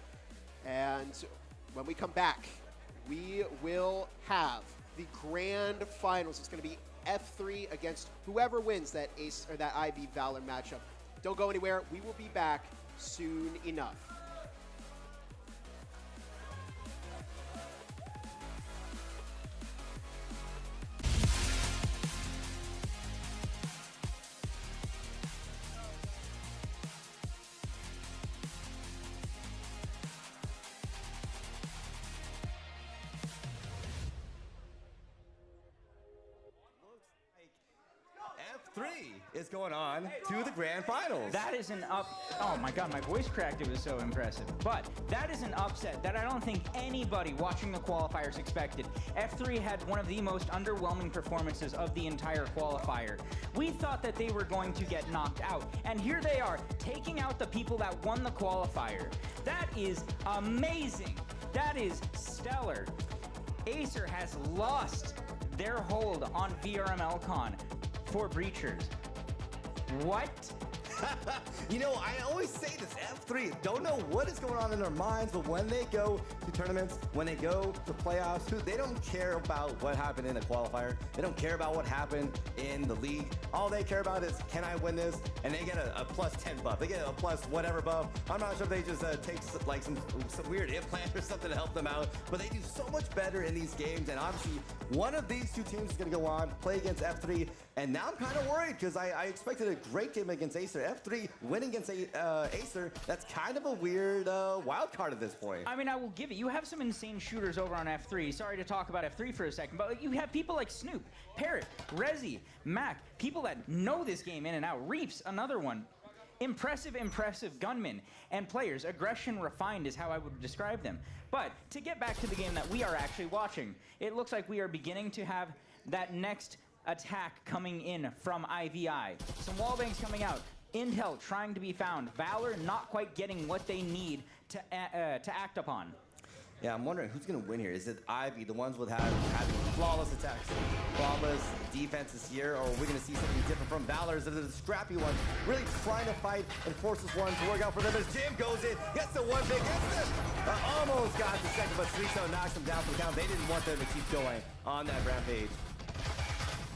Speaker 1: And when we come back, we will have the grand finals. It's going to be F3 against whoever wins that Ace or that IV Valor matchup. Don't go anywhere. We will be back soon enough.
Speaker 5: Is going on to the grand finals.
Speaker 6: That is an oh my God, my voice cracked. It was so impressive. But that is an upset that I don't think anybody watching the qualifiers expected. F3 had one of the most underwhelming performances of the entire qualifier. We thought that they were going to get knocked out, and here they are taking out the people that won the qualifier. That is amazing. That is stellar. Acer has lost their hold on VRML CON for Breachers. What?
Speaker 5: You know, I always say this, F3 don't know what is going on in their minds, but when they go to tournaments, when they go to playoffs, they don't care about what happened in the qualifier. They don't care about what happened in the league. All they care about is, can I win this? And they get a plus 10 buff. They get a plus whatever buff. I'm not sure if they just take like some weird implant or something to help them out, but they do so much better in these games. And obviously, one of these two teams is going to go on, play against F3. And now I'm kind of worried because I expected a great game against Acer. F3 winning against Acer, that's kind of a weird wild card at this point.
Speaker 6: I mean, I will give it. You have some insane shooters over on F3. Sorry to talk about F3 for a second, but you have people like Snoop, Parrot, Rezi, Mac, people that know this game in and out. Reaps, another one. Impressive gunmen and players. Aggression refined is how I would describe them. But to get back to the game that we are actually watching, it looks like we are beginning to have that next attack coming in from IVI. Some wallbangs coming out. Intel trying to be found. Valor not quite getting what they need to act upon.
Speaker 5: Yeah, I'm wondering who's going to win here. Is it Ivy, the ones with having flawless attacks, flawless defenses here, or are we going to see something different from Valor's? The scrappy ones really trying to fight and force this one to work out for them as Jim goes in, gets the one big, gets the almost got the second, but Suizo knocks them down for the count. They didn't want them to keep going on that rampage.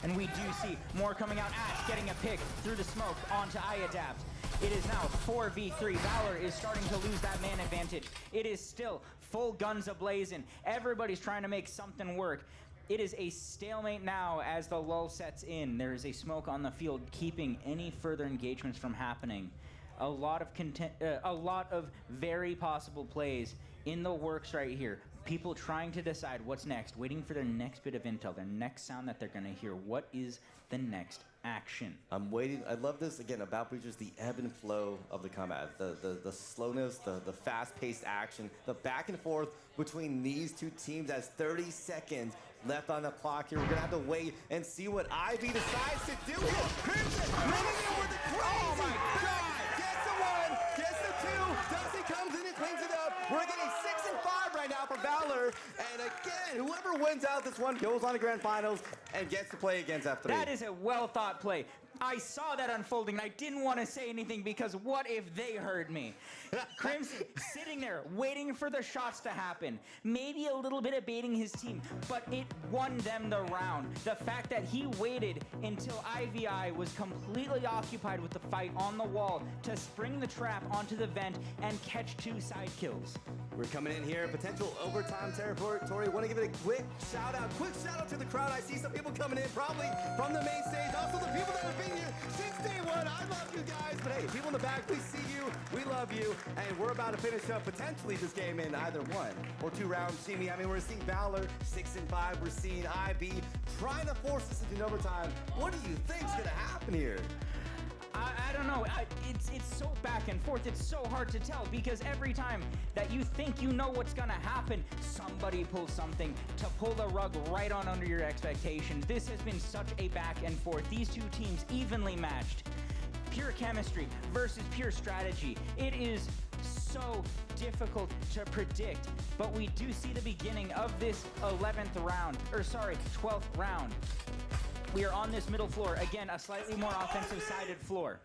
Speaker 6: And we do see more coming out. Ash getting a pick through the smoke onto iAdapt. It is now 4v3. Valor is starting to lose that man advantage. It is still full guns ablazing. Everybody's trying to make something work. It is a stalemate now as the lull sets in. There is a smoke on the field keeping any further engagements from happening. A lot of very possible plays in the works right here. People trying to decide what's next, waiting for their next bit of intel, their next sound that they're going to hear. What is the next action?
Speaker 5: I'm waiting. I love this, again, about Breachers, the ebb and flow of the combat. The slowness, the fast-paced action, the back and forth between these two teams as 30 seconds left on the clock here. We're going to have to wait and see what Ivy decides to do here. Crimson running in with the crazy. Oh my God! Gets the one, gets the two. Dusty comes in and cleans it up. We're getting 6-5 right now for Valor. And again, whoever wins out this one goes on to Grand Finals and gets to play against F3.
Speaker 6: That is a well-thought play. I saw that unfolding, and I didn't want to say anything because what if they heard me? Crimson sitting there waiting for the shots to happen. Maybe a little bit of baiting his team, but it won them the round. The fact that he waited until IVI was completely occupied with the fight on the wall to spring the trap onto the vent and catch 2 side kills.
Speaker 5: We're coming in here, potential overtime territory. Want to give it a quick shout out to the crowd. I see some people coming in, probably from the main stage. Also the people that have been here since day one. I love you guys, but hey, people in the back, we see you, we love you, and we're about to finish up potentially this game in either 1 or 2 rounds. See me? I mean, we're seeing Valor 6-5. We're seeing IB trying to force this into overtime. What do you think's gonna happen here?
Speaker 6: I don't know. It's so back and forth. It's so hard to tell because every time that you think you know what's going to happen, somebody pulls something to pull the rug right on under your expectations. This has been such a back and forth. These two teams evenly matched. Pure chemistry versus pure strategy. It is so difficult to predict, but we do see the beginning of this 12th round. We are on this middle floor. Again, a slightly more offensive-sided floor.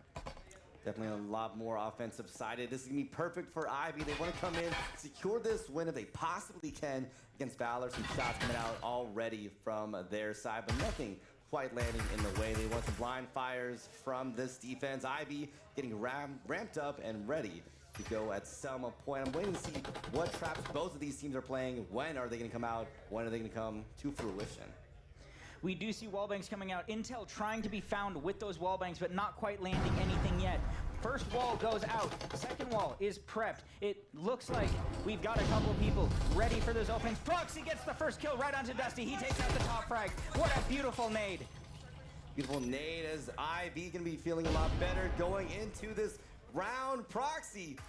Speaker 5: Definitely a lot more offensive-sided. This is going to be perfect for Ivy. They want to come in, secure this win if they possibly can against Valor. Some shots coming out already from their side, but nothing quite landing in the way. They want some blind fires from this defense. Ivy getting ramped up and ready to go at some point. I'm waiting to see what traps both of these teams are playing. When are they going to come out? When are they going to come to fruition?
Speaker 6: We do see wallbangs coming out. Intel trying to be found with those wallbangs, but not quite landing anything yet. First wall goes out. Second wall is prepped. It looks like we've got a couple of people ready for those openings. Proxy gets the first kill right onto Dusty. He takes out the top frag. What a beautiful nade.
Speaker 5: Beautiful nade as IB going to be feeling a lot better going into this round. Proxy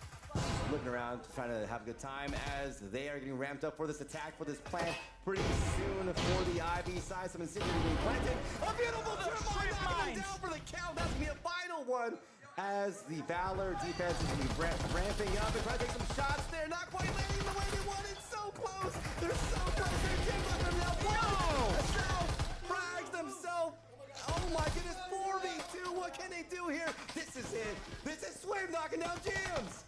Speaker 5: looking around, trying to have a good time as they are getting ramped up for this attack, for this plant pretty soon for the IB side. Some incendiary being planted. A beautiful trip mine down for the count. That's going to be a final one as the Valor defense is going to be ramping up and trying to take some shots there. Not quite landing the way they wanted. So close. They're so close. They're taking them now. Whoa! Frags themselves. Oh my goodness, 4v2. What can they do here? This is it. This is Swim knocking down Jams.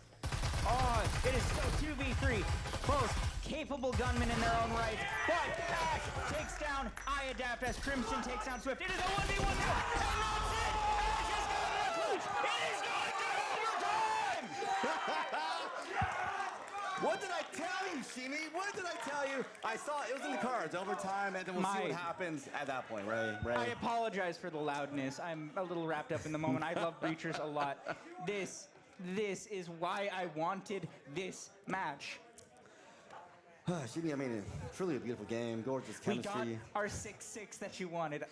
Speaker 6: Oh, it is still 2v3. Both capable gunmen in their own right. But Ash takes down IADAPT as Crimson takes down Swift. It is a 1v1 now. And that's it. Ash is going to clutch. It is going to overtime.
Speaker 5: What did I tell you, Shimi? What did I tell you? I saw it was in the cards, overtime, and then we'll see what happens at that point, right?
Speaker 6: I apologize for the loudness. I'm a little wrapped up in the moment. I love Breachers a lot. This is why I wanted this match.
Speaker 5: Shimi, I mean, truly a beautiful game, gorgeous chemistry.
Speaker 6: We got our 6-6 that you wanted.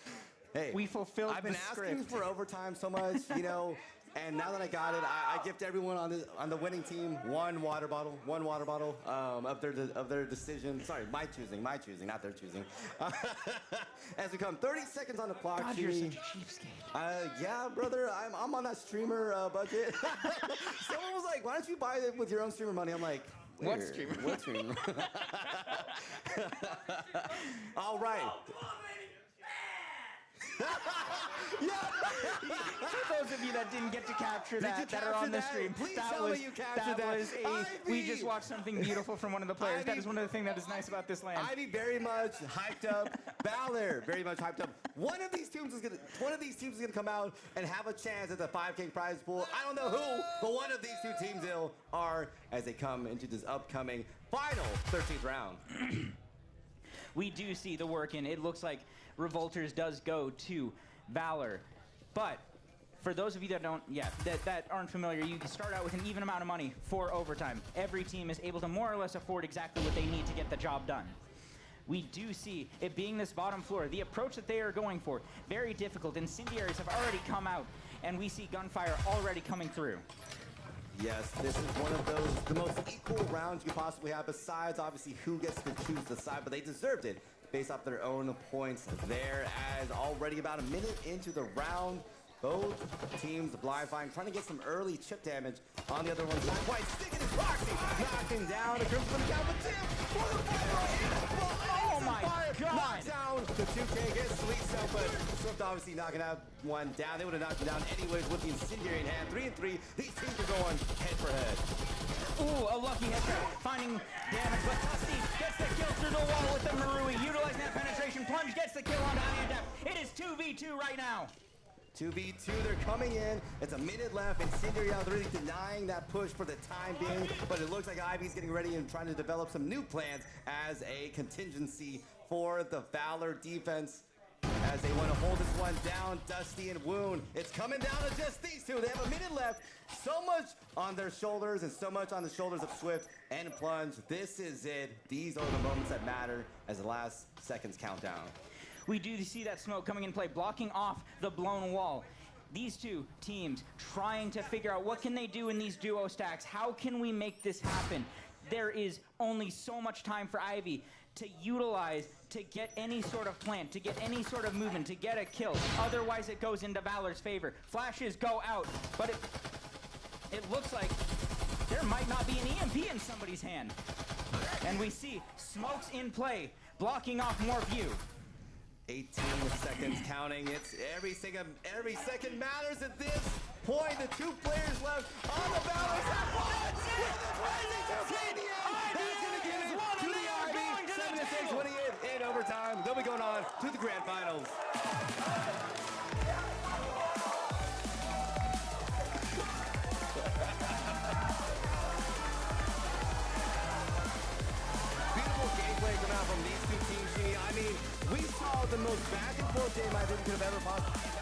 Speaker 5: Hey,
Speaker 6: we fulfilled
Speaker 5: I've been asking for overtime so much, you know, and now that I got it, I gift everyone on the winning team one water bottle of their decision. Sorry, my choosing, not their choosing. As we come 30 seconds on the clock.
Speaker 6: God, you're such a cheapskate.
Speaker 5: Yeah, brother, I'm on that streamer budget. Someone was like, "Why don't you buy it with your own streamer money?" I'm like,
Speaker 6: what streamer?
Speaker 5: What streamer? All right.
Speaker 6: For those of you that didn't get to capture that, that are on the stream,
Speaker 5: please tell me you captured that.
Speaker 6: We just watched something beautiful from one of the players. That is one of the things that is nice about this land.
Speaker 5: Ivy very much hyped up. Valor very much hyped up. One of these teams is gonna come out and have a chance at the 5K prize pool. I don't know who, but one of these two teams are as they come into this upcoming final 13th round.
Speaker 6: We do see the work in. It looks like Revolters does go to Valor, but for those of you that that aren't familiar, you can start out with an even amount of money for overtime. Every team is able to more or less afford exactly what they need to get the job done. We do see it being this bottom floor, the approach that they are going for, very difficult. Incendiaries have already come out, and we see gunfire already coming through.
Speaker 5: Yes, this is one of the most equal rounds you possibly have, besides obviously who gets to choose the side, but they deserved it based off their own points there, as already about a minute into the round, both teams blind firing, trying to get some early chip damage on the other one. Not quite sticking his Proxy knocking down the Crimson down, but Tim for the fire.
Speaker 6: Oh my God.
Speaker 5: Knocks down the 2K gets Sweet Cell, but Swift obviously knocking out one down. They would have knocked him down anyways with the Incendiary in hand. 3 and 3. These teams are going head for head.
Speaker 6: Ooh, a lucky headshot, finding damage, but Tusty gets the kill through the wall with the Marui, utilizing that penetration. Plunge gets the kill onto Iadep. It is 2v2 right now.
Speaker 5: 2v2, they're coming in. It's a minute left. Incendiary out really denying that push for the time being, but it looks like Ivy's getting ready and trying to develop some new plans as a contingency for the Valor defense. As they want to hold this one down, Dusty and Wound. It's coming down to just these two. They have a minute left. So much on their shoulders and so much on the shoulders of Swift and Plunge. This is it. These are the moments that matter as the last seconds count down.
Speaker 6: We do see that smoke coming in play, blocking off the blown wall. These two teams trying to figure out what can they do in these duo stacks. How can we make this happen? There is only so much time for Ivy to utilize, to get any sort of plant, to get any sort of movement, to get a kill. Otherwise, it goes into Valor's favor. Flashes go out, but it looks like there might not be an EMP in somebody's hand. And we see smokes in play, blocking off more view.
Speaker 5: 18 seconds counting. It's every second matters at this point. The two players left on the Valor side. That's gonna give it to the Ivy. 7-6 winning it in overtime. They'll be going on to the grand finals. Beautiful gameplay coming out from these two teams, Genie. I mean, we saw the most back and forth game I think we could have ever possibly seen.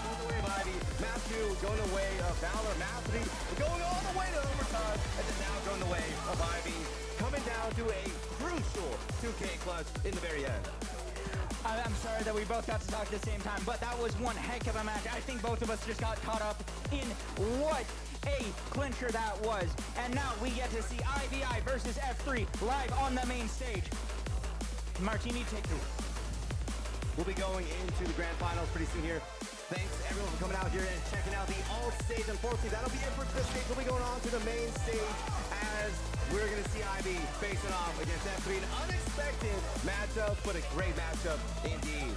Speaker 5: Going the way of Ivy. Map 2 going the way of Valor. Map 3 going all the way to overtime. And then now going the way of Ivy. Coming down to a crucial 2K clutch in the very end.
Speaker 6: I'm sorry that we both got to talk at the same time, but that was one heck of a match. I think both of us just got caught up in what a clincher that was. And now we get to see IVI versus F3 live on the main stage. Martini, take two.
Speaker 5: We'll be going into the grand finals pretty soon here. Thanks to everyone for coming out here and checking out the alt stage. Unfortunately, that'll be it for this stage. We'll be going on to the main stage as we're going to see IB facing off against F3. An unexpected matchup, but a great matchup indeed.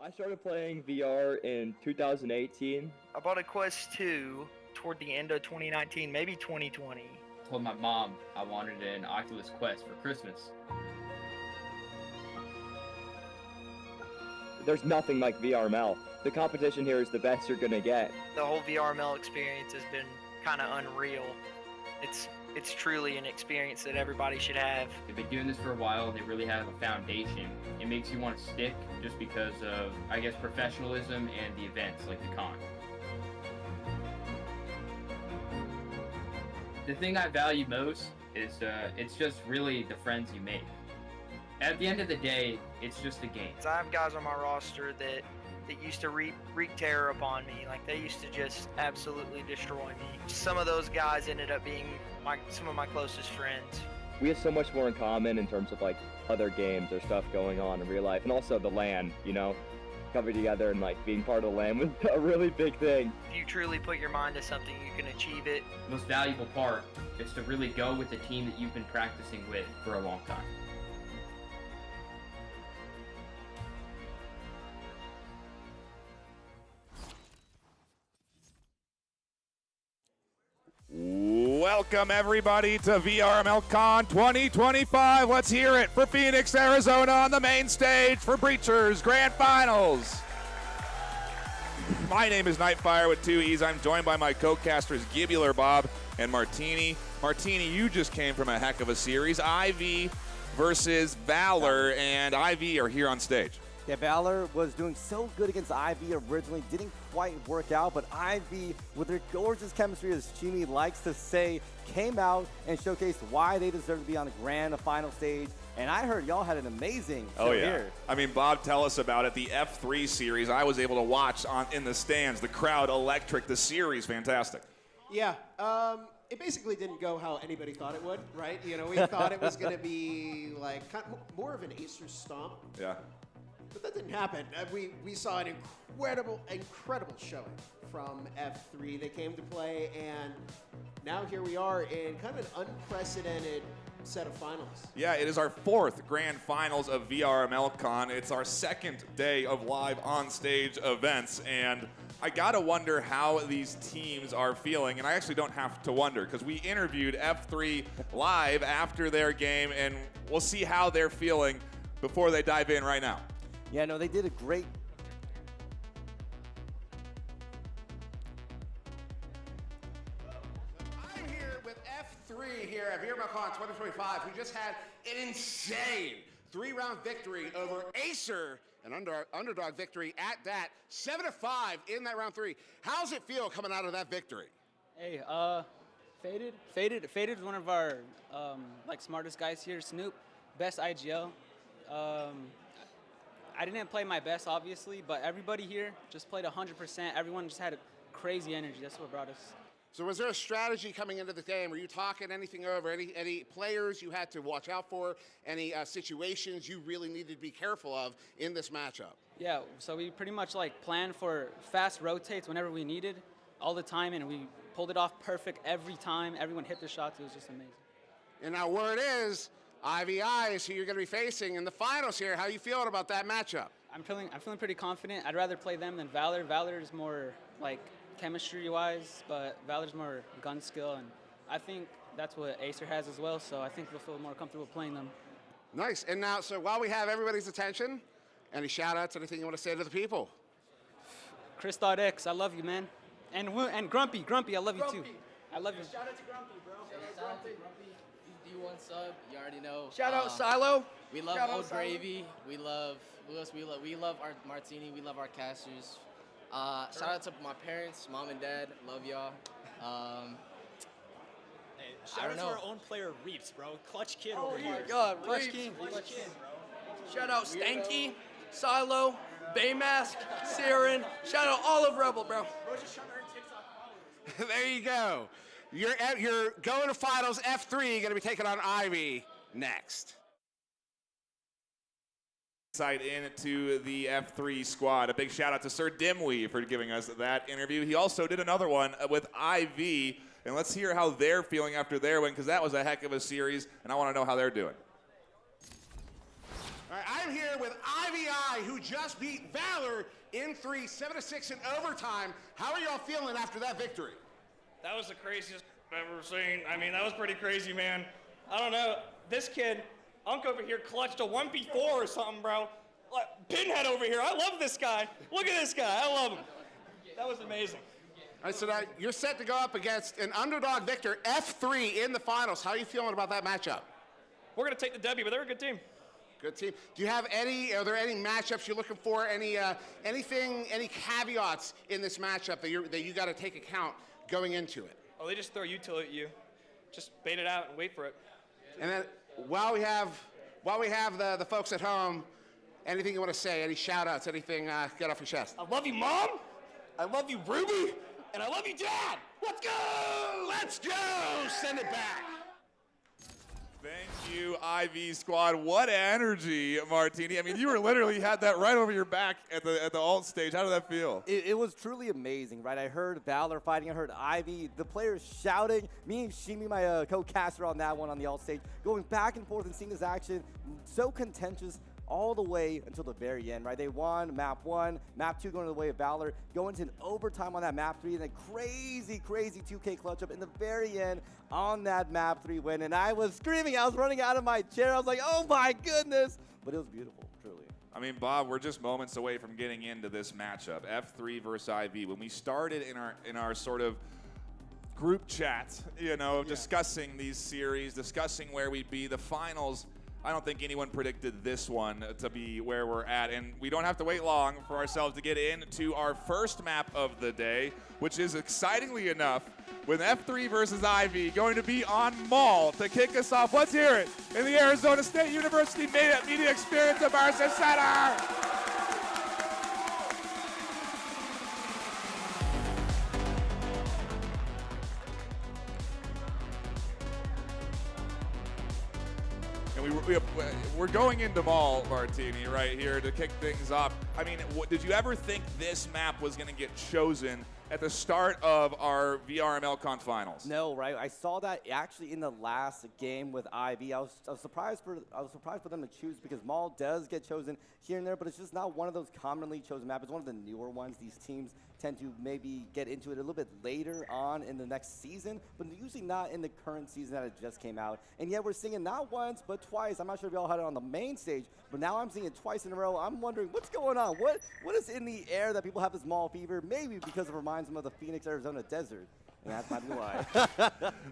Speaker 7: I started playing VR in 2018.
Speaker 8: I bought a Quest 2 toward the end of 2019, maybe 2020.
Speaker 9: I told my mom I wanted an Oculus Quest for Christmas.
Speaker 7: There's nothing like VRML. The competition here is the best you're gonna get.
Speaker 8: The whole VRML experience has been kind of unreal. It's truly an experience that everybody should have.
Speaker 9: They've been doing this for a while. They really have a foundation. It makes you want to stick just because of, I guess, professionalism and the events like the con. The thing I value most is it's just really the friends you make. At the end of the day, it's just a game.
Speaker 8: I have guys on my roster that used to wreak terror upon me. Like, they used to just absolutely destroy me. Some of those guys ended up being some of my closest friends.
Speaker 7: We have so much more in common in terms of like other games or stuff going on in real life, and also the LAN, you know, coming together and like being part of the LAN was a really big thing.
Speaker 8: If you truly put your mind to something, you can achieve it.
Speaker 9: The most valuable part is to really go with the team that you've been practicing with for a long time.
Speaker 10: Welcome everybody to VRML CON 2025. Let's hear it for Phoenix, Arizona on the main stage for Breachers Grand Finals. My name is Nightfire with 2 E's. I'm joined by my co-casters Gibular Bob and Martini. Martini, you just came from a heck of a series. IV versus Valor, and IV are here on stage.
Speaker 5: Yeah, Valor was doing so good against IV originally, didn't quite work out, but IV, with their gorgeous chemistry, as Chini likes to say, came out and showcased why they deserve to be on the grand final stage. And I heard y'all had an amazing show here.
Speaker 10: I mean, Bob, tell us about it. The F3 series, I was able to watch in the stands. The crowd electric. The series, fantastic.
Speaker 1: Yeah, it basically didn't go how anybody thought it would, right? You know, we thought it was going to be like kind of more of an Acer stomp.
Speaker 10: Yeah.
Speaker 1: But that didn't happen. We saw an incredible showing from F3. They came to play, and now here we are in kind of an unprecedented set of finals.
Speaker 10: Yeah, it is our 4th grand finals of VRML CON. It's our 2nd day of live on-stage events, and I gotta wonder how these teams are feeling, and I actually don't have to wonder, because we interviewed F3 live after their game, and we'll see how they're feeling before they dive in right now.
Speaker 5: Yeah, no, they did a great.
Speaker 4: I'm here with F3 here at VRML CON 2025. We just had an insane 3-round victory over Acer, an underdog victory at that, 7-5 in that round 3. How's it feel coming out of that victory?
Speaker 11: Hey, Faded is one of our like smartest guys here. Snoop, best IGL. I didn't play my best, obviously, but everybody here just played 100%. Everyone just had a crazy energy. That's what brought us.
Speaker 4: So was there a strategy coming into the game? Were you talking anything over? Any players you had to watch out for? Any situations you really needed to be careful of in this matchup?
Speaker 11: Yeah, so we pretty much like planned for fast rotates whenever we needed, all the time, and we pulled it off perfect every time. Everyone hit the shots. It was just amazing.
Speaker 4: And now word is, IVI is who you're going to be facing in the finals here. How you feeling about that matchup?
Speaker 11: I'm feeling pretty confident. I'd rather play them than Valor. Valor is more like chemistry-wise, but Valor's more gun skill, and I think that's what Acer has as well, so I think we'll feel more comfortable playing them.
Speaker 4: Nice. And now, so while we have everybody's attention, any shout-outs, anything you want to say to the people?
Speaker 11: Chris.X, I love you, man. And Grumpy, I love you too. I love you.
Speaker 12: Shout out to Grumpy, bro. Shout out to Grumpy. D1 sub, you already know.
Speaker 13: Shout out Silo.
Speaker 12: We love Old Gravy. We love Lewis. We love our Martini. We love our casters. Shout out to my parents, mom and dad. Love y'all.
Speaker 14: Hey, shout out to our own player Reaps, bro. Clutch kid over here.
Speaker 13: Oh my God,
Speaker 14: Clutch
Speaker 13: Reaps.
Speaker 14: King. Clutch kid, bro.
Speaker 13: Shout out Stanky, Silo, Baymask, Siren. Shout out all of Rebel, bro.
Speaker 14: Bro's just trying to earn TikTok followers.
Speaker 4: There you go. You're going to finals. F3 going to be taking on Ivy next.
Speaker 10: Insight into the F3 squad. A big shout out to Sir Dimwee for giving us that interview. He also did another one with IV, and let's hear how they're feeling after their win, because that was a heck of a series, and I want to know how they're doing.
Speaker 4: All right, down here with IVI, who just beat Valor in 3, 7-6 in overtime. How are y'all feeling after that victory?
Speaker 14: That was the craziest I've ever seen. I mean, that was pretty crazy, man. I don't know. This kid, Unk over here, clutched a 1v4 or something, bro. Pinhead over here. I love this guy. Look at this guy. I love him. That was amazing.
Speaker 4: All right, so now you're set to go up against an underdog victor, F3, in the finals. How are you feeling about that matchup?
Speaker 14: We're going to take the W, but they're a good team.
Speaker 4: Good team. Do you have are there any matchups you're looking for? Any caveats in this matchup that you got to take account going into it?
Speaker 14: Oh, they just throw util at you. Just bait it out and wait for it.
Speaker 4: And then while we have the folks at home, anything you want to say? Any shout outs? Anything get off your chest?
Speaker 14: I love you, Mom. I love you, Ruby. And I love you, Dad. Let's go!
Speaker 4: Let's go! Send it back.
Speaker 10: Thank you, IV squad. What energy, Martini. I mean, you literally had that right over your back at the alt stage. How did that feel?
Speaker 5: It was truly amazing, right? I heard Valor fighting. I heard Ivy, the players shouting. Me and Shimi, my co-caster on that one on the alt stage, going back and forth and seeing this action. So contentious all the way until the very end, right? They won map 1, map 2 going to the way of Valor, going to an overtime on that map 3, and a crazy 2K clutch up in the very end on that map 3 win. And I was screaming, I was running out of my chair. I was like, oh my goodness. But it was beautiful, truly.
Speaker 10: I mean, Bob, we're just moments away from getting into this matchup, F3 versus IV. When we started in our sort of group chat, discussing these series, discussing where we'd be, the finals, I don't think anyone predicted this one to be where we're at, and we don't have to wait long for ourselves to get into our first map of the day, which is, excitingly enough, with F3 versus IV going to be on Mall to kick us off. Let's hear it in the Arizona State University Media Experience at Barca Center. We're going into Mall, Martini, right here to kick things off. I mean, did you ever think this map was going to get chosen at the start of our VRML CON finals?
Speaker 5: No, right? I saw that actually in the last game with IV. I was surprised for them to choose, because Mall does get chosen here and there, but it's just not one of those commonly chosen maps. It's one of the newer ones. These teams tend to maybe get into it a little bit later on in the next season, but usually not in the current season that it just came out. And yet we're seeing it not once, but twice. I'm not sure if y'all had it on the main stage, but now I'm seeing it twice in a row. I'm wondering what's going on. What is in the air that people have this Mall fever? Maybe because it reminds them of the Phoenix, Arizona desert. And that might be why.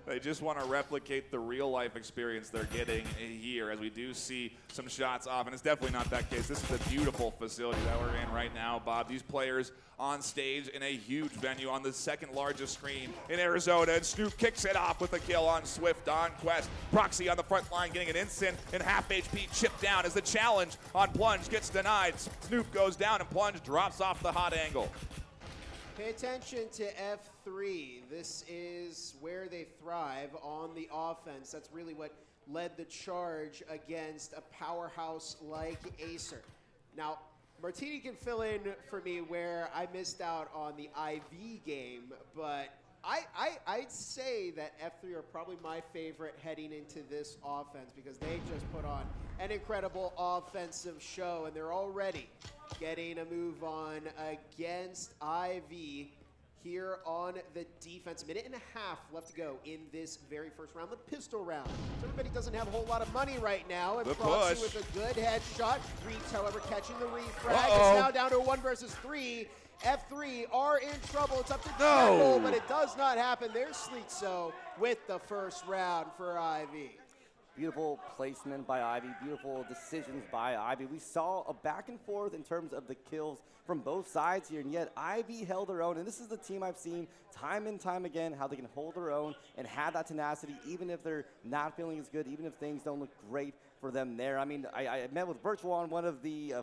Speaker 10: They just want to replicate the real-life experience they're getting here, as we do see some shots off, and it's definitely not that case. This is a beautiful facility that we're in right now, Bob. These players on stage in a huge venue on the second largest screen in Arizona, and Snoop kicks it off with a kill on Swift on Quest. Proxy on the front line getting an instant and half HP chipped down as the challenge on Plunge gets denied. Snoop goes down and Plunge drops off the hot angle.
Speaker 1: Pay attention to F3. This is where they thrive on the offense. That's really what led the charge against a powerhouse like Acer. Now, Martini can fill in for me where I missed out on the IV game, but I'd say that F3 are probably my favorite heading into this offense, because they just put on an incredible offensive show, and they're already getting a move on against IV here on the defense. A minute and a half left to go in this very first round, the pistol round. So everybody doesn't have a whole lot of money right now. And Proxy with a good headshot. Reeds, however, catching the refrag. It's now down to a 1 versus 3. F3 are in trouble. It's up to Jekyll, but it does not happen. There's Sleetso with the first round for IV.
Speaker 5: Beautiful placement by Ivy, beautiful decisions by Ivy. We saw a back and forth in terms of the kills from both sides here, and yet Ivy held their own. And this is the team I've seen time and time again, how they can hold their own and have that tenacity, even if they're not feeling as good, even if things don't look great for them there. I mean, I met with Virtual on, one of the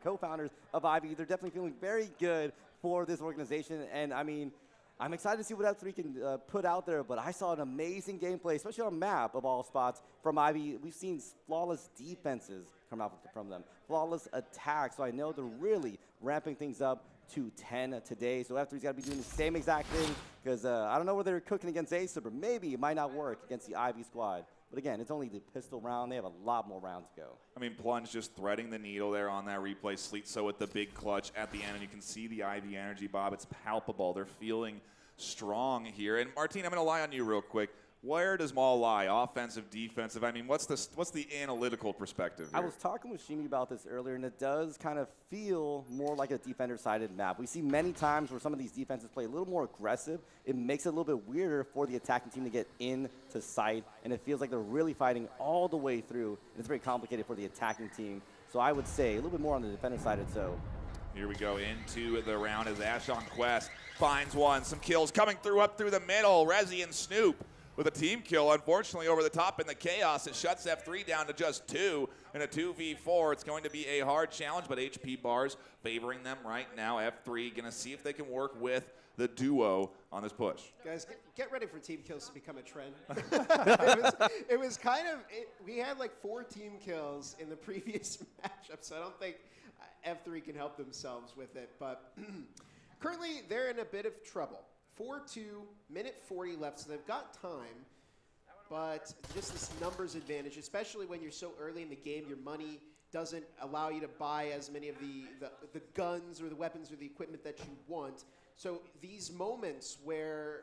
Speaker 5: co-founders of Ivy. They're definitely feeling very good for this organization, and I mean, I'm excited to see what F3 can put out there, but I saw an amazing gameplay, especially on map of all spots from Ivy. We've seen flawless defenses come out from them, flawless attacks, so I know they're really ramping things up to 10 today. So F3's got to be doing the same exact thing, because I don't know whether they're cooking against Acer, but maybe it might not work against the Ivy squad. But again, it's only the pistol round. They have a lot more rounds to go.
Speaker 10: I mean, Plunge just threading the needle there on that replay. Sleetso with the big clutch at the end, and you can see the IV energy, Bob. It's palpable. They're feeling strong here. And Martine, I'm going to lie on you real quick. Where does Maul lie? Offensive, defensive? I mean, what's the analytical perspective here?
Speaker 5: I was talking with Shimi about this earlier, and it does kind of feel more like a defender-sided map. We see many times where some of these defenses play a little more aggressive. It makes it a little bit weirder for the attacking team to get into sight, and it feels like they're really fighting all the way through, and it's very complicated for the attacking team. So I would say a little bit more on the defender-sided. So
Speaker 10: here we go into the round as Ash on Quest finds one. Some kills coming through up through the middle. Rezi and Snoop with a team kill, unfortunately, over the top in the chaos. It shuts F3 down to just 2 in a 2v4. It's going to be a hard challenge, but HP bars favoring them right now. F3 going to see if they can work with the duo on this push.
Speaker 1: Guys, get ready for team kills to become a trend. it was kind of, we had like 4 team kills in the previous matchup, so I don't think F3 can help themselves with it. But currently, they're in a bit of trouble. 4-2, minute 40 left, so they've got time, but just this numbers advantage, especially when you're so early in the game, your money doesn't allow you to buy as many of the guns or the weapons or the equipment that you want. So these moments where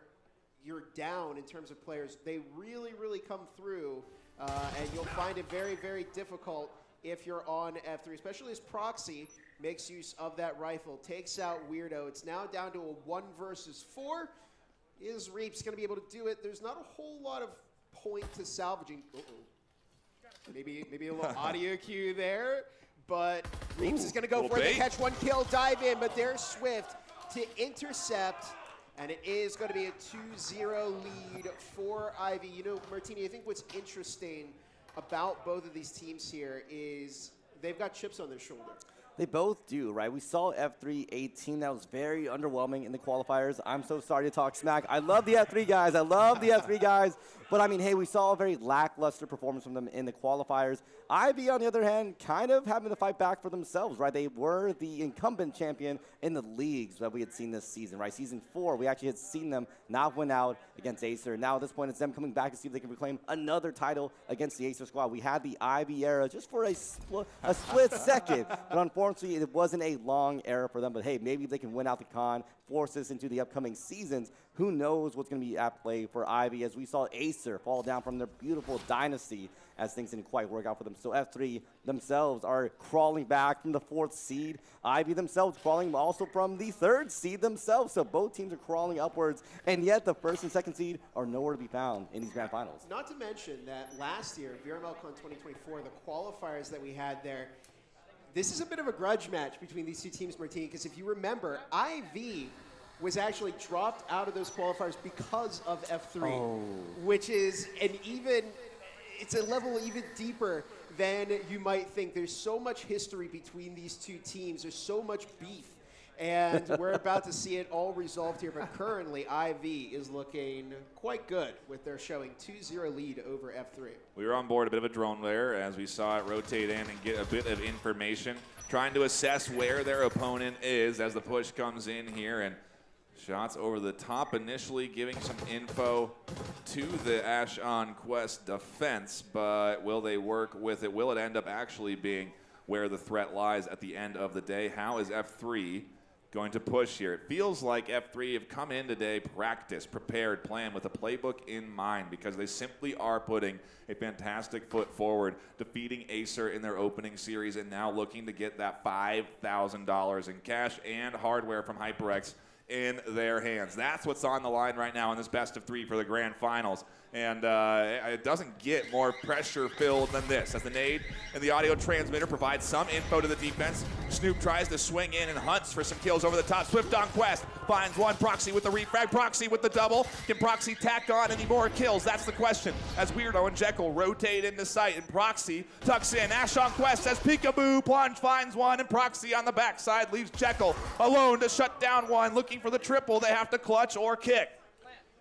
Speaker 1: you're down in terms of players, they really, really come through, and you'll find it very, very difficult if you're on F3, especially as Proxy makes use of that rifle, takes out Weirdo. It's now down to a 1 versus 4. Is Reaps going to be able to do it? There's not a whole lot of point to salvaging. Maybe a little audio cue there, but Reaps is going to go for it. They catch 1 kill, dive in, but they're swift to intercept, and it is going to be a 2-0 lead for Ivy. You know, Martini, I think what's interesting about both of these teams here is they've got chips on their shoulder.
Speaker 5: They both do, right? We saw F3, a team that was very underwhelming in the qualifiers. I'm so sorry to talk smack. I love the F3 guys. I love the F3 guys. But, I mean, hey, we saw a very lackluster performance from them in the qualifiers. IB, on the other hand, kind of having to fight back for themselves, right? They were the incumbent champion in the leagues that we had seen this season, right? Season 4, we actually had seen them not win out against Acer. Now, at this point, it's them coming back to see if they can reclaim another title against the Acer squad. We had the IB era just for a split second, but unfortunately, it wasn't a long era for them. But, hey, maybe they can win out the con, force this into the upcoming seasons. Who knows what's going to be at play for Ivy, as we saw Acer fall down from their beautiful dynasty as things didn't quite work out for them. So F3 themselves are crawling back from the 4th seed. Ivy themselves crawling also from the 3rd seed themselves. So both teams are crawling upwards, and yet the 1st and 2nd seed are nowhere to be found in these grand finals.
Speaker 1: Not to mention that last year, VRML CON 2024, the qualifiers that we had there, this is a bit of a grudge match between these two teams, Martini, because if you remember, IV was actually dropped out of those qualifiers because of F3, which is it's a level even deeper than you might think. There's so much history between these two teams. There's so much beef, and we're about to see it all resolved here. But currently, IV is looking quite good with their showing 2-0 lead over F3.
Speaker 10: We were on board a bit of a drone there as we saw it rotate in and get a bit of information, trying to assess where their opponent is as the push comes in here. And shots over the top initially giving some info to the Ash on Quest defense, but will they work with it? Will it end up actually being where the threat lies at the end of the day? How is F3 going to push here? It feels like F3 have come in today, practiced, prepared, planned with a playbook in mind, because they simply are putting a fantastic foot forward, defeating Acer in their opening series and now looking to get that $5,000 in cash and hardware from HyperX in their hands. That's what's on the line right now in this best of 3 for the grand finals. And it doesn't get more pressure-filled than this, as the nade and the audio transmitter provide some info to the defense. Snoop tries to swing in and hunts for some kills over the top. Swift on Quest finds one. Proxy with the refrag. Proxy with the double. Can Proxy tack on any more kills? That's the question. As Weirdo and Jekyll rotate into sight, and Proxy tucks in. Ash on Quest says peekaboo. Plunge finds one, and Proxy on the backside leaves Jekyll alone to shut down one. Looking for the triple. They have to clutch or kick.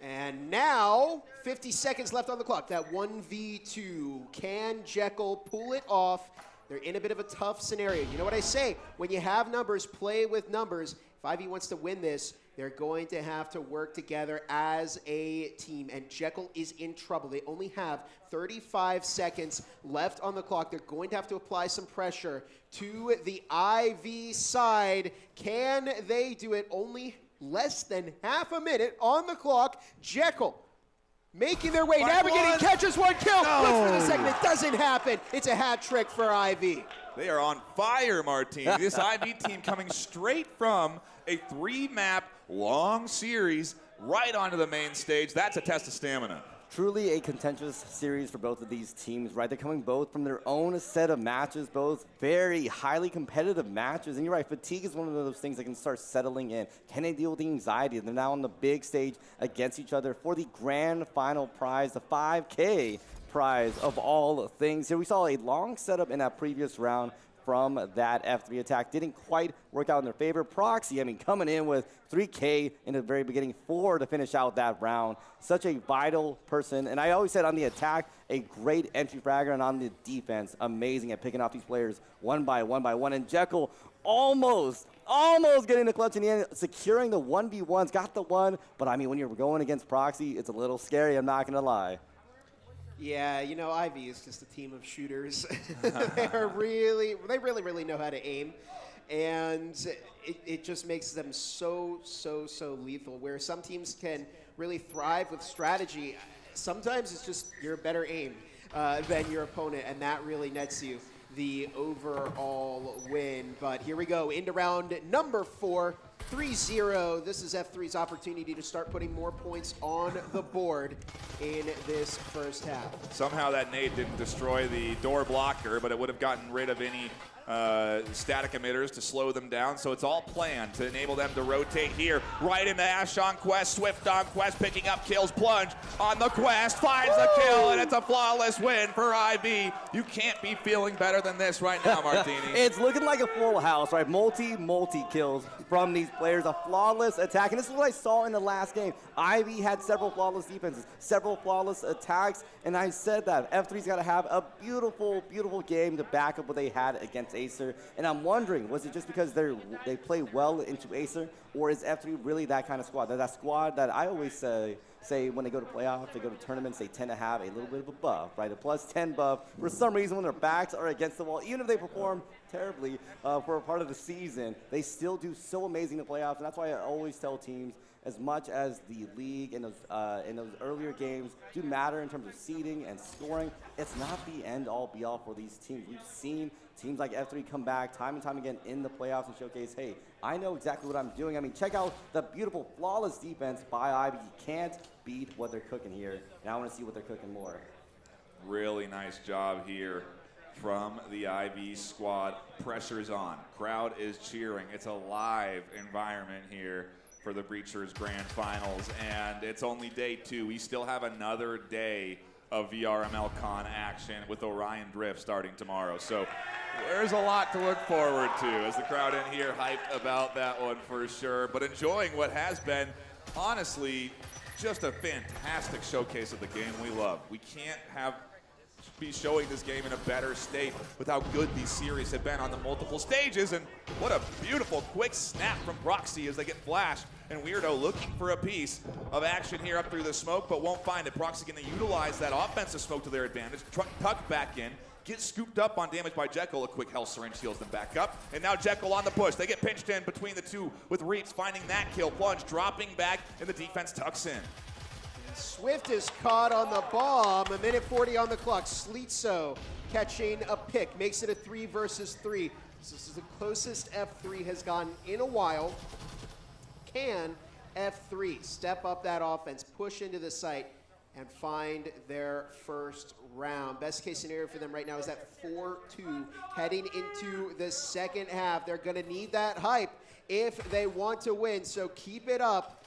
Speaker 1: And now, 50 seconds left on the clock. That 1v2. Can Jekyll pull it off? They're in a bit of a tough scenario. You know what I say? When you have numbers, play with numbers. If IV wants to win this, they're going to have to work together as a team, and Jekyll is in trouble. They only have 35 seconds left on the clock. They're going to have to apply some pressure to the IV side. Can they do it? Only less than half a minute on the clock. Jekyll making their way, navigating, catches one kill.
Speaker 10: No.
Speaker 1: Looks for the second. It doesn't happen. It's a hat trick for IV.
Speaker 10: They are on fire, Martini. This IV team coming straight from a 3-map long series right onto the main stage. That's a test of stamina.
Speaker 5: Truly a contentious series for both of these teams, right? They're coming both from their own set of matches, both very highly competitive matches. And you're right, fatigue is one of those things that can start settling in. Can they deal with the anxiety? They're now on the big stage against each other for the grand final prize, the 5K prize of all things. Here we saw a long setup in that previous round from that F3 attack. Didn't quite work out in their favor. Proxy, I mean, coming in with 3K in the very beginning, 4 to finish out that round. Such a vital person. And I always said on the attack, a great entry fragger, and on the defense, amazing at picking off these players one by one. And Jekyll almost getting the clutch in the end, securing the 1v1s, got the one. But I mean, when you're going against Proxy, it's a little scary, I'm not gonna lie.
Speaker 1: Yeah, you know, Ivy is just a team of shooters. They really know how to aim. And it just makes them so lethal. Where some teams can really thrive with strategy, sometimes it's just you're a better aim than your opponent, and that really nets you the overall win. But here we go, into round number 4. 3-0. This is F3's opportunity to start putting more points on the board in this first half.
Speaker 10: Somehow that nade didn't destroy the door blocker, but it would have gotten rid of any static emitters to slow them down. So it's all planned to enable them to rotate here. Right into Ash on Quest, Swift on Quest, picking up kills, Plunge on the Quest, finds the kill, and it's a flawless win for IV. You can't be feeling better than this right now, Martini.
Speaker 5: It's looking like a full house, right? Multi kills from these players, a flawless attack. And this is what I saw in the last game. IV had several flawless defenses, several flawless attacks, and I said that F3's got to have a beautiful game to back up what they had against Acer. And I'm wondering, was it just because they play well into Acer, or is F3 really that kind of squad? They're that squad that I always say when they go to playoffs, they go to tournaments, they tend to have a little bit of a buff, right? A +10 buff. For some reason, when their backs are against the wall, even if they perform terribly for a part of the season, they still do so amazing in the playoffs. And that's why I always tell teams, as much as the league in those earlier games do matter in terms of seeding and scoring, it's not the end-all be-all for these teams. We've seen teams like F3 come back time and time again in the playoffs and showcase, hey, I know exactly what I'm doing. I mean, check out the beautiful, flawless defense by Ivy. You can't beat what they're cooking here. Now I want to see what they're cooking more.
Speaker 10: Really nice job here from the IV squad. Pressure's on. Crowd is cheering. It's a live environment here for the Breachers Grand Finals, and it's only day 2. We still have another day of VRML CON action with Orion Drift starting tomorrow. So there's a lot to look forward to as the crowd in here hyped about that one for sure, but enjoying what has been, honestly, just a fantastic showcase of the game we love. We can't be showing this game in a better state with how good these series have been on the multiple stages. And what a beautiful quick snap from Proxy as they get flashed, and Weirdo looking for a piece of action here up through the smoke, but won't find it. Proxy going to utilize that offensive smoke to their advantage, tuck back in, get scooped up on damage by Jekyll. A quick health syringe heals them back up, and now Jekyll on the push. They get pinched in between the two with Reaps finding that kill. Plunge dropping back, and the defense tucks in.
Speaker 1: Swift is caught on the bomb. 1:40 on the clock. Sleetso catching a pick. Makes it a 3 versus 3. This is the closest F3 has gotten in a while. Can F3 step up that offense, push into the site, and find their first round? Best case scenario for them right now is that 4-2 heading into the second half. They're going to need that hype if they want to win, so keep it up.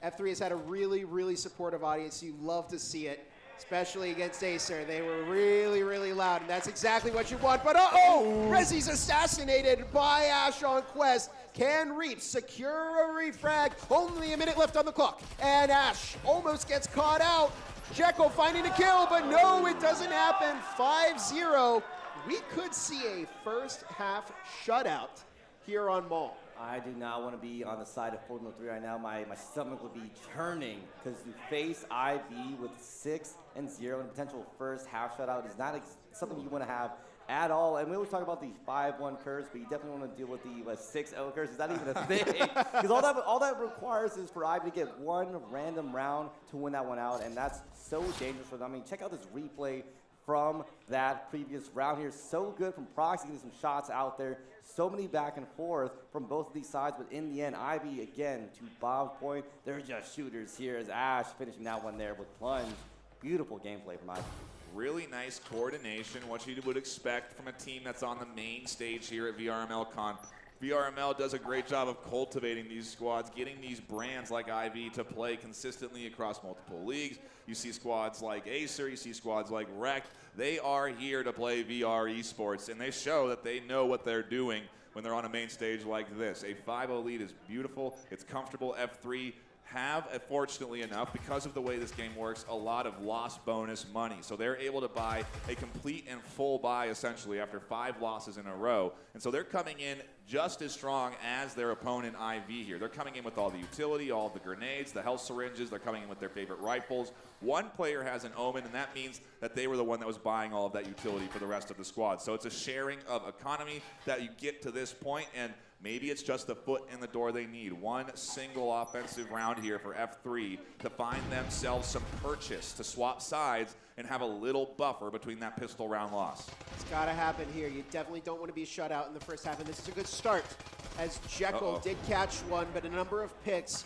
Speaker 1: F3 has had a really supportive audience. You love to see it, especially against Acer. They were really loud, and that's exactly what you want. But Rezi's assassinated by Ash on Quest. Can Reap secure a refrag? Only a minute left on the clock, and Ash almost gets caught out. Jekyll finding a kill, but no, it doesn't happen. 5-0. We could see a first half shutout here on Mall.
Speaker 5: I do not want to be on the side of 4-3 right now. My stomach would be churning because to face IV with 6-0 and potential first half shutout is not something you want to have at all. And we always talk about the 5-1 curse, but you definitely want to deal with the 6-0 curse. Is that even a thing? Because all that requires is for IV to get one random round to win that one out, and that's so dangerous for them. I mean, check out this replay from that previous round here. So good from Proxy, getting some shots out there. So many back and forth from both of these sides, but in the end, Ivy, again, to Bob's point, they're just shooters here as Ash finishing that one there with plunge. Beautiful gameplay from Ivy.
Speaker 10: Really nice coordination, what you would expect from a team that's on the main stage here at VRML CON. VRML does a great job of cultivating these squads, getting these brands like IV to play consistently across multiple leagues. You see squads like Acer, you see squads like Rekt. They are here to play VR esports, and they show that they know what they're doing when they're on a main stage like this. A 5-0 lead is beautiful. It's comfortable. F3 have, fortunately enough, because of the way this game works, a lot of lost bonus money. So they're able to buy a complete and full buy, essentially, after 5 losses in a row. And so they're coming in just as strong as their opponent IV here. They're coming in with all the utility, all the grenades, the health syringes. They're coming in with their favorite rifles. One player has an Omen, and that means that they were the one that was buying all of that utility for the rest of the squad. So it's a sharing of economy that you get to this point, and maybe it's just the foot in the door they need. One single offensive round here for F3 to find themselves some purchase, to swap sides and have a little buffer between that pistol round loss.
Speaker 1: It's got to happen here. You definitely don't want to be shut out in the first half, and this is a good start as Jekyll did catch one, but a number of picks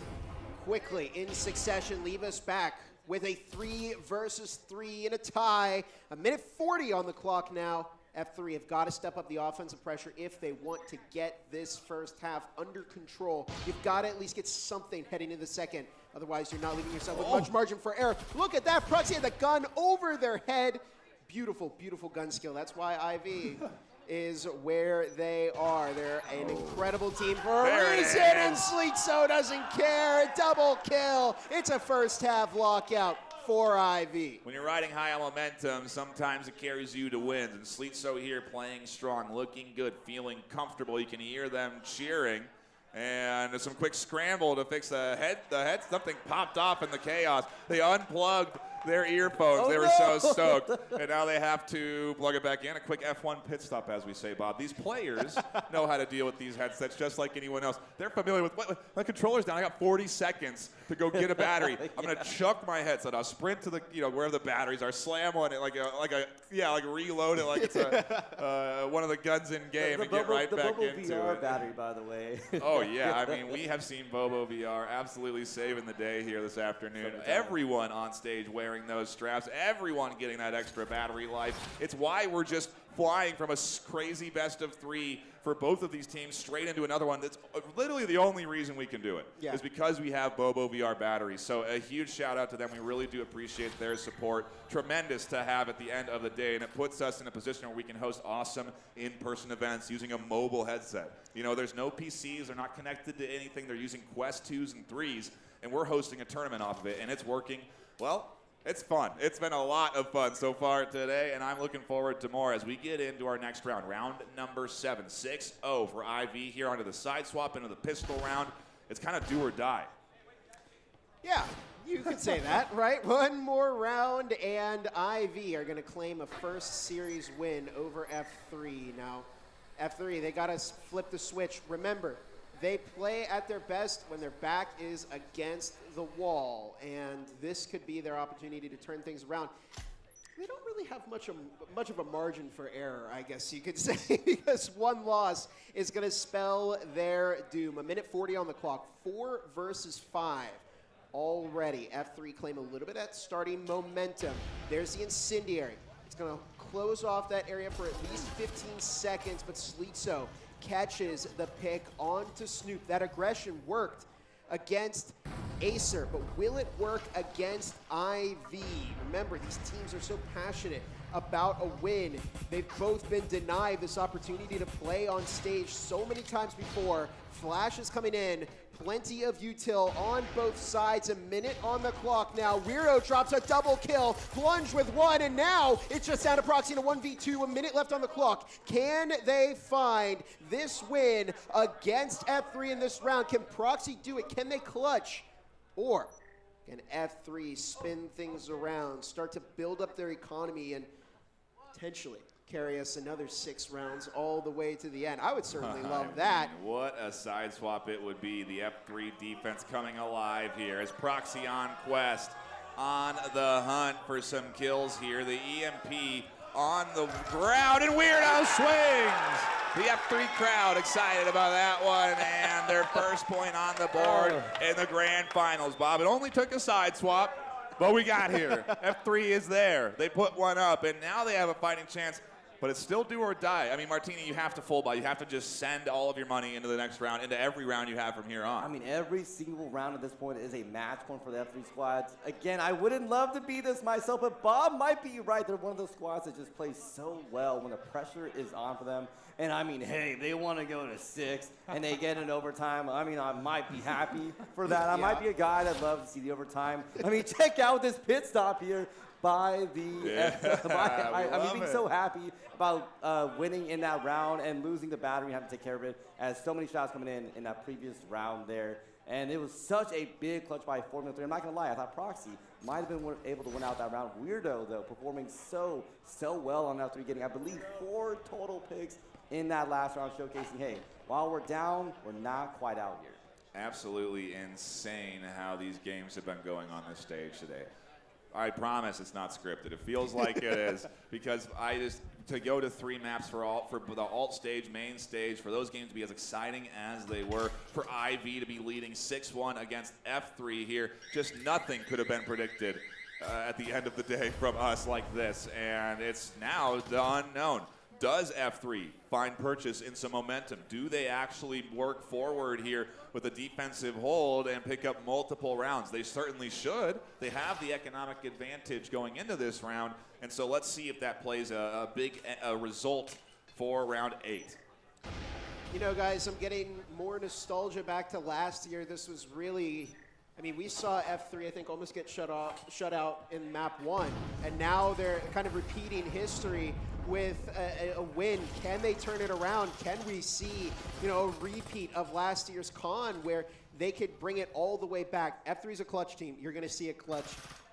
Speaker 1: quickly in succession leave us back with a 3 versus 3 in a tie. A minute 40 on the clock now. F3 have got to step up the offensive pressure if they want to get this first half under control. You've got to at least get something heading into the second. Otherwise, you're not leaving yourself with much margin for error. Look at that. Proxy had the gun over their head. Beautiful, beautiful gun skill. That's why IV is where they are. They're an incredible team for a reason, and Sleetso doesn't care. Double kill. It's a first half lockout for IV.
Speaker 10: When you're riding high on momentum, sometimes it carries you to wins. And Sleetso here playing strong, looking good, feeling comfortable. You can hear them cheering. And some quick scramble to fix the head. Something popped off in the chaos. They unplugged their earphones. They were so stoked. And now they have to plug it back in. A quick F1 pit stop, as we say, Bob. These players know how to deal with these headsets just like anyone else. They're familiar with my controller's down. I got 40 seconds to go get a battery. I'm gonna chuck my headset. I'll sprint to the where the batteries are, slam on it like reload it like it's one of the guns in game and get right back into it.
Speaker 5: The BOBO VR battery, by the way.
Speaker 10: Oh yeah, I mean we have seen BOBO VR absolutely saving the day here this afternoon. Everyone on stage wearing those straps, everyone getting that extra battery life. It's why we're just flying from a crazy best of 3 for both of these teams straight into another one. That's literally the only reason we can do it is because we have BOBO VR batteries. So a huge shout out to them. We really do appreciate their support. Tremendous to have at the end of the day, and it puts us in a position where we can host awesome in-person events using a mobile headset. You know, there's no PCs. They're not connected to anything. They're using Quest 2s and 3s, and we're hosting a tournament off of it, and it's working. Well, it's fun. It's been a lot of fun so far today, and I'm looking forward to more as we get into our next round. Round number 7, 6-0 for IV here onto the side swap into the pistol round. It's kind of do or die.
Speaker 1: Yeah, you could say that, right? One more round, and IV are going to claim a first series win over F3. Now, F3, they got to flip the switch. Remember, they play at their best when their back is against the wall, and this could be their opportunity to turn things around. They don't really have much of a margin for error, I guess you could say, because one loss is going to spell their doom. A minute 40 on the clock, 4 versus 5 already. F3 claim a little bit of starting momentum. There's the incendiary. It's going to close off that area for at least 15 seconds, but Sleetso catches the pick onto Snoop. That aggression worked against Acer, but will it work against IV? Remember, these teams are so passionate about a win. They've both been denied this opportunity to play on stage so many times before. Flash is coming in. Plenty of util on both sides. A minute on the clock now. Weirdo drops a double kill. Plunge with one, and now it's just down to Proxy in a 1v2. A minute left on the clock. Can they find this win against F3 in this round? Can Proxy do it? Can they clutch? Or can F3 spin things around, start to build up their economy, and potentially carry us another 6 rounds all the way to the end? I would certainly love that.
Speaker 10: What a side swap it would be. The F3 defense coming alive here as Proxy on quest, on the hunt for some kills here. The EMP on the ground, and Weirdo swings. The F3 crowd excited about that one, and their first point on the board in the grand finals. Bob, it only took a side swap, but we got here. F3 is there. They put one up, and now they have a fighting chance. But it's still do or die. I mean, Martini, you have to full buy. You have to just send all of your money into the next round, into every round you have from here on.
Speaker 5: I mean, every single round at this point is a match point for the F3 squads. Again, I wouldn't love to be this myself, but Bob might be right. They're one of those squads that just plays so well when the pressure is on for them. And I mean, hey, they want to go to 6 and they get an overtime. I mean, I might be happy for that. I might be a guy that loves to see the overtime. I mean, check out this pit stop here by the I mean, being so happy about winning in that round and losing the battery, having to take care of it, as so many shots coming in that previous round there. And it was such a big clutch by 4-3. I'm not going to lie, I thought Proxy might have been able to win out that round. Weirdo, though, performing so well on that 3, getting, I believe, 4 total picks in that last round, showcasing, hey, while we're down, we're not quite out here.
Speaker 10: Absolutely insane how these games have been going on this stage today. I promise it's not scripted. It feels like it is, because to go to 3 maps for the alt stage, main stage, for those games to be as exciting as they were, for IV to be leading 6-1 against F3 here, just nothing could have been predicted at the end of the day from us like this, and it's now the unknown. Does F3 find purchase in some momentum? Do they actually work forward here with a defensive hold and pick up multiple rounds? They certainly should. They have the economic advantage going into this round, and so let's see if that plays a big result for round 8.
Speaker 1: You know, guys, I'm getting more nostalgia back to last year. This was really, I mean, we saw F3, I think, almost get shut out in map 1, and now they're kind of repeating history with a win. Can they turn it around? Can we see, you know, a repeat of last year's con where they could bring it all the way back? F3's a clutch team. You're going to see a clutch.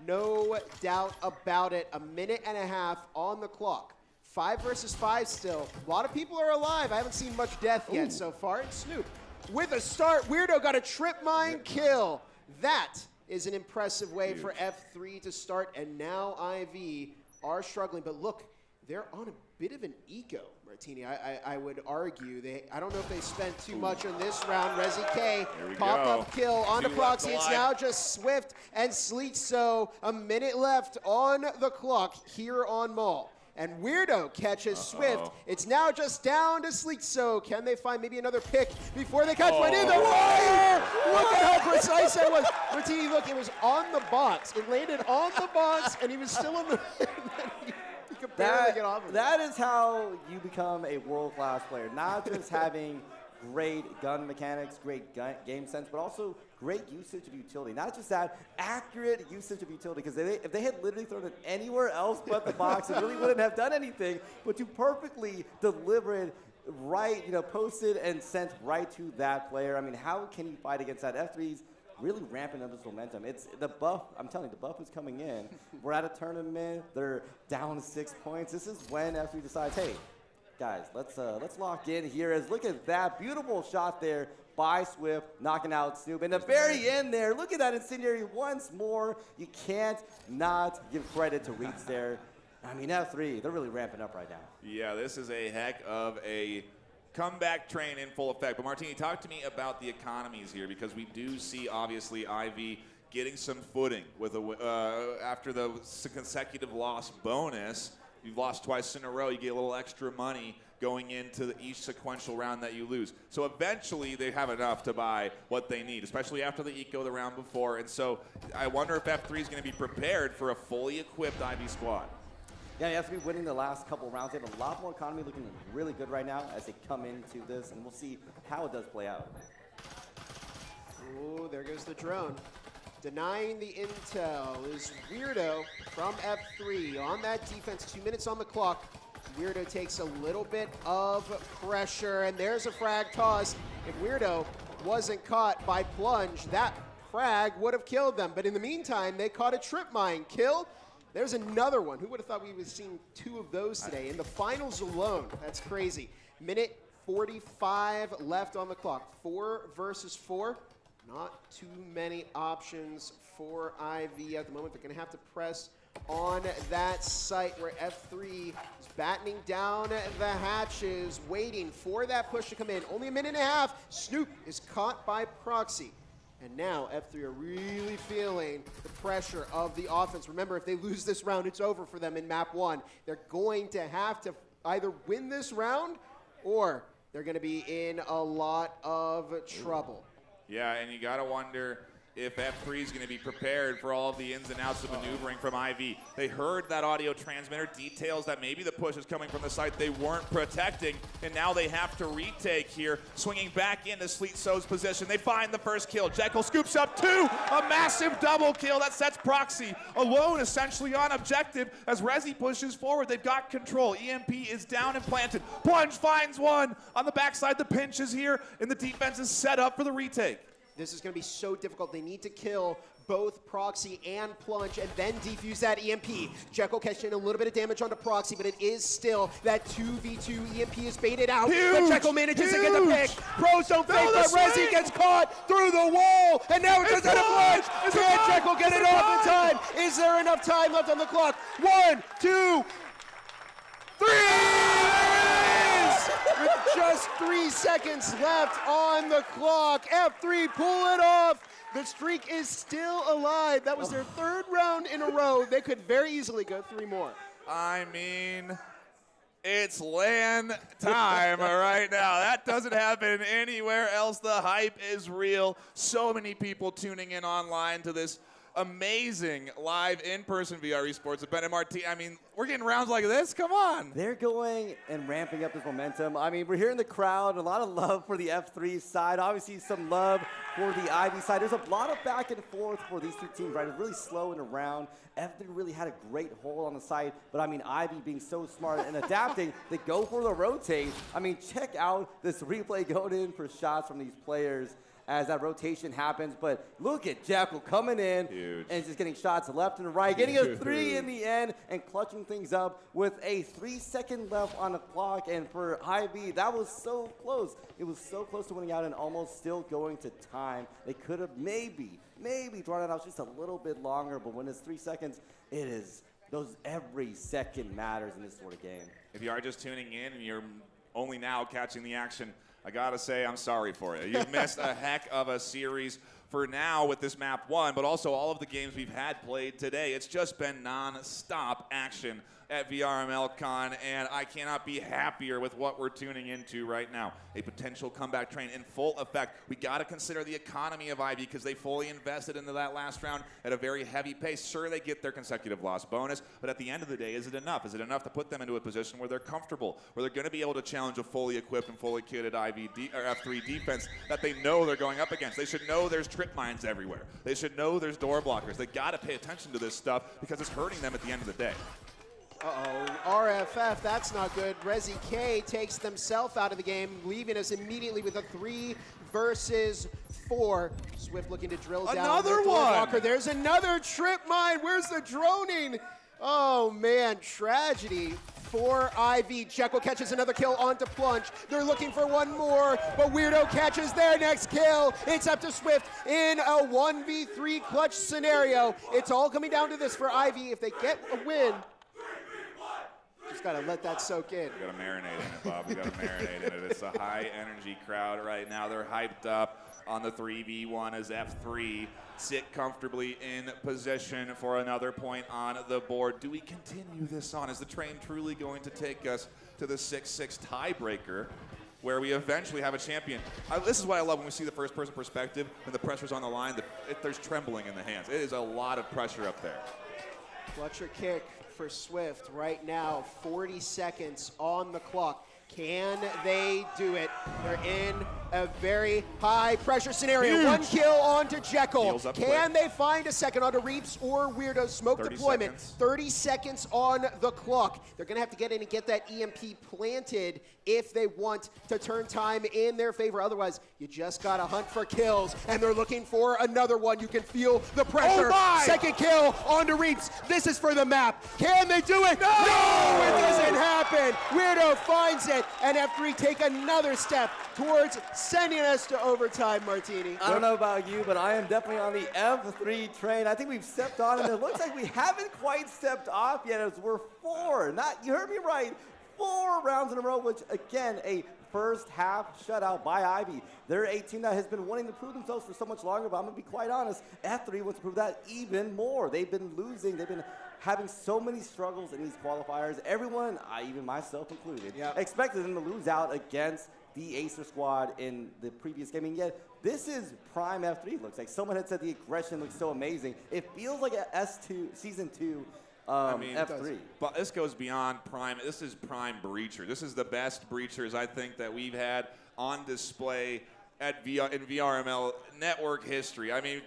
Speaker 1: No doubt about it. A minute and a half on the clock. 5 versus 5 still. A lot of people are alive. I haven't seen much death yet so far. And Snoop with a start. Weirdo got a trip mine kill. That is an impressive way for F3 to start. And now IV are struggling. But look, they're on a bit of an eco, Martini. I would argue. I don't know if they spent too much on this round. Resi K, pop-up kill onto Proxy. It's now just Swift and Sleet. So a minute left on the clock here on Mall. And Weirdo catches Swift. It's now just down to Sleet. So can they find maybe another pick before they catch one in the wire? Look at how precise that was. Martini, look, it was on the box. It landed on the box, and he was still in the...
Speaker 5: That is how you become a world-class player. Not just having great gun mechanics, great game sense, but also great usage of utility. Not just that, accurate usage of utility. Because if they had literally thrown it anywhere else but the box, it really wouldn't have done anything. But to perfectly deliver it right, you know, posted and sent right to that player. I mean, how can you fight against that? F3's really ramping up this momentum. It's the buff. I'm telling you, the buff is coming in. We're at a tournament. They're down 6 points. This is when F3 decides, hey, guys, let's lock in here. As look at that beautiful shot there by Swift, knocking out Snoop. And the very end there, look at that incendiary once more. You can't not give credit to Reeds there. I mean, F3, they're really ramping up right now.
Speaker 10: Yeah, this is a heck of a comeback train in full effect. But Martini, talk to me about the economies here, because we do see obviously IV getting some footing with after the consecutive loss bonus. You've lost twice in a row. You get a little extra money going into each sequential round that you lose. So eventually they have enough to buy what they need, especially after the eco the round before. And so I wonder if F3 is going to be prepared for a fully equipped IV squad.
Speaker 5: Yeah, you have to be winning the last couple rounds. They have a lot more economy, looking really good right now as they come into this, and we'll see how it does play out.
Speaker 1: Ooh, there goes the drone. Denying the intel is Weirdo from F3 on that defense. 2 minutes on the clock. Weirdo takes a little bit of pressure, and there's a frag toss. If Weirdo wasn't caught by Plunge, that frag would have killed them. But in the meantime, they caught a trip mine kill. There's another one. Who would have thought we would have seen 2 of those today? In the finals alone, that's crazy. Minute 45 left on the clock. 4 versus 4. Not too many options for IV at the moment. They're going to have to press on that site where F3 is battening down the hatches, waiting for that push to come in. Only a minute and a half. Snoop is caught by Proxy. And now F3 are really feeling the pressure of the offense. Remember, if they lose this round, it's over for them in map 1. They're going to have to either win this round or they're going to be in a lot of trouble.
Speaker 10: Yeah, and you got to wonder if F3 is going to be prepared for all of the ins and outs of maneuvering from IV. They heard that audio transmitter details that maybe the push is coming from the site they weren't protecting, and now they have to retake here. Swinging back into Sleet So's position. They find the first kill. Jekyll scoops up 2, a massive double kill. That sets Proxy alone essentially on objective as Rezi pushes forward. They've got control. EMP is down and planted. Plunge finds one on the backside. The pinch is here, and the defense is set up for the retake.
Speaker 1: This is going to be so difficult. They need to kill both Proxy and Plunge and then defuse that EMP. Jekyll catching a little bit of damage onto Proxy, but it is still that 2v2 EMP is baited out. But Jekyll manages to get the pick. Pros don't fake, but Rezi gets caught through the wall, and now it's into the Plunge. Can Jekyll get it off in time? Is there enough time left on the clock? 1, 2, 3! With just 3 seconds left on the clock, F3 pull it off. The streak is still alive. That was their 3rd round in a row. They could very easily go 3 more.
Speaker 10: I mean, it's LAN time right now. That doesn't happen anywhere else. The hype is real. So many people tuning in online to this amazing live in-person VR esports event at Marti. I mean, we're getting rounds like this. Come on.
Speaker 5: They're going and ramping up this momentum. I mean, we're hearing the crowd, a lot of love for the F3 side. Obviously, some love for the IV side. There's a lot of back and forth for these 2 teams, right? It's really slow in the round. F3 really had a great hold on the side, but I mean, IV being so smart and adapting, they go for the rotate. I mean, check out this replay going in for shots from these players as that rotation happens. But look at Jekyll coming in and just getting shots left and right, getting a 3 in the end and clutching things up with a 3 second left on the clock. And for IV, that was so close. It was so close to winning out and almost still going to time. They could have maybe drawn it out just a little bit longer, but when it's 3 seconds, it is every second matters in this sort of game.
Speaker 10: If you are just tuning in and you're only now catching the action, I gotta say, I'm sorry for you. You've missed a heck of a series for now with this map 1, but also all of the games we've had played today. It's just been non-stop action at VRML CON, and I cannot be happier with what we're tuning into right now. A potential comeback train in full effect. We got to consider the economy of IV because they fully invested into that last round at a very heavy pace. Sure, they get their consecutive loss bonus, but at the end of the day, is it enough? Is it enough to put them into a position where they're comfortable, where they're going to be able to challenge a fully equipped and fully kitted F3 defense that they know they're going up against? They should know there's trip mines everywhere. They should know there's door blockers. They got to pay attention to this stuff because it's hurting them at the end of the day.
Speaker 1: RFF, that's not good. Rezi K takes themselves out of the game, leaving us immediately with a 3 versus 4. Swift looking to drill down.
Speaker 10: Another
Speaker 1: the
Speaker 10: one!
Speaker 1: blocker. There's another trip mine. Where's the droning? Oh, man, tragedy for IV. Jekyll catches another kill onto Plunge. They're looking for one more, but Weirdo catches their next kill. It's up to Swift in a 1v3 clutch scenario. It's all coming down to this for IV. If they get a win, just got to let that soak in.
Speaker 10: We got to marinate in it, Bob. We got to marinate in it. It's a high-energy crowd right now. They're hyped up on the 3v1 as F3 sit comfortably in position for another point on the board. Do we continue this on? Is the train truly going to take us to the 6-6 tiebreaker where we eventually have a champion? This is what I love when we see the first-person perspective and the pressure's on the line. There's trembling in the hands. It is a lot of pressure up there.
Speaker 1: Clutcher kick for Swift right now. 40 seconds on the clock. Can they do it? They're in a very high pressure scenario.
Speaker 10: Huge.
Speaker 1: 1 kill onto Jekyll.
Speaker 10: Heals up
Speaker 1: Can
Speaker 10: quick.
Speaker 1: they find a second onto Reaps or Weirdo? Smoke
Speaker 10: 30
Speaker 1: deployment.
Speaker 10: seconds.
Speaker 1: 30 seconds on the clock. They're going to have to get in and get that EMP planted if they want to turn time in their favor. Otherwise, you just got to hunt for kills, and they're looking for another one. You can feel the pressure.
Speaker 10: Oh my!
Speaker 1: Second kill onto Reaps. This is for the map. Can they do it? No, it doesn't happen. Weirdo finds it, and F3 take another step towards sending us to overtime, Martini.
Speaker 5: I don't know about you, but I am definitely on the F3 train. I think we've stepped on, and it looks like we haven't quite stepped off yet, as we're 4. You heard me right, 4 rounds in a row, which, again, a first half shutout by Ivy. They're a team that has been wanting to prove themselves for so much longer, but I'm going to be quite honest, F3 wants to prove that even more. They've been losing. They've been having so many struggles in these qualifiers. Everyone, even myself included, expected them to lose out against the Acer squad in the previous game. And yet, this is prime F3, looks like. Someone had said the aggression looks so amazing. It feels like a S2, Season 2 F3.
Speaker 10: But this goes beyond prime. This is prime breacher. This is the best breachers I think that we've had on display in VRML network history. I mean,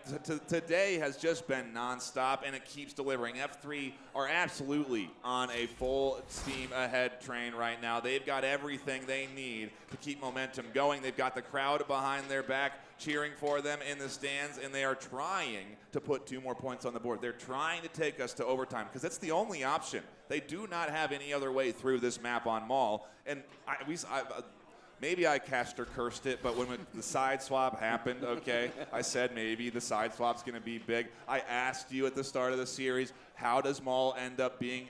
Speaker 10: today has just been nonstop, and it keeps delivering. F3 are absolutely on a full steam ahead train right now. They've got everything they need to keep momentum going. They've got the crowd behind their back cheering for them in the stands, and they are trying to put 2 more points on the board. They're trying to take us to overtime because it's the only option. They do not have any other way through this map on Mall. And maybe I cashed or cursed it, but when the side swap happened, okay, I said maybe the side swap's going to be big. I asked you at the start of the series, how does Maul end up being,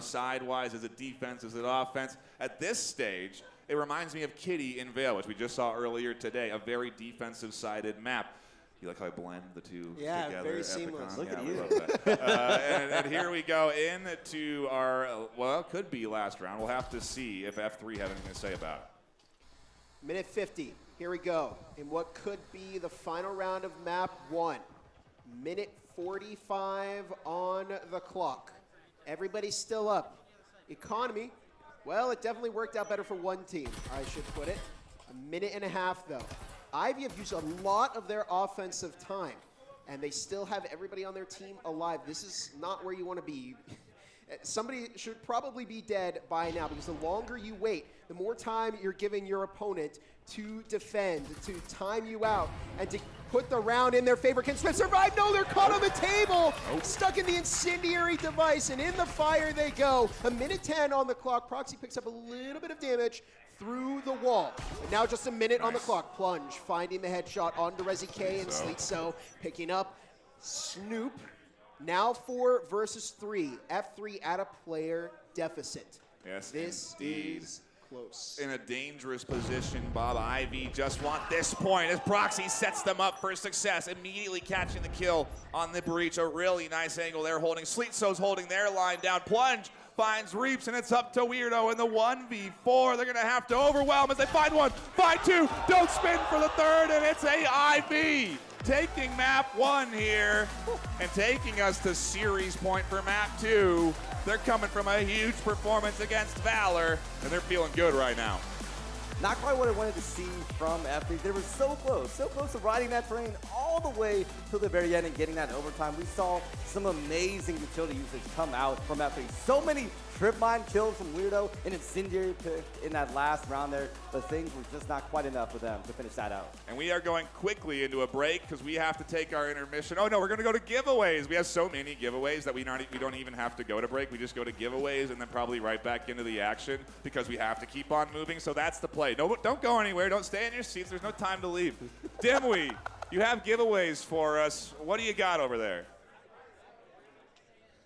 Speaker 10: sidewise? Is it defense? Is it offense? At this stage, it reminds me of Kitty in Vale, which we just saw earlier today, a very defensive-sided map. You like how I blend the two together?
Speaker 1: Very seamless.
Speaker 5: Look at
Speaker 10: we
Speaker 5: you.
Speaker 10: love that. And here we go into our, could be last round. We'll have to see if F3 have anything to say about it.
Speaker 1: Minute 50, here we go, in what could be the final round of map 1. Minute 45 on the clock. Everybody's still up. Economy, well, it definitely worked out better for one team, I should put it. A minute and a half, though. Ivy have used a lot of their offensive time, and they still have everybody on their team alive. This is not where you want to be. Somebody should probably be dead by now, because the longer you wait, the more time you're giving your opponent to defend, to time you out, and to put the round in their favor. Can Smith survive? No, they're caught on the table, stuck in the incendiary device, and in the fire they go. A minute 10 on the clock. Proxy picks up a little bit of damage through the wall. And now just a minute on the clock. Plunge, finding the headshot onto Resi K, and Sleetso picking up Snoop. Now 4 versus 3. F3 at a player deficit.
Speaker 10: Yes,
Speaker 1: this
Speaker 10: indeed.
Speaker 1: is close.
Speaker 10: In a dangerous position, Bob. Ivy just want this point as Proxy sets them up for success, immediately catching the kill on the breach. A really nice angle there holding. Sleetso's holding their line down. Plunge finds Reaps, and it's up to Weirdo in the 1v4. They're going to have to overwhelm as they find one, find 2, don't spin for the 3rd, and it's a Ivy taking map 1 here and taking us to series point for map 2. They're coming from a huge performance against Valor, and they're feeling good right now.
Speaker 5: Not quite what I wanted to see from F3. They were so close to riding that train all the way to the very end and getting that overtime. We saw some amazing utility usage come out from F3. So many trip mine kills from Weirdo, an incendiary pick in that last round there, but things were just not quite enough for them to finish that out.
Speaker 10: And we are going quickly into a break because we have to take our intermission. Oh no, we're going to go to giveaways. We have so many giveaways that we don't even have to go to break. We just go to giveaways and then probably right back into the action because we have to keep on moving. So that's the play. No, don't go anywhere. Don't stay in your seats. There's no time to leave. Dimwee, you have giveaways for us. What do you got over there?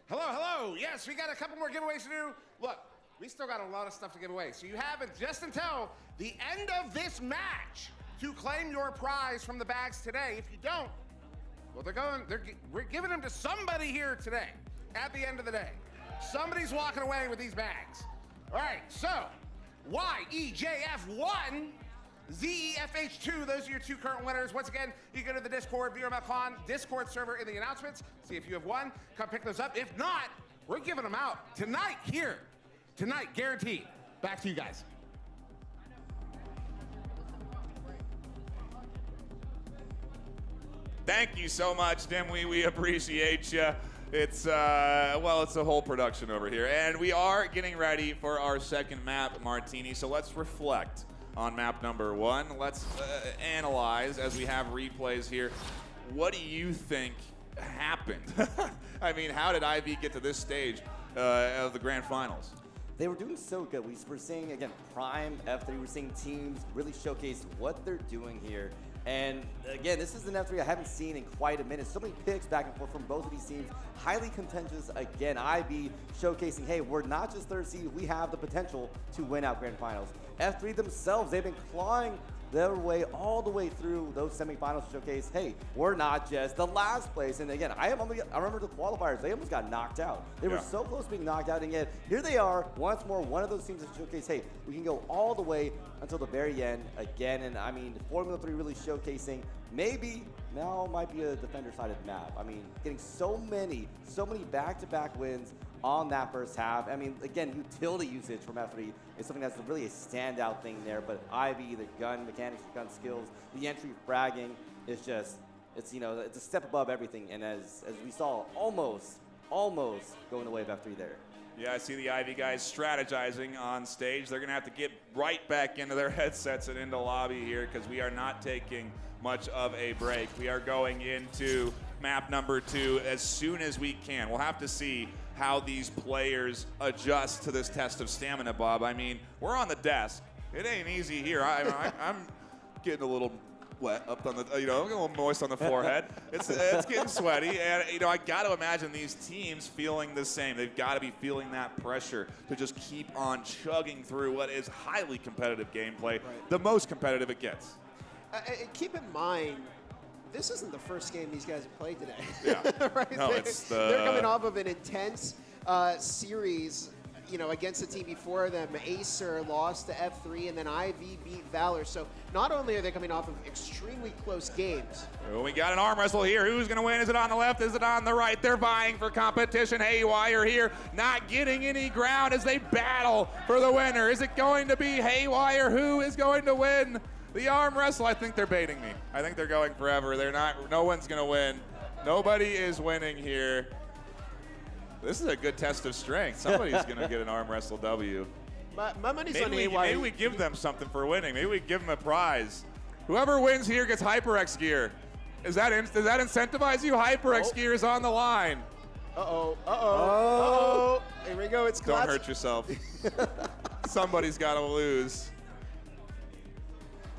Speaker 4: Hello. Yes, we got a couple more giveaways to do. Look, we still got a lot of stuff to give away. So you have it just until the end of this match to claim your prize from the bags today. If you don't, well, we're giving them to somebody here today at the end of the day. Somebody's walking away with these bags. All right, so YEJF1, ZEFH2, those are your 2 current winners. Once again, you go to the Discord, VRML CON Discord server in the announcements. See if you have won. Come pick those up. If not, We're giving them out tonight here. Tonight, guaranteed. Back to you guys.
Speaker 10: Thank you so much, Dimwee. We appreciate you. It's, well, it's a whole production over here. And we are getting ready for our second map, Martini. So let's reflect on map number 1. Let's analyze as we have replays here. What do you think happened? I mean, how did IV get to this stage of the grand finals?
Speaker 5: They were doing so good. We were seeing, again, Prime, F3, we're seeing teams really showcase what they're doing here. And again, this is an F3 I haven't seen in quite a minute. So many picks back and forth from both of these teams. Highly contentious. Again, IB showcasing, hey, we're not just third seed. We have the potential to win out grand finals. F3 themselves, they've been clawing their way all the way through those semifinals to showcase, hey, we're not just the last place. And again, I remember the qualifiers, they almost got knocked out. They were so close to being knocked out, and yet here they are, once more, one of those teams that showcase, hey, we can go all the way until the very end again. And I mean, Formula 3 really showcasing, maybe now might be a defender-sided map. I mean, getting so many back-to-back wins on that first half. I mean, again, utility usage from F3 is something that's really a standout thing there, but Ivy, the gun mechanics, the gun skills, the entry fragging is just, it's, you know, it's a step above everything, and as we saw, almost going the way of F3 there.
Speaker 10: Yeah, I see the Ivy guys strategizing on stage. They're going to have to get right back into their headsets and into lobby here because we are not taking much of a break. We are going into map number 2 as soon as we can. We'll have to see how these players adjust to this test of stamina, Bob. I mean, we're on the desk. It ain't easy here. I'm getting a little wet up on the, you know, a little moist on the forehead. It's getting sweaty, and you know, I got to imagine these teams feeling the same. They've got to be feeling that pressure to just keep on chugging through what is highly competitive gameplay, the most competitive it gets.
Speaker 1: Keep in mind, this isn't the first game these guys have played today.
Speaker 10: Yeah.
Speaker 1: Right?
Speaker 10: No,
Speaker 1: They're coming off of an intense series, you know, against the team before them. Acer lost to F3, and then IV beat Valor. So not only are they coming off of extremely close games.
Speaker 10: Well, we got an arm wrestle here. Who's going to win? Is it on the left? Is it on the right? They're vying for competition. Haywire here, not getting any ground as they battle for the winner. Is it going to be Haywire? Who is going to win the arm wrestle? I think they're baiting me. I think they're going forever. They're not. No one's going to win. Nobody is winning here. This is a good test of strength. Somebody's going to get an arm wrestle W.
Speaker 1: My money's on
Speaker 10: Maybe
Speaker 1: AY.
Speaker 10: we give them something for winning. Maybe we give them a prize. Whoever wins here gets HyperX gear. Does that incentivize you? HyperX gear is on the line.
Speaker 1: Uh-oh. Here we go. It's clutch.
Speaker 10: Don't hurt yourself. Somebody's got to lose.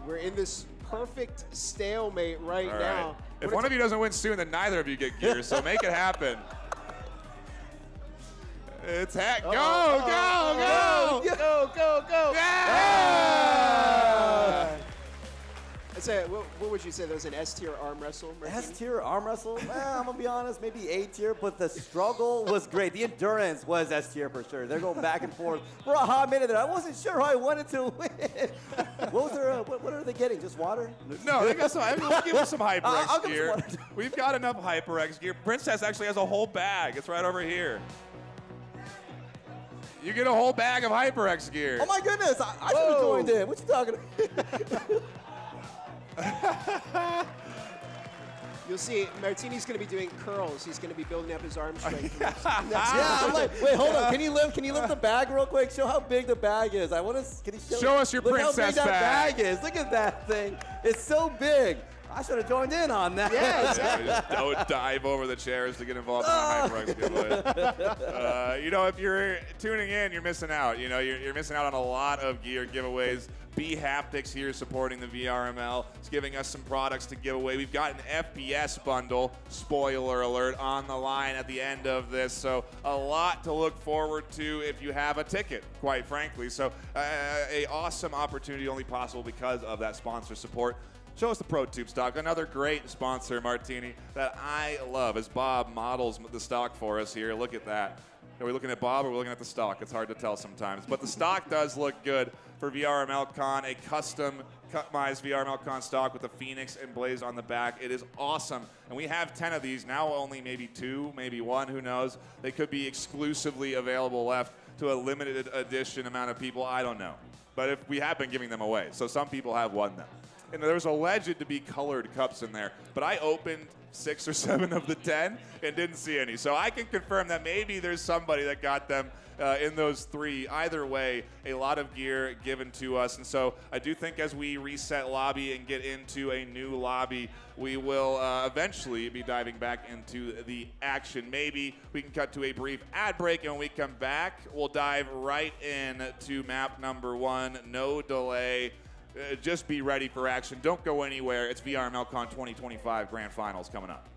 Speaker 1: We're in this perfect stalemate right now.
Speaker 10: If one of you doesn't win soon, then neither of you get gear, so make it happen. It's Go, go!
Speaker 1: Yeah! I say, what would you say? That was an S-tier arm wrestle?
Speaker 5: S-tier arm wrestle? Well, I'm going to be honest, maybe A-tier, but the struggle was great. The endurance was S-tier for sure. They're going back and forth for a hot minute there. I wasn't sure who I wanted to win. What are they getting? Just water?
Speaker 10: No, they got some. We'll give them some HyperX gear. We've got enough HyperX gear. Princess actually has a whole bag. It's right over here. You get a whole bag of HyperX gear.
Speaker 5: Oh my goodness! I should have joined in. What you talking about?
Speaker 1: You'll see, Martini's going to be doing curls. He's going to be building up his arm strength.
Speaker 5: Yeah, I'm like, wait, hold on. Can you lift the bag real quick? Show how big the bag is. I want to. Can you
Speaker 10: show us your princess
Speaker 5: how big that
Speaker 10: bag.
Speaker 5: bag is? Look at that thing. It's so big. I should have joined in on that.
Speaker 1: Yeah, exactly.
Speaker 10: Just don't dive over the chairs to get involved in the HyperX giveaway. You know, if you're tuning in, you're missing out. You know, you're missing out on a lot of gear giveaways. B Haptics here supporting the VRML. It's giving us some products to give away. We've got an FPS bundle, spoiler alert, on the line at the end of this. So a lot to look forward to if you have a ticket, quite frankly. So a awesome opportunity only possible because of that sponsor support. Show us the ProTube stock, another great sponsor, Martini, that I love as Bob models the stock for us here. Look at that. Are we looking at Bob or are we looking at the stock? It's hard to tell sometimes. But the stock does look good. for VRML CON, a custom customized VRML CON stock with the Phoenix emblazed on the back. It is awesome. And we have 10 of these, now only maybe 2, maybe 1, who knows. They could be exclusively available left to a limited edition amount of people, I don't know. But if we have been giving them away, so some people have won them. And there's alleged to be colored cups in there, but I opened 6 or 7 of the 10 and didn't see any. So I can confirm that maybe there's somebody that got them in those 3. Either way, a lot of gear given to us. And so I do think as we reset lobby and get into a new lobby, we will eventually be diving back into the action. Maybe we can cut to a brief ad break, and when we come back, we'll dive right in to map number 1. No delay. Just be ready for action. Don't go anywhere. It's VRML CON 2025 Grand Finals coming up.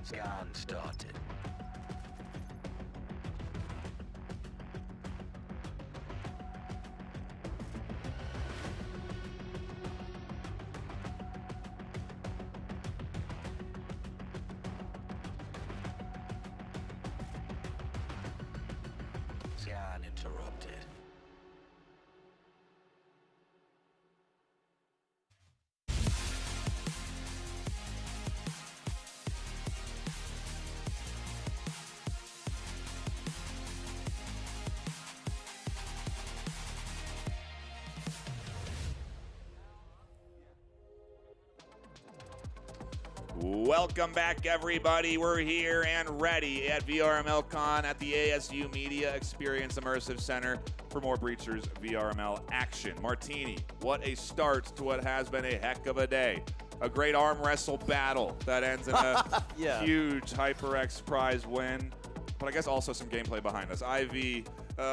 Speaker 15: Scan started. Scan interrupted.
Speaker 10: Welcome back, everybody. We're here and ready at VRML CON at the ASU Media Experience Immersive Center for more Breachers VRML action. Martini, what a start to what has been a heck of a day. A great arm wrestle battle that ends in a huge HyperX prize win. But I guess also some gameplay behind us. IV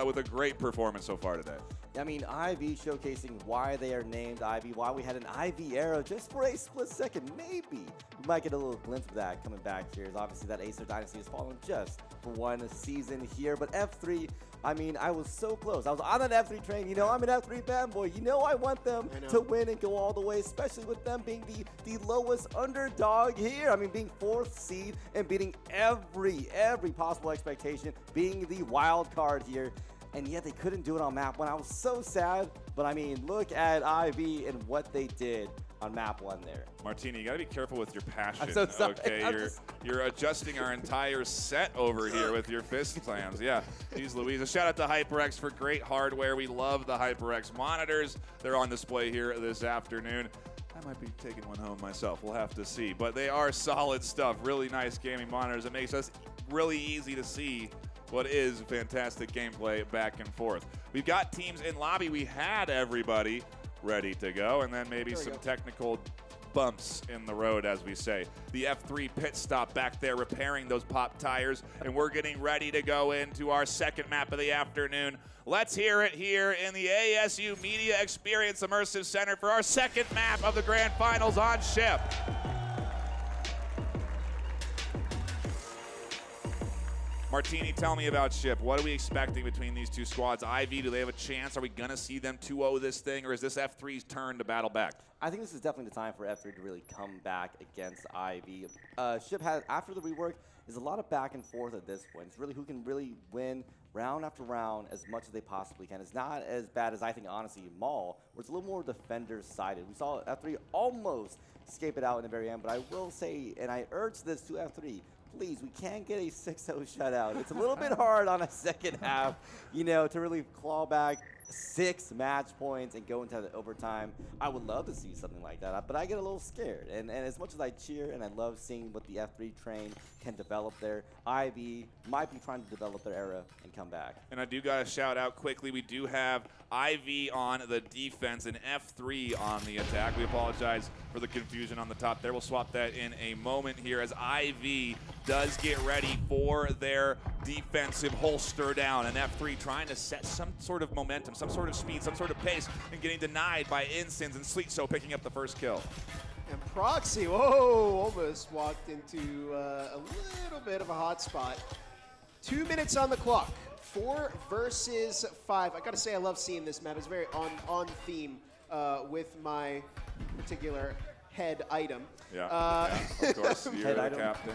Speaker 10: with a great performance so far today.
Speaker 5: I mean, IV showcasing why they are named IV, why we had an IV arrow just for a split second. Maybe we might get a little glimpse of that coming back here. As obviously that Acer Dynasty has fallen just for 1 season here. But F3, I mean, I was so close. I was on that F3 train. You know, I'm an F3 fanboy. You know I want them to win and go all the way, especially with them being the lowest underdog here. I mean, being 4th seed and beating every possible expectation, being the wild card here. And yet they couldn't do it on map 1. I was so sad, but I mean, look at IV and what they did on map 1 there.
Speaker 10: Martini, you gotta be careful with your passion.
Speaker 5: I'm so sorry.
Speaker 10: Okay, you're adjusting our entire set over here with your fist slams. Yeah, geez Louise. A shout out to HyperX for great hardware. We love the HyperX monitors. They're on display here this afternoon. I might be taking one home myself. We'll have to see. But they are solid stuff. Really nice gaming monitors. It makes us really easy to see what is fantastic gameplay back and forth. We've got teams in lobby. We had everybody ready to go, and then maybe some technical bumps in the road, as we say. The F3 pit stop back there repairing those pop tires, and we're getting ready to go into our second map of the afternoon. Let's hear it here in the ASU Media Experience Immersive Center for our second map of the Grand Finals on ship. Martini, tell me about Ship. What are we expecting between these two squads? IV, do they have a chance? Are we going to see them 2-0 this thing, or is this F3's turn to battle back?
Speaker 5: I think this is definitely the time for F3 to really come back against IV. Ship has, after the rework, is a lot of back and forth at this point. It's really who can really win round after round as much as they possibly can. It's not as bad as I think, honestly, Maul, where it's a little more defender-sided. We saw F3 almost escape it out in the very end, but I will say, and I urge this to F3, please, we can't get a 6-0 shutout. It's a little bit hard on a second half, you know, to really claw back 6 match points and go into the overtime. I would love to see something like that, but I get a little scared. And as much as I cheer and I love seeing what the F3 train can develop there, IV might be trying to develop their era and come back.
Speaker 10: And I do got to shout out quickly, we do have IV on the defense and F3 on the attack. We apologize for the confusion on the top there. We'll swap that in a moment here as IV does get ready for their defensive holster down. And F3 trying to set some sort of momentum, some sort of speed, some sort of pace, and getting denied by Insins and Sleetso picking up the first kill.
Speaker 1: And Proxy, whoa, almost walked into a little bit of a hot spot. 2 minutes on the clock. 4 versus 5. I gotta say, I love seeing this map. It's very on theme with my particular head item.
Speaker 10: Yeah, of course, you're the captain.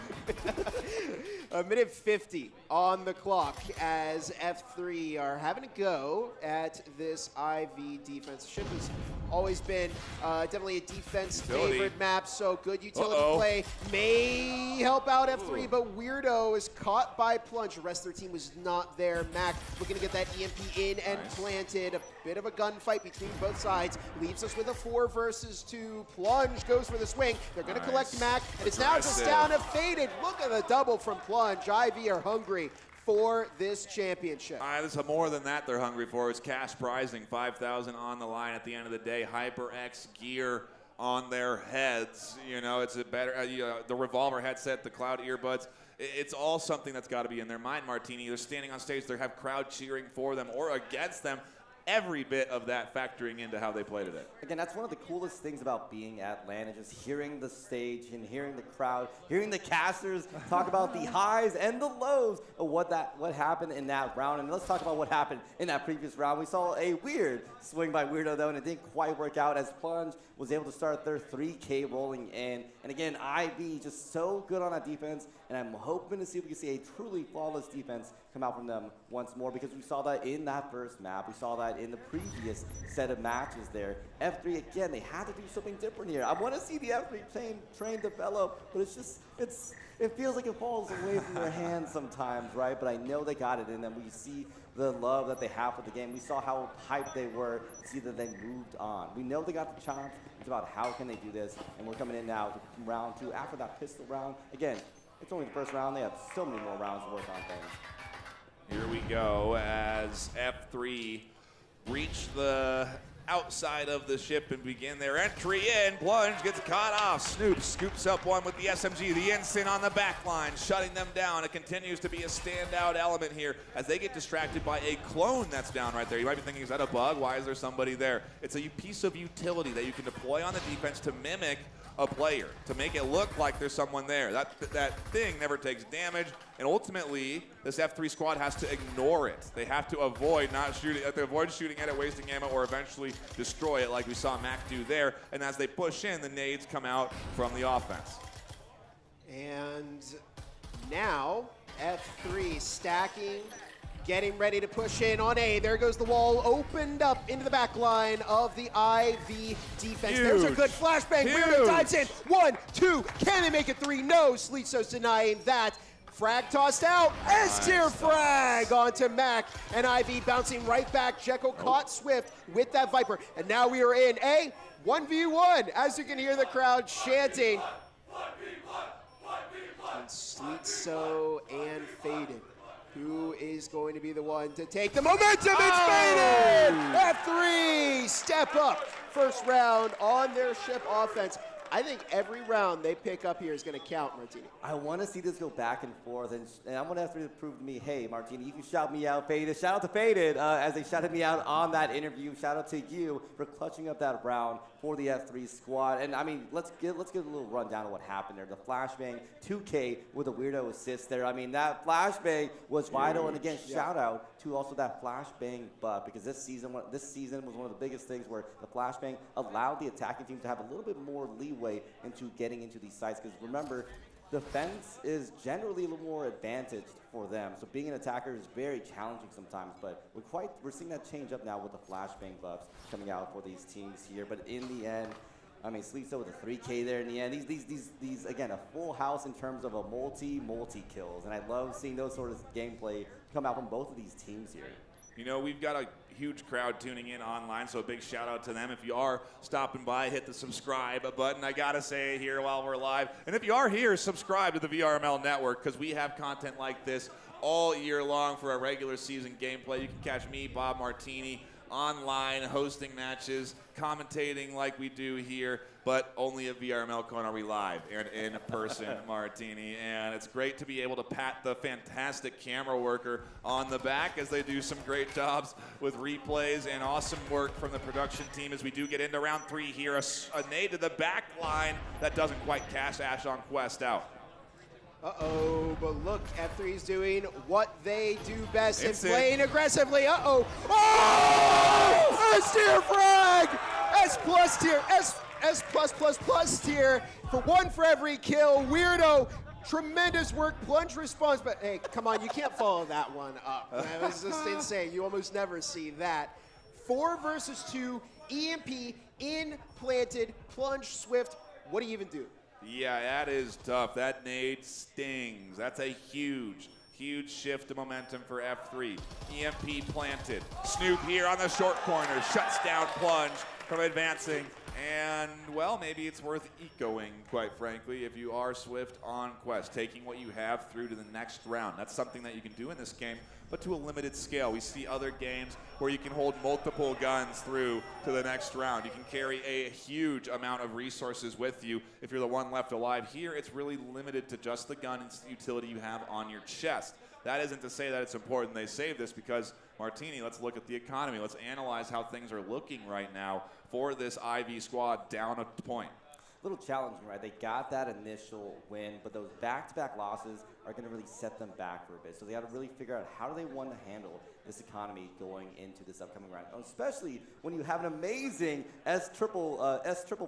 Speaker 1: A minute 50 on the clock as F3 are having a go at this IV defense. Ship has always been definitely a defense-favored map, so good utility play may help out F3, but Weirdo is caught by Plunge. The rest of their team was not there. Mac looking to get that EMP in and planted. A bit of a gunfight between both sides. Leaves us with a 4 versus 2. Plunge goes for the swing. They're going to collect Mac, and it's now just down to Faded. Look at the double from Plunge. IV are hungry for this championship.
Speaker 10: There's more than that they're hungry for. It's cash prizing, 5,000 on the line at the end of the day. HyperX gear on their heads. You know, it's a better, the revolver headset, the cloud earbuds. It's all something that's got to be in their mind, Martini. They're standing on stage. They have crowd cheering for them or against them. Every bit of that factoring into how they played today.
Speaker 5: Again, that's one of the coolest things about being at LAN, is just hearing the stage and hearing the crowd, hearing the casters talk about the highs and the lows of what happened in that round. And let's talk about what happened in that previous round. We saw a weird swing by Weirdo, though, and it didn't quite work out as Plunge was able to start their 3K rolling in. And again, IV just so good on that defense, and I'm hoping to see if we can see a truly flawless defense come out from them once more, because we saw that in that first map. We saw that in the previous set of matches there. F3, again, they had to do something different here. I want to see the F3 train develop, but it feels like it falls away from their hands sometimes, right? But I know they got it in them. We see the love that they have for the game. We saw how hyped they were to see that they moved on. We know they got the chops. It's about how can they do this, and we're coming in now to round 2 after that pistol round. Again, it's only the first round. They have so many more rounds to work on things.
Speaker 10: Here we go as F3 reach the outside of the ship and begin their entry in. Plunge gets caught off. Snoop scoops up one with the SMG. The Ensign on the back line, shutting them down. It continues to be a standout element here as they get distracted by a clone that's down right there. You might be thinking, is that a bug? Why is there somebody there? It's a piece of utility that you can deploy on the defense to mimic a player, to make it look like there's someone there. That thing never takes damage, and ultimately, this F3 squad has to ignore it. They have to avoid shooting at it, wasting ammo, or eventually destroy it like we saw Mac do there. And as they push in, the nades come out from the offense.
Speaker 1: And now, F3 stacking, getting ready to push in on A. There goes the wall, opened up into the back line of the IV defense.
Speaker 10: Huge.
Speaker 1: There's a good flashbang. Weirdo dives in. 1, 2. Can they make it 3? No. Sleetso's denying that. Frag tossed out. S-tier frag onto Mac. And IV bouncing right back. Jekyll caught Swift with that Viper. And now we are in A 1v1. As you can hear the crowd chanting. And Sleetso and Faded. Who is going to be the one to take the momentum? It's Faded! F3 step up. First round on their ship offense. I think every round they pick up here is going to count, Martini.
Speaker 5: I want to see this go back and forth, and I want to have to prove to me, hey, Martini, you can shout me out, Faded. Shout out to Faded as they shouted me out on that interview. Shout out to you for clutching up that round for the F3 squad. And I mean, let's get a little rundown of what happened there. The flashbang 2K with a weirdo assist there. I mean, that flashbang was vital, and again, shout out to also that flashbang buff, because this season was one of the biggest things where the flashbang allowed the attacking team to have a little bit more leeway into getting into these sites. Because remember, defense is generally a little more advantaged for them. So being an attacker is very challenging sometimes, but we're seeing that change up now with the flashbang buffs coming out for these teams here. But in the end, I mean, Sleepso with a 3K there in the end. These again, a full house in terms of a multi kills. And I love seeing those sort of gameplay come out from both of these teams here.
Speaker 10: You know, we've got a huge crowd tuning in online, so a big shout out to them. If you are stopping by, hit the subscribe button. I gotta say it here while we're live. And if you are here, subscribe to the VRML network, because we have content like this all year long for our regular season gameplay. You can catch me, Bob Martini, online, hosting matches, commentating like we do here, but only at VRML CON are we live and in person, Martini. And it's great to be able to pat the fantastic camera worker on the back as they do some great jobs with replays, and awesome work from the production team as we do get into round 3 here. A nade to the back line that doesn't quite cash Ash on Quest out.
Speaker 1: Uh-oh, but look, F3's doing what they do best
Speaker 10: It's
Speaker 1: and playing aggressively. Uh-oh. Oh! S-tier frag! S plus tier, S plus tier for 1 for every kill. Weirdo, tremendous work, plunge response, but hey, come on, you can't follow that one up. That was just insane. You almost never see that. 4 versus 2, EMP, in, planted, plunge, swift. What do you even do?
Speaker 10: Yeah, that is tough. That nade stings. That's a huge shift of momentum for F3. EMP planted. Snoop here on the short corner. Shuts down plunge from advancing. And, well, maybe it's worth ecoing, quite frankly, if you are Swift on Quest, taking what you have through to the next round. That's something that you can do in this game, but to a limited scale. We see other games where you can hold multiple guns through to the next round. You can carry a huge amount of resources with you if you're the one left alive. Here, it's really limited to just the gun and utility you have on your chest. That isn't to say that it's important they save this, because, Martini, let's look at the economy. Let's analyze how things are looking right now for this IV squad down a point.
Speaker 5: A little challenging, right? They got that initial win, but those back-to-back losses are going to really set them back for a bit. So they got to really figure out how do they want to handle this economy going into this upcoming round, especially when you have an amazing S triple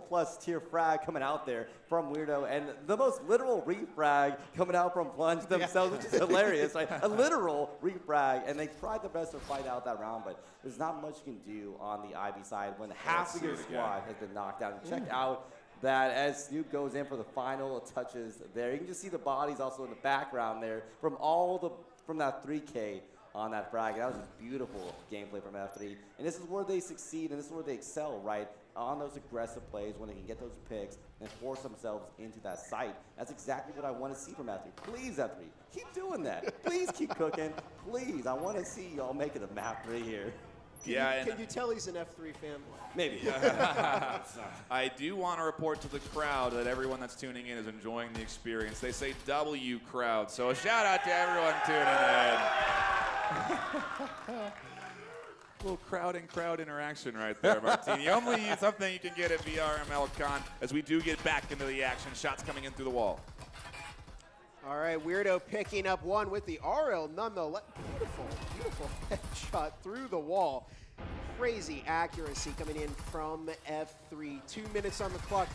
Speaker 5: plus tier frag coming out there from Weirdo, and the most literal refrag coming out from Plunge themselves, which is hilarious, right? A literal refrag, and they tried their best to fight out that round, but there's not much you can do on the Ivy side when half of your squad has been knocked out. And check out that as Snoop goes in for the final touches there. You can just see the bodies also in the background there from that 3K on that frag. That was just beautiful gameplay from F3. And this is where they succeed, and this is where they excel, right? On those aggressive plays when they can get those picks and force themselves into that site. That's exactly what I want to see from F3. Please, F3, keep doing that. Please keep cooking. Please, I want to see y'all make it a map 3 here.
Speaker 1: Can you tell he's an F3 fan?
Speaker 5: Maybe.
Speaker 10: I do want to report to the crowd that everyone that's tuning in is enjoying the experience. They say W crowd, so a shout out to everyone tuning in. Little crowd interaction right there, Martini. Only something you can get at VRML CON as we do get back into the action. Shots coming in through the wall.
Speaker 1: All right, Weirdo picking up one with the RL nonetheless. Beautiful headshot through the wall. Crazy accuracy coming in from F3. 2 minutes on the clock.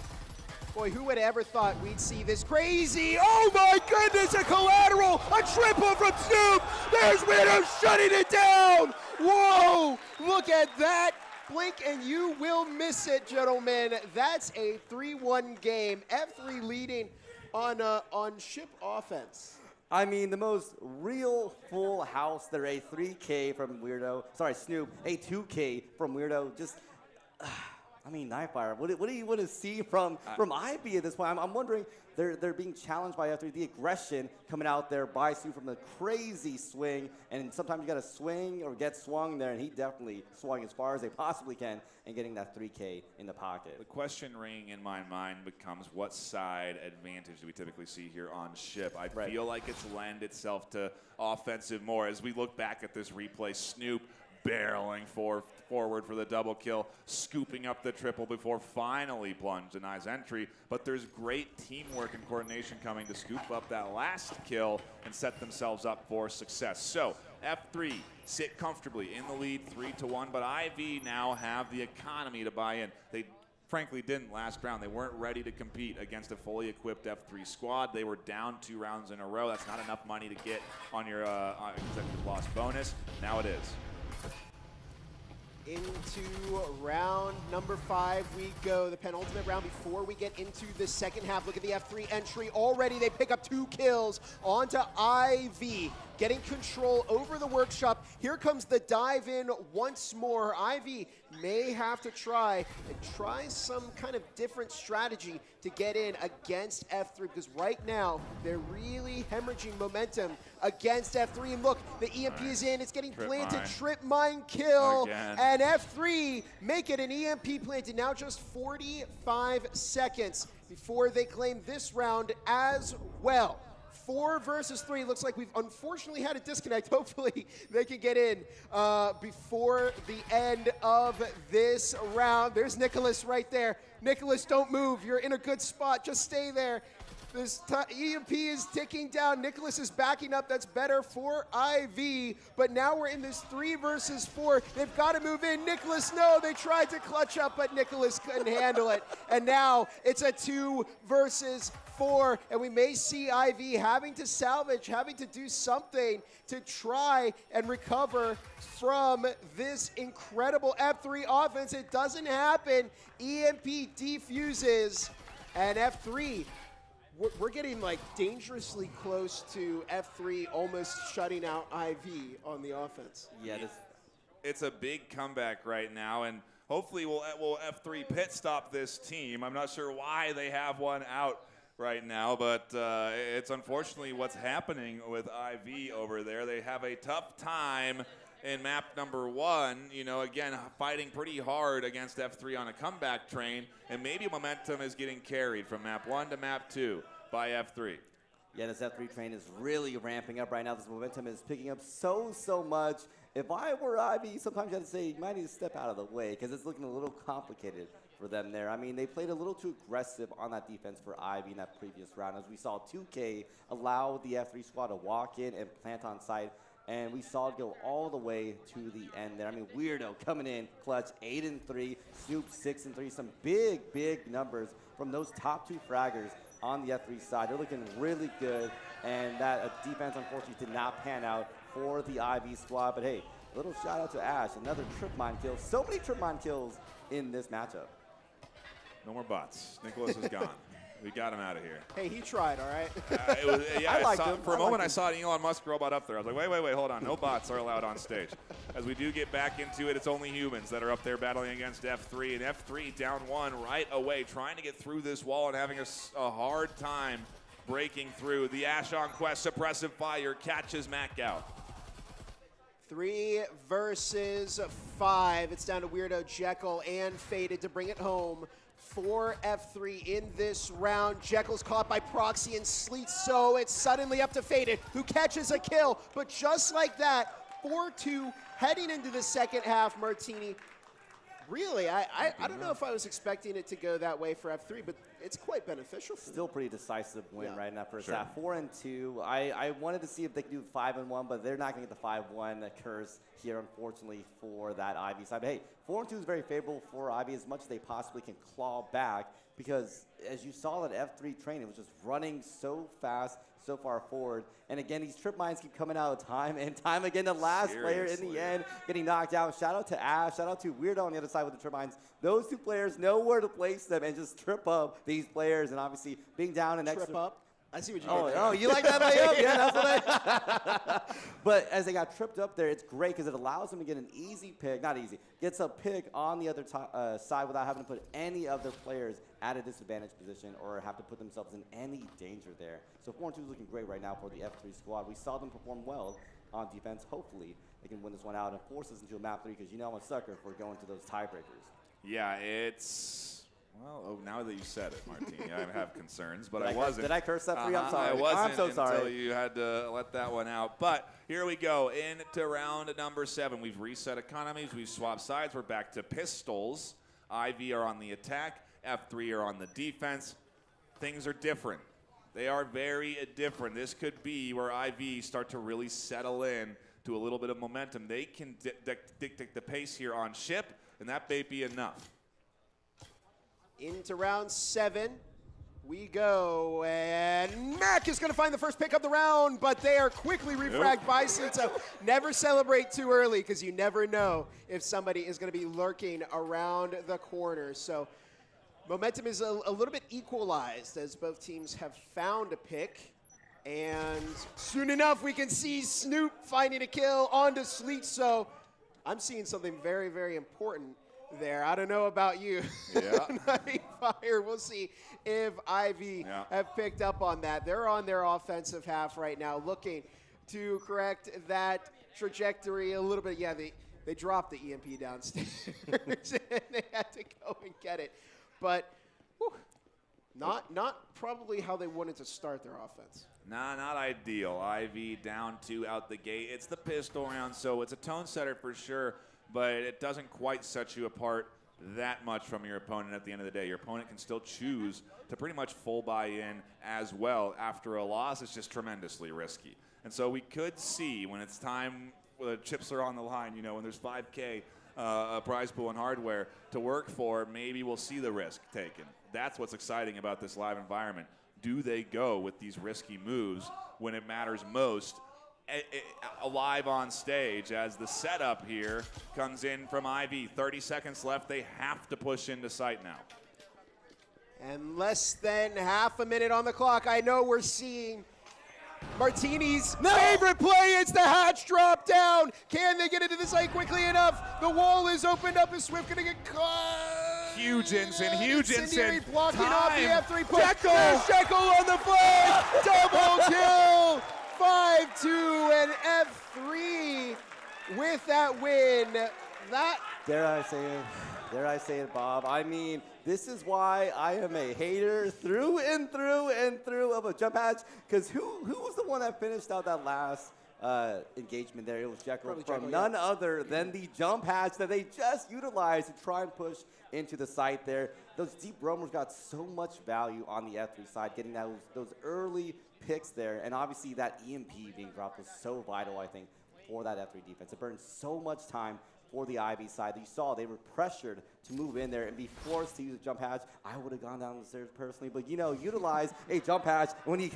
Speaker 1: Boy, who would have ever thought we'd see this crazy? Oh my goodness, a collateral, a triple from Snoop. There's Weirdo shutting it down. Whoa, look at that. Blink and you will miss it, gentlemen. That's a 3-1 game. F3 leading on ship offense.
Speaker 5: I mean, the most real full house there. A 3K from Weirdo. Sorry, Snoop. A 2K from Weirdo. Just, I mean, Nightfire, what do you want to see from IB at this point? I'm wondering, they're being challenged by F3, the aggression coming out there by Sue from the crazy swing, and sometimes you got to swing or get swung there, and he definitely swung as far as they possibly can and getting that 3K in the pocket.
Speaker 10: The question ringing in my mind becomes, what side advantage do we typically see here on Ship? I feel like it's lend itself to offensive more. As we look back at this replay, Snoop barreling forward for the double kill, scooping up the triple before finally Plunge denies entry. But there's great teamwork and coordination coming to scoop up that last kill and set themselves up for success. So F3 sit comfortably in the lead 3-1, but IV now have the economy to buy in. They frankly didn't last round. They weren't ready to compete against a fully equipped F3 squad. They were down 2 rounds in a row. That's not enough money to get on your consecutive loss bonus. Now it is.
Speaker 1: Into round number 5 we go, the penultimate round before we get into the second half. Look at the F3 entry. Already they pick up 2 kills onto IV, getting control over the workshop. Here comes the dive in once more. IV may have to try some kind of different strategy to get in against F3, because right now they're really hemorrhaging momentum against F3. And look, the EMP is in, it's getting planted, trip mine kill, and F3 make it an EMP planted. Now just 45 seconds before they claim this round as well. 4 versus 3. Looks like we've unfortunately had a disconnect. Hopefully they can get in before the end of this round. There's Nicholas right there. Nicholas, don't move. You're in a good spot. Just stay there. This EMP is ticking down. Nicholas is backing up. That's better for IV. But now we're in this 3 versus 4. They've got to move in. Nicholas, no. They tried to clutch up, but Nicholas couldn't handle it. And now it's a 2 versus 4. And we may see IV having to salvage, having to do something to try and recover from this incredible F3 offense. It doesn't happen. EMP defuses. And F3, we're getting like dangerously close to F3 almost shutting out IV on the offense.
Speaker 10: Yeah, it's a big comeback right now, and hopefully we'll F3 pit stop this team. I'm not sure why they have one out right now, but it's unfortunately what's happening with IV over there. They have a tough time in map number 1, you know, again, fighting pretty hard against F3 on a comeback train, and maybe momentum is getting carried from map 1 to map 2 by F3.
Speaker 5: Yeah, this F3 train is really ramping up right now. This momentum is picking up so much. If I were IV, sometimes you have to say, you might need to step out of the way, because it's looking a little complicated for them there. I mean, they played a little too aggressive on that defense for IV in that previous round, as we saw 2K allow the F3 squad to walk in and plant on site. And we saw it go all the way to the end there. I mean, Weirdo coming in clutch, 8-3, Snoop 6-3. Some big numbers from those top 2 fraggers on the F3 side. They're looking really good, and that defense unfortunately did not pan out for the IV squad. But hey, a little shout out to Ash, another trip mine kill. So many trip mine kills in this matchup.
Speaker 10: No more bots. Nicholas is gone. We got him out of here.
Speaker 1: Hey, he tried, all right?
Speaker 10: I saw, for a moment, I saw an Elon Musk robot up there. I was like, wait, hold on. No bots are allowed on stage. As we do get back into it, it's only humans that are up there battling against F3. And F3 down 1 right away, trying to get through this wall and having a hard time breaking through. The Ash on Quest suppressive fire catches Mac out.
Speaker 1: 3 versus 5. It's down to Weirdo, Jekyll, and Faded to bring it home for F3 in this round. Jekyll's caught by Proxy and Sleet, so it's suddenly up to Faded, who catches a kill. But just like that, 4-2 heading into the second half. Martini, really, I don't know if I was expecting it to go that way for F3, but it's quite beneficial for
Speaker 5: Still pretty decisive win right in that first half. 4-2. I wanted to see if they could do 5-1, but they're not going to get the 5-1 curse here, unfortunately, for that IV side. But hey, 4-2 is very favorable for IV as much as they possibly can claw back, because as you saw that F3 train, it was just running so fast, so far forward. And again, these trip mines keep coming out of time and time again. The last player in the end getting knocked out. Shout out to Ash. Shout out to Weirdo on the other side with the trip mines. Those 2 players know where to place them and just trip up these players. And obviously being down an extra.
Speaker 1: Trip up? I see what you
Speaker 5: did. Oh, you like that layup? Yeah, that's what But as they got tripped up there, it's great because it allows them to get an easy pick, not easy, gets a pick on the other side without having to put any of their players at a disadvantaged position or have to put themselves in any danger there. So 4-2 is looking great right now for the F3 squad. We saw them perform well on defense. Hopefully they can win this one out and force us into a map 3 because you know I'm a sucker for going to those tiebreakers.
Speaker 10: Yeah, it's, well, now that you said it, Martini, I have concerns, but I wasn't.
Speaker 5: Did I curse that for you? I'm sorry.
Speaker 10: I wasn't
Speaker 5: I'm so sorry.
Speaker 10: until you had to let that one out. But here we go into round number 7. We've reset economies. We've swapped sides. We're back to pistols. IV are on the attack. F3 are on the defense. Things are different. They are very different. This could be where IV start to really settle in to a little bit of momentum. They can dictate the pace here on ship, and that may be enough.
Speaker 1: Into round 7 we go, and Mac is going to find the first pick of the round, but they are quickly refragged by Sin, so never celebrate too early because you never know if somebody is going to be lurking around the corner. So momentum is a little bit equalized as both teams have found a pick. And soon enough, we can see Snoop finding a kill onto Sleet. So I'm seeing something very, very important there. I don't know about you.
Speaker 10: Yeah.
Speaker 1: Fire. We'll see if IV have picked up on that. They're on their offensive half right now, looking to correct that trajectory a little bit. Yeah, they dropped the EMP downstairs, and they had to go and get it. But whew, not probably how they wanted to start their offense.
Speaker 10: Nah, not ideal. IV down 2 out the gate. It's the pistol round, so it's a tone setter for sure, but it doesn't quite set you apart that much from your opponent at the end of the day. Your opponent can still choose to pretty much full buy-in as well. After a loss, it's just tremendously risky. And so we could see when it's time, when the chips are on the line, you know, when there's 5K a prize pool and hardware to work for, maybe we'll see the risk taken. That's what's exciting about this live environment. Do they go with these risky moves when it matters most live on stage as the setup here comes in from IV? 30 seconds left. They have to push into sight now.
Speaker 1: And less than half a minute on the clock. I know we're seeing Martini's favorite play. It's the hatch drop down. Can they get into the site quickly enough? The wall is opened up. Is Swift going to get caught?
Speaker 10: Huge Ensign, huge Ensign.
Speaker 1: Blocking off the F3 push.
Speaker 10: Jekyll!
Speaker 1: Jekyll on the flag. Double kill. 5-2 and F3 with that win. That.
Speaker 5: Dare I say it, Bob. I mean, this is why I am a hater through and through and through of a jump hatch. Because who was the one that finished out that last engagement there? It was Jekyll from none other than the jump hatch that they just utilized to try and push into the site there. Those deep roamers got so much value on the F3 side, getting those early picks there. And obviously that EMP being dropped was so vital, I think, for that F3 defense. It burned so much time for the IV side that you saw they were pressured to move in there and be forced to use a jump hatch. I would have gone down the stairs personally, but you know, utilize a jump hatch when you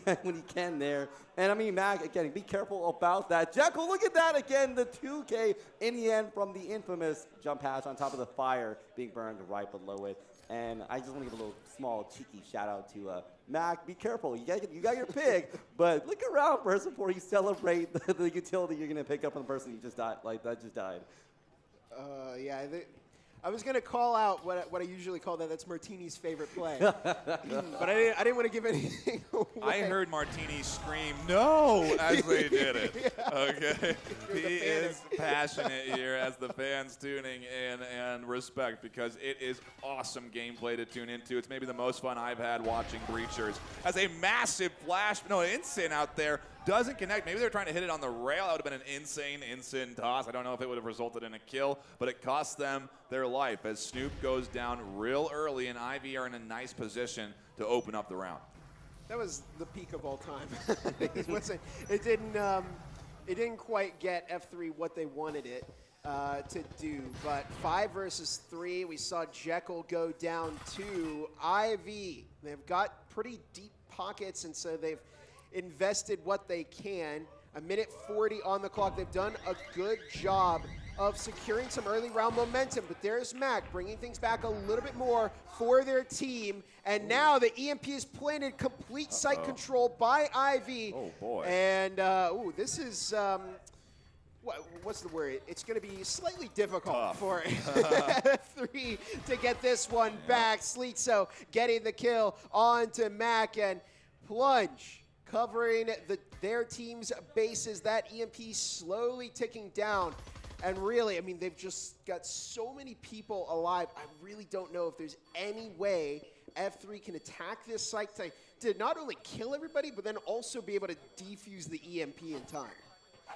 Speaker 5: can there. And I mean, Mac, again, be careful about that. Jekyll, look at that again, the 2K in the end from the infamous jump hatch on top of the fire being burned right below it. And I just want to give a little small cheeky shout out to Mac. Be careful, you got your pick, but look around first before you celebrate the utility you're gonna pick up on the person you just died, just died.
Speaker 1: Yeah, I was going to call out what I usually call that. That's Martini's favorite play. But I didn't want to give anything away.
Speaker 10: I heard Martini scream, no, as they did it.
Speaker 1: Yeah.
Speaker 10: Okay. He is passionate here as the fans tuning in, and respect, because it is awesome gameplay to tune into. It's maybe the most fun I've had watching Breachers. As a massive flash, insane out there. Doesn't connect. Maybe they're trying to hit it on the rail. That would have been an insane toss. I don't know if it would have resulted in a kill, but it cost them their life as Snoop goes down real early, and IV are in a nice position to open up the round.
Speaker 1: That was the peak of all time. It didn't quite get F3 what they wanted it to do, but 5 versus 3. We saw Jekyll go down 2. IV, they've got pretty deep pockets, and so they've invested what they can. 1:40 on the clock. They've done a good job of securing some early round momentum, but there's Mac bringing things back a little bit more for their team. And now the EMP is planted, complete site control by IV.
Speaker 10: Oh boy.
Speaker 1: And this is what's the word? It's going to be slightly difficult
Speaker 10: Tough.
Speaker 1: for F3 to get this one back. Sleetso getting the kill onto Mac, and Plunge covering their team's bases. That EMP slowly ticking down. And really, I mean, they've just got so many people alive. I really don't know if there's any way F3 can attack this site to not only kill everybody, but then also be able to defuse the EMP in time.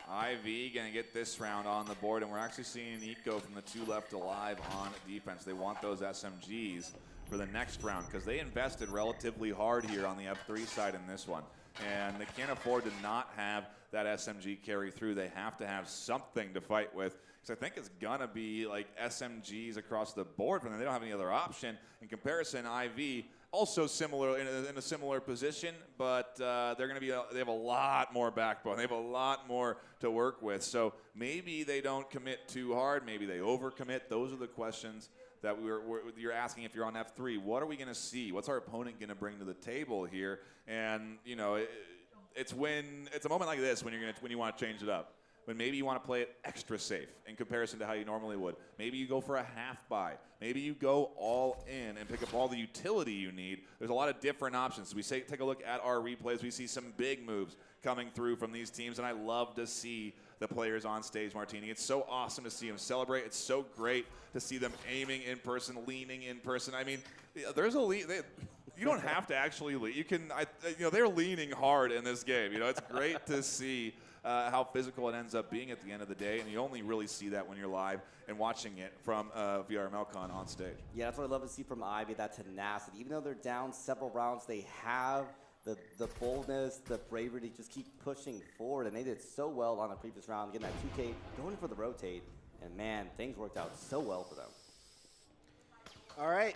Speaker 10: IV going to get this round on the board, and we're actually seeing Eco from the 2 left alive on defense. They want those SMGs for the next round because they invested relatively hard here on the F3 side in this one. And they can't afford to not have that SMG carry through. They have to have something to fight with. Because I think it's going to be like SMGs across the board for them. They don't have any other option. In comparison, IV also similar in a similar position, but they're going to be they have a lot more backbone. They have a lot more to work with. So maybe they don't commit too hard. Maybe they overcommit. Those are the questions that you're asking if you're on F3. What are we going to see? What's our opponent going to bring to the table here? And you know, it's a moment like this when you want to change it up. When maybe you want to play it extra safe in comparison to how you normally would. Maybe you go for a half buy. Maybe you go all in and pick up all the utility you need. There's a lot of different options. Take a look at our replays. We see some big moves coming through from these teams, and I love to see the players on stage, Martini. It's so awesome to see them celebrate. It's so great to see them aiming in person, leaning in person. I mean, there's a lead. You don't have to actually lead. You can, they're leaning hard in this game. You know, it's great to see how physical it ends up being at the end of the day, and you only really see that when you're live and watching it from VRML CON on stage.
Speaker 5: Yeah, that's what I love to see from Ivy, that tenacity. Even though they're down several rounds, they have the boldness, the bravery to just keep pushing forward, and they did so well on the previous round, getting that 2K, going for the rotate, and man, things worked out so well for them.
Speaker 1: All right.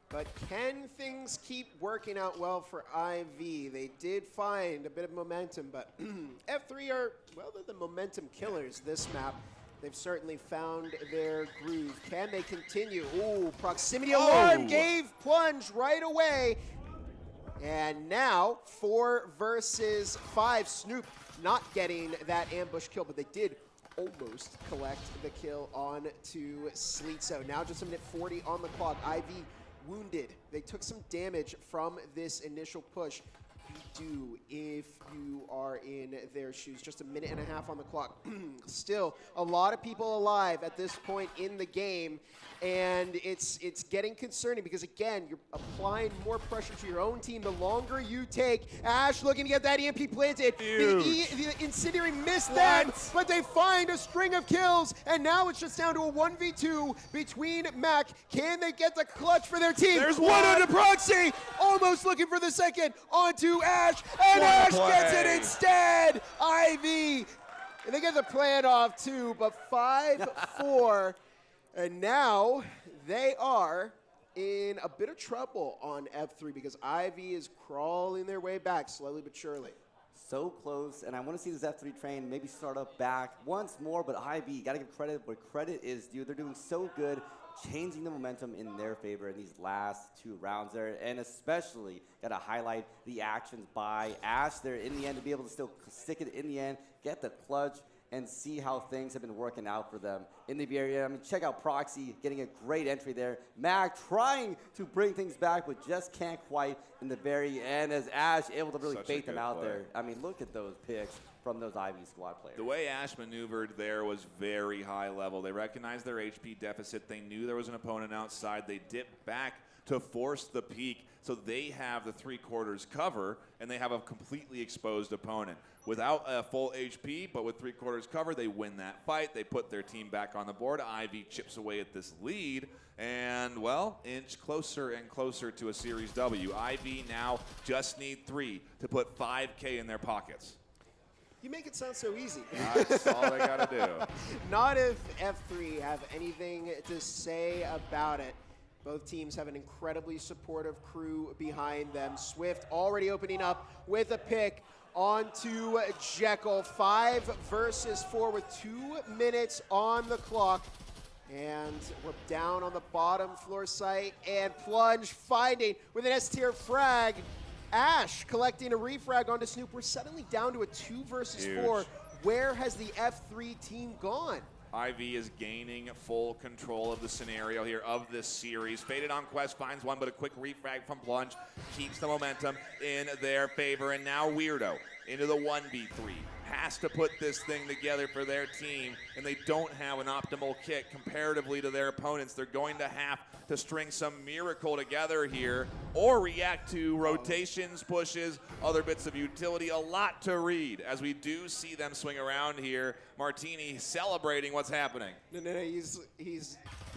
Speaker 1: But can things keep working out well for IV? They did find a bit of momentum, but F3 are, well, they're the momentum killers this map. They've certainly found their groove. Can they continue? Ooh, proximity alarm gave Plunge right away. And now 4 versus 5. Snoop not getting that ambush kill, but they did almost collect the kill on to Sleetso. Now just a minute 40 on the clock. IV wounded. They took some damage from this initial push. You do if you are in their shoes. Just a minute and a half on the clock. Still a lot of people alive at this point in the game, and it's getting concerning because again you're applying more pressure to your own team the longer you take. Ash looking to get that EMP planted. The incendiary missed them, but they find a string of kills, and now it's just down to a 1v2 between Mac. Can they get the clutch for their team?
Speaker 10: There's
Speaker 1: one
Speaker 10: one.
Speaker 1: onto Proxy, almost looking for the second onto Ash, and Ash gets it instead. IV, and they get the plan off too, but 5-4, and now they are in a bit of trouble on F3 because IV is crawling their way back slowly but surely.
Speaker 5: So close, and I want to see this F3 train maybe start up back once more, but IV, got to give credit where credit is due. They're doing so good, changing the momentum in their favor in these last 2 rounds there, and especially got to highlight the actions by Ash there in the end to be able to still stick it in the end, get the clutch, and see how things have been working out for them in the area. I mean, check out Proxy getting a great entry there. Mac trying to bring things back, but just can't quite in the very end as Ash able to really bait them out there. I mean, look at those picks from those Ivy squad players.
Speaker 10: The way Ash maneuvered there was very high level. They recognized their HP deficit. They knew there was an opponent outside. They dipped back to force the peak, so they have the 3/4 cover, and they have a completely exposed opponent. Without a full HP, but with 3/4 cover, they win that fight. They put their team back on the board. Ivy chips away at this lead, and, well, inch closer and closer to a Series W. Ivy now just need 3 to put 5K in their pockets.
Speaker 1: You make it sound so easy.
Speaker 10: That's all they got to do.
Speaker 1: Not if F3 have anything to say about it. Both teams have an incredibly supportive crew behind them. Swift already opening up with a pick onto Jekyll. 5 versus 4 with 2 minutes on the clock. And we're down on the bottom floor site, and Plunge finding with an S-tier frag. Ash collecting a refrag onto Snoop. We're suddenly down to a 2 versus 4 where has the F3 team gone?
Speaker 10: IV is gaining full control of the scenario here of this series. Faded on Quest finds one, but a quick refrag from Plunge keeps the momentum in their favor. And now Weirdo into the 1v3. Has to put this thing together for their team, and they don't have an optimal kit comparatively to their opponents. They're going to have to string some miracle together here or react to rotations, pushes, other bits of utility. A lot to read as we do see them swing around here. Martini celebrating what's happening.
Speaker 1: No, he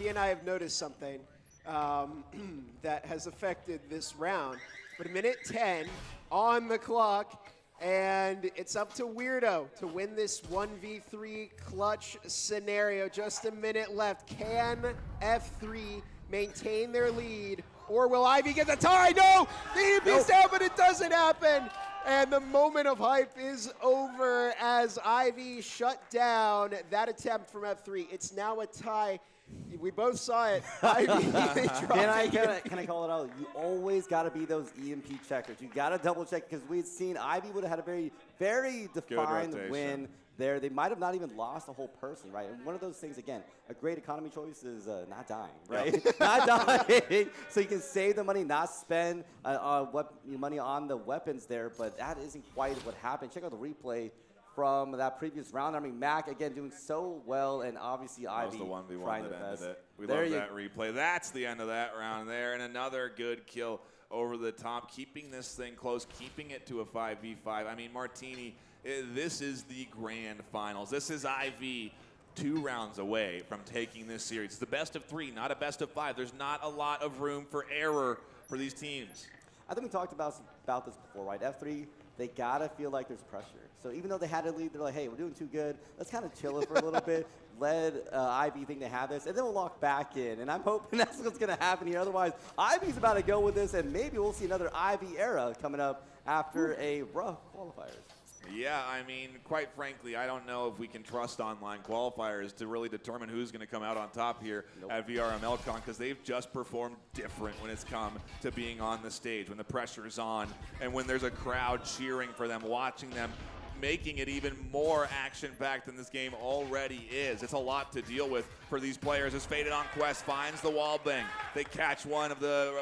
Speaker 1: and I have noticed something that has affected this round. But a minute 10 on the clock, and it's up to Weirdo to win this 1v3 clutch scenario. Just a minute left. Can F3 maintain their lead, or will Ivy get the tie? No! The EMP's down, but it doesn't happen. And the moment of hype is over as Ivy shut down that attempt from F3. It's now a tie. We both saw it. Ivy, they dropped it.
Speaker 5: Can I call it out? You always got to be those EMP checkers. You got to double check, because we've seen Ivy would have had a very, very defined win there. They might have not even lost a whole person, right? And one of those things, again, a great economy choice is not dying, right? Not dying. So you can save the money, not spend money on the weapons there, but that isn't quite what happened. Check out the replay from that previous round. I mean, Mac, again, doing so well, and obviously Ivy
Speaker 10: that was the 1v1
Speaker 5: trying
Speaker 10: that
Speaker 5: the
Speaker 10: ended
Speaker 5: best.
Speaker 10: it. We love that replay. That's the end of that round there, and another good kill over the top, keeping this thing close, keeping it to a 5v5. I mean, Martini, this is the grand finals. This is IV 2 rounds away from taking this series. It's the best of 3, not a best of 5. There's not a lot of room for error for these teams.
Speaker 5: I think we talked about this before, right? F3, they got to feel like there's pressure. So even though they had a lead, they're like, hey, we're doing too good. Let's kind of chill it for a little bit. Let Ivy think they have this, and then we'll lock back in. And I'm hoping that's what's going to happen here. Otherwise, Ivy's about to go with this, and maybe we'll see another Ivy era coming up after a rough qualifiers.
Speaker 10: Yeah, I mean, quite frankly, I don't know if we can trust online qualifiers to really determine who's going to come out on top here at VRML CON, because they've just performed different when it's come to being on the stage, when the pressure's on, and when there's a crowd cheering for them, watching them, making it even more action-packed than this game already is. It's a lot to deal with for these players as Faded on Quest finds the wall bang. They catch one of the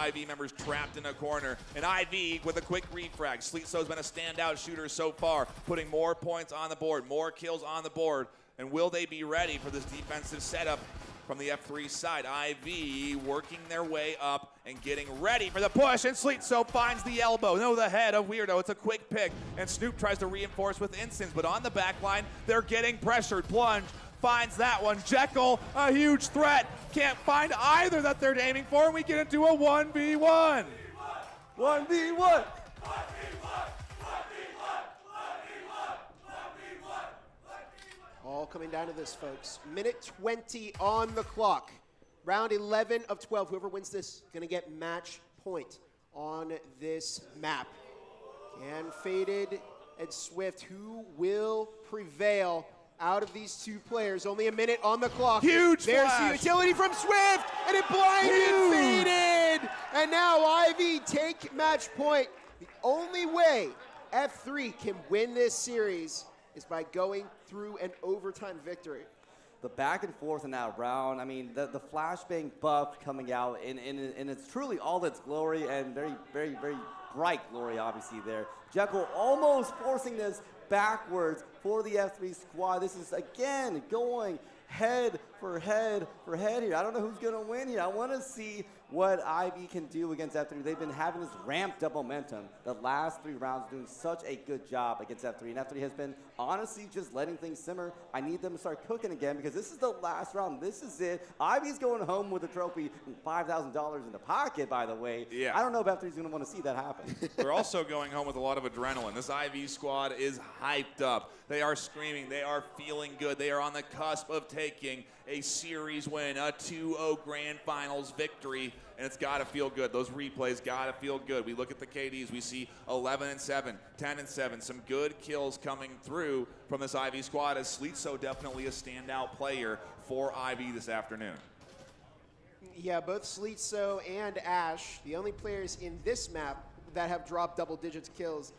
Speaker 10: IV members trapped in a corner. And IV with a quick refrag. Sleetso's been a standout shooter so far, putting more points on the board, more kills on the board. And will they be ready for this defensive setup from the F3 side? IV working their way up and getting ready for the push, and Sleetso finds the elbow. No, the head of Weirdo. It's a quick pick, and Snoop tries to reinforce with Instance, but on the back line, they're getting pressured. Plunge finds that one. Jekyll, a huge threat. Can't find either that they're aiming for, and we get into a 1v1.
Speaker 5: 1v1.
Speaker 1: All coming down to this, folks. Minute 20 on the clock. Round 11 of 12. Whoever wins this going to get match point on this map. And Faded and Swift, who will prevail out of these two players? Only a minute on the clock.
Speaker 10: Huge
Speaker 1: There's
Speaker 10: flash.
Speaker 1: the utility from Swift, and it blinded Faded. And now Ivy take match point. The only way F3 can win this series is by going through an overtime victory.
Speaker 5: The back and forth in that round, I mean, the flashbang buff coming out, and it's truly all its glory, and very, very, very bright glory, obviously, there. Jekyll almost forcing this backwards for the F3 squad. This is, again, going head for head here. I don't know who's going to win here. I want to see what Ivy can do against F3. They've been having this ramped up momentum the last 3 rounds, doing such a good job against F3. And F3 has been honestly just letting things simmer. I need them to start cooking again, because this is the last round. This is it. Ivy's going home with a trophy and $5,000 in the pocket, by the way.
Speaker 10: Yeah.
Speaker 5: I don't know if F3's going to want to see that happen.
Speaker 10: They're also going home with a lot of adrenaline. This IV squad is hyped up. They are screaming. They are feeling good. They are on the cusp of taking a series win, a 2-0 grand finals victory, and it's got to feel good. Those replays got to feel good. We look at the KDs. We see 11-7, 10-7, some good kills coming through from this IV squad, as Sleetso definitely a standout player for IV this afternoon.
Speaker 1: Yeah, both Sleetso and Ash, the only players in this map that have dropped double digits kills.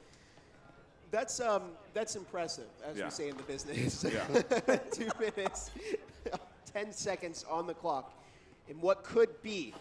Speaker 1: That's impressive, as we say in the business.
Speaker 10: Yeah.
Speaker 1: 2 minutes, 10 seconds on the clock. In what could be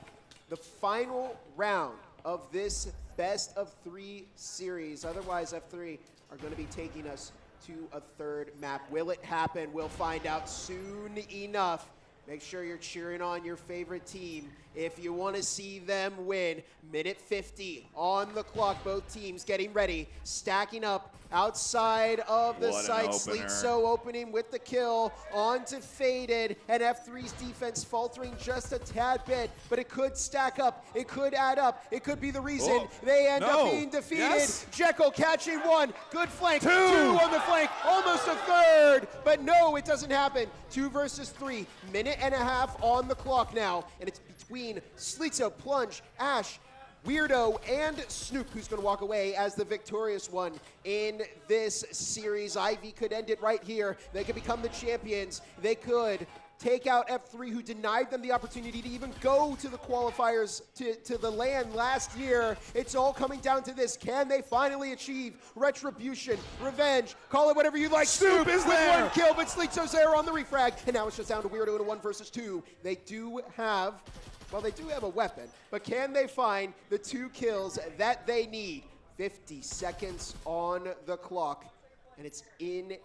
Speaker 1: the final round of this best of 3 series. Otherwise, F3 are going to be taking us to a third map. Will it happen? We'll find out soon enough. Make sure you're cheering on your favorite team if you want to see them win. Minute 50 on the clock. Both teams getting ready, stacking up outside of the site. Sleetso opening with the kill onto Faded, and F3's defense faltering just a tad bit, but it could stack up. It could add up. It could be the reason they end up being defeated.
Speaker 10: Yes.
Speaker 1: Jekyll catching 1. Good flank. 2 on the flank. Almost a third, but no, it doesn't happen. 2 versus 3. Minute and a half on the clock now, and it's between Sleetso, Plunge, Ash, Weirdo, and Snoop, who's going to walk away as the victorious one in this series. Ivy could end it right here. They could become the champions. They could take out F3, who denied them the opportunity to even go to the qualifiers to the LAN last year. It's all coming down to this. Can they finally achieve retribution, revenge, call it whatever you like?
Speaker 10: Snoop is
Speaker 1: with
Speaker 10: there.
Speaker 1: 1 kill, but Sleetso's there on the refrag. And now it's just down to Weirdo in a 1 versus 2. They do have a weapon, but can they find the 2 kills that they need? 50 seconds on the clock, and it's in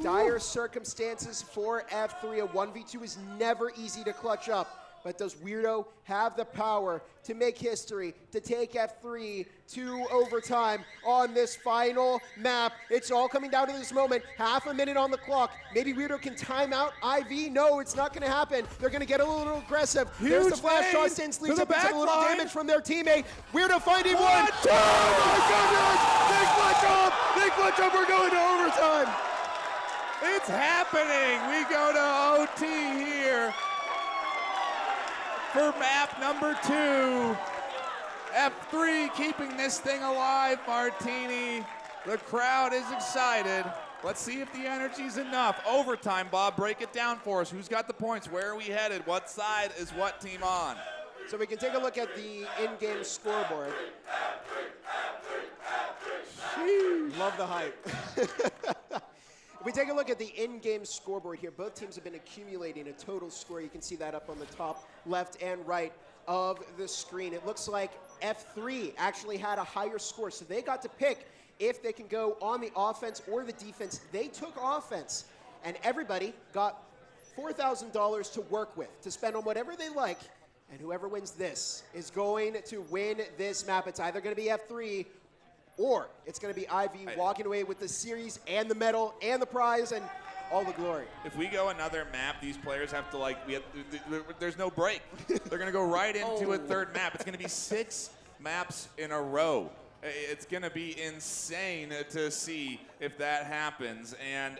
Speaker 1: dire circumstances for F3. A 1v2 is never easy to clutch up, but does Weirdo have the power to make history, to take F3 to overtime on this final map? It's all coming down to this moment. Half a minute on the clock. Maybe Weirdo can time out IV. No, it's not going to happen. They're going to get a little aggressive. There's the flash shot. Sleetso picks up a little damage from their teammate. Weirdo finding 1. 2! Oh my goodness! Big clutch up! Big clutch up! We're going to overtime!
Speaker 10: It's happening. We go to OT here for map number 2. F3 keeping this thing alive, Martini. The crowd is excited. Let's see if the energy's enough. Overtime, Bob, break it down for us. Who's got the points? Where are we headed? What side is what team on?
Speaker 1: So we can take a look at the in-game scoreboard. Love the hype. If we take a look at the in-game scoreboard here, both teams have been accumulating a total score. You can see that up on the top left and right of the screen. It looks like F3 actually had a higher score, so they got to pick if they can go on the offense or the defense. They took offense, and everybody got $4,000 to work with, to spend on whatever they like, and whoever wins this is going to win this map. It's either going to be F3 or it's going to be IV walking away with the series and the medal and the prize and all the glory.
Speaker 10: If we go another map, these players have to there's no break. They're going to go right into a third map. It's going to be 6 maps in a row. It's going to be insane to see if that happens. And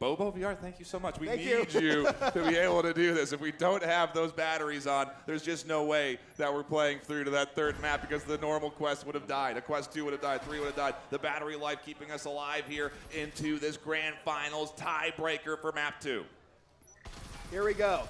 Speaker 10: BOBO VR, thank you so much. We need you to be able to do this. If we don't have those batteries on, there's just no way that we're playing through to that third map because the normal quest would have died. A quest 2 would have died, 3 would have died. The battery life keeping us alive here into this grand finals tiebreaker for map 2.
Speaker 1: Here we go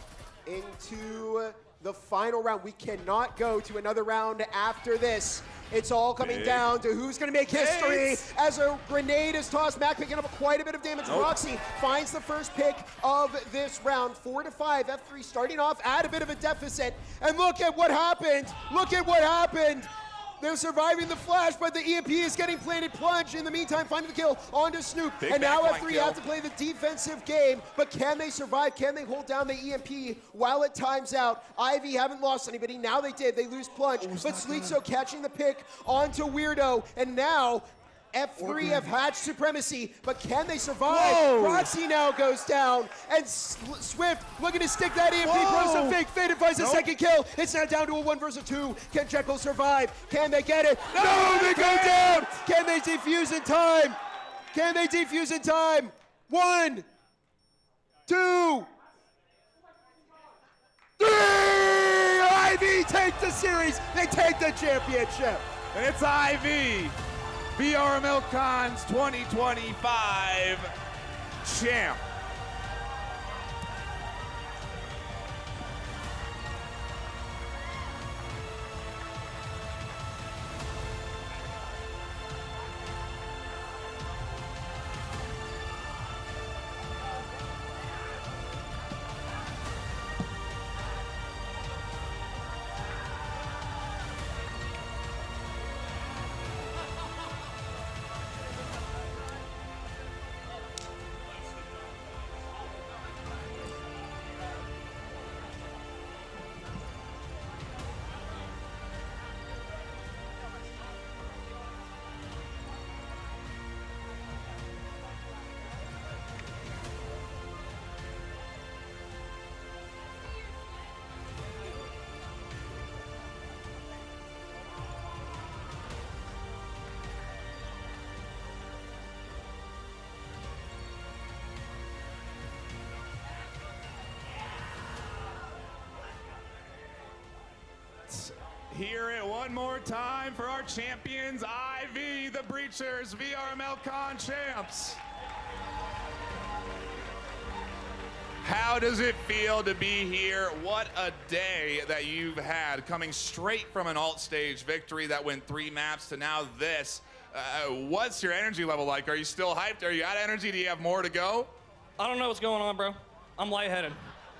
Speaker 1: into the final round. We cannot go to another round after this. It's all coming down to who's going to make history as a grenade is tossed. Mac picking up quite a bit of damage. Roxy finds the first pick of this round. 4-5. F3 starting off at a bit of a deficit. And look at what happened. Look at what happened. They're surviving the flash, but the EMP is getting planted. Plunge, in the meantime, finding the kill onto Snoop. And now F3 have to play the defensive game, but can they survive? Can they hold down the EMP while it times out? Ivy haven't lost anybody. Now they did. They lose Plunge, but Sleetso catching the pick onto Weirdo, and now F3 have hatched supremacy, but can they survive? Roxy now goes down, and Swift looking to stick that EMP, throws some fake. Faded finds the second kill. It's now down to a 1 versus 2. Can Jekyll survive? Can they get it? No, they go down! Can they defuse in time? Can they defuse in time? 1, 2, 3! Ivy take the series. They take the championship.
Speaker 10: And it's IV. VRML CON's 2025 champ. hear it one more time for our champions, IV, the Breachers, VRML CON champs. How does it feel to be here? What a day that you've had, coming straight from an alt stage victory that went 3 maps to now this. What's your energy level like? Are you still hyped? Are you out of energy? Do you have more to go?
Speaker 14: I don't know what's going on, bro. I'm lightheaded.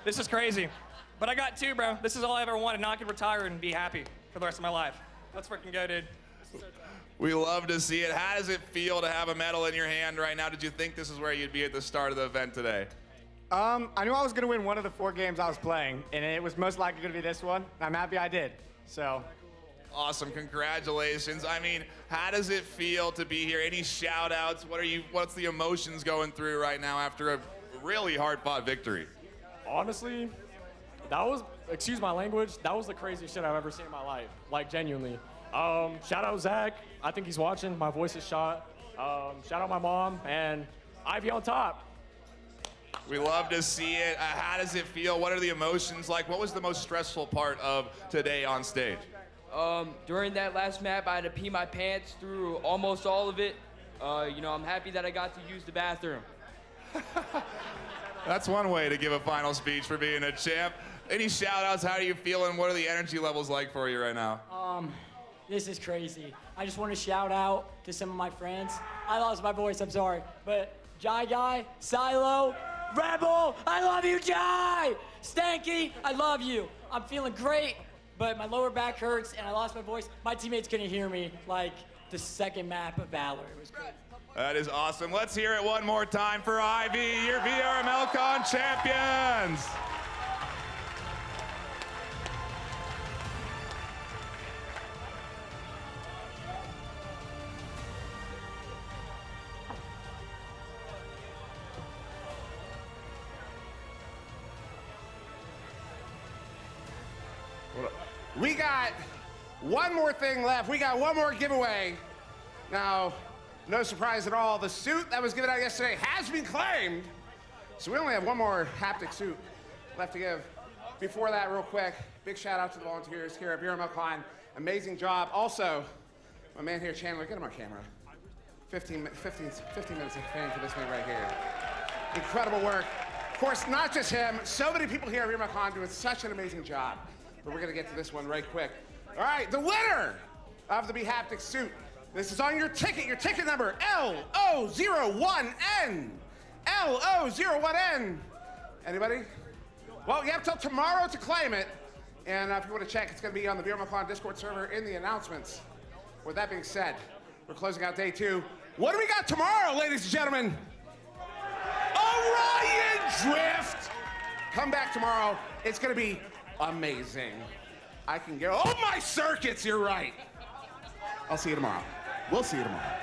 Speaker 14: This is crazy. But I got 2, bro. This is all I ever wanted. Now I can retire and be happy for the rest of my life. Let's freaking go, dude.
Speaker 10: We love to see it. How does it feel to have a medal in your hand right now? Did you think this is where you'd be at the start of the event today?
Speaker 16: I knew I was going to win one of the 4 games I was playing, and it was most likely going to be this one. I'm happy I did. So.
Speaker 10: Awesome, congratulations. I mean, how does it feel to be here? Any shout outs? What's the emotions going through right now after a really hard-fought victory?
Speaker 17: Honestly, that was, excuse my language, that was the craziest shit I've ever seen in my life. Like, genuinely. Shout out Zach. I think he's watching. My voice is shot. Shout out my mom, and Ivy on top.
Speaker 10: We love to see it. How does it feel? What are the emotions like? What was the most stressful part of today on stage?
Speaker 18: During that last map, I had to pee my pants through almost all of it. You know, I'm happy that I got to use the bathroom.
Speaker 10: That's one way to give a final speech for being a champ. Any shout outs? How are you feeling? What are the energy levels like for you right now?
Speaker 19: This is crazy. I just want to shout out to some of my friends. I lost my voice, I'm sorry. But Jai Guy, Silo, Rebel, I love you, Jai! Stanky, I love you. I'm feeling great, but my lower back hurts and I lost my voice. My teammates couldn't hear me like the second map of Valor. It was great.
Speaker 10: That is awesome. Let's hear it one more time for Ivy, your VRML CON champions.
Speaker 4: We got one more thing left. We got one more giveaway. Now, no surprise at all, the suit that was given out yesterday has been claimed. So we only have one more haptic suit left to give. Before that, real quick, big shout out to the volunteers here at VRML CON. Amazing job. Also, my man here, Chandler, get him on camera. 15 minutes of fame for this man right here. Incredible work. Of course, not just him, so many people here at VRML CON doing such an amazing job. But we're gonna get to this one right quick. All right, the winner of the Haptic suit. This is on your ticket number LO01N. LO01N. Anybody? Well, you have till tomorrow to claim it. And if you want to check, it's gonna be on the VRML CON Discord server in the announcements. With that being said, we're closing out day 2. What do we got tomorrow, ladies and gentlemen? Orion Drift. Come back tomorrow. It's gonna be amazing. I can go, oh my circuits, you're right. I'll see you tomorrow. We'll see you tomorrow.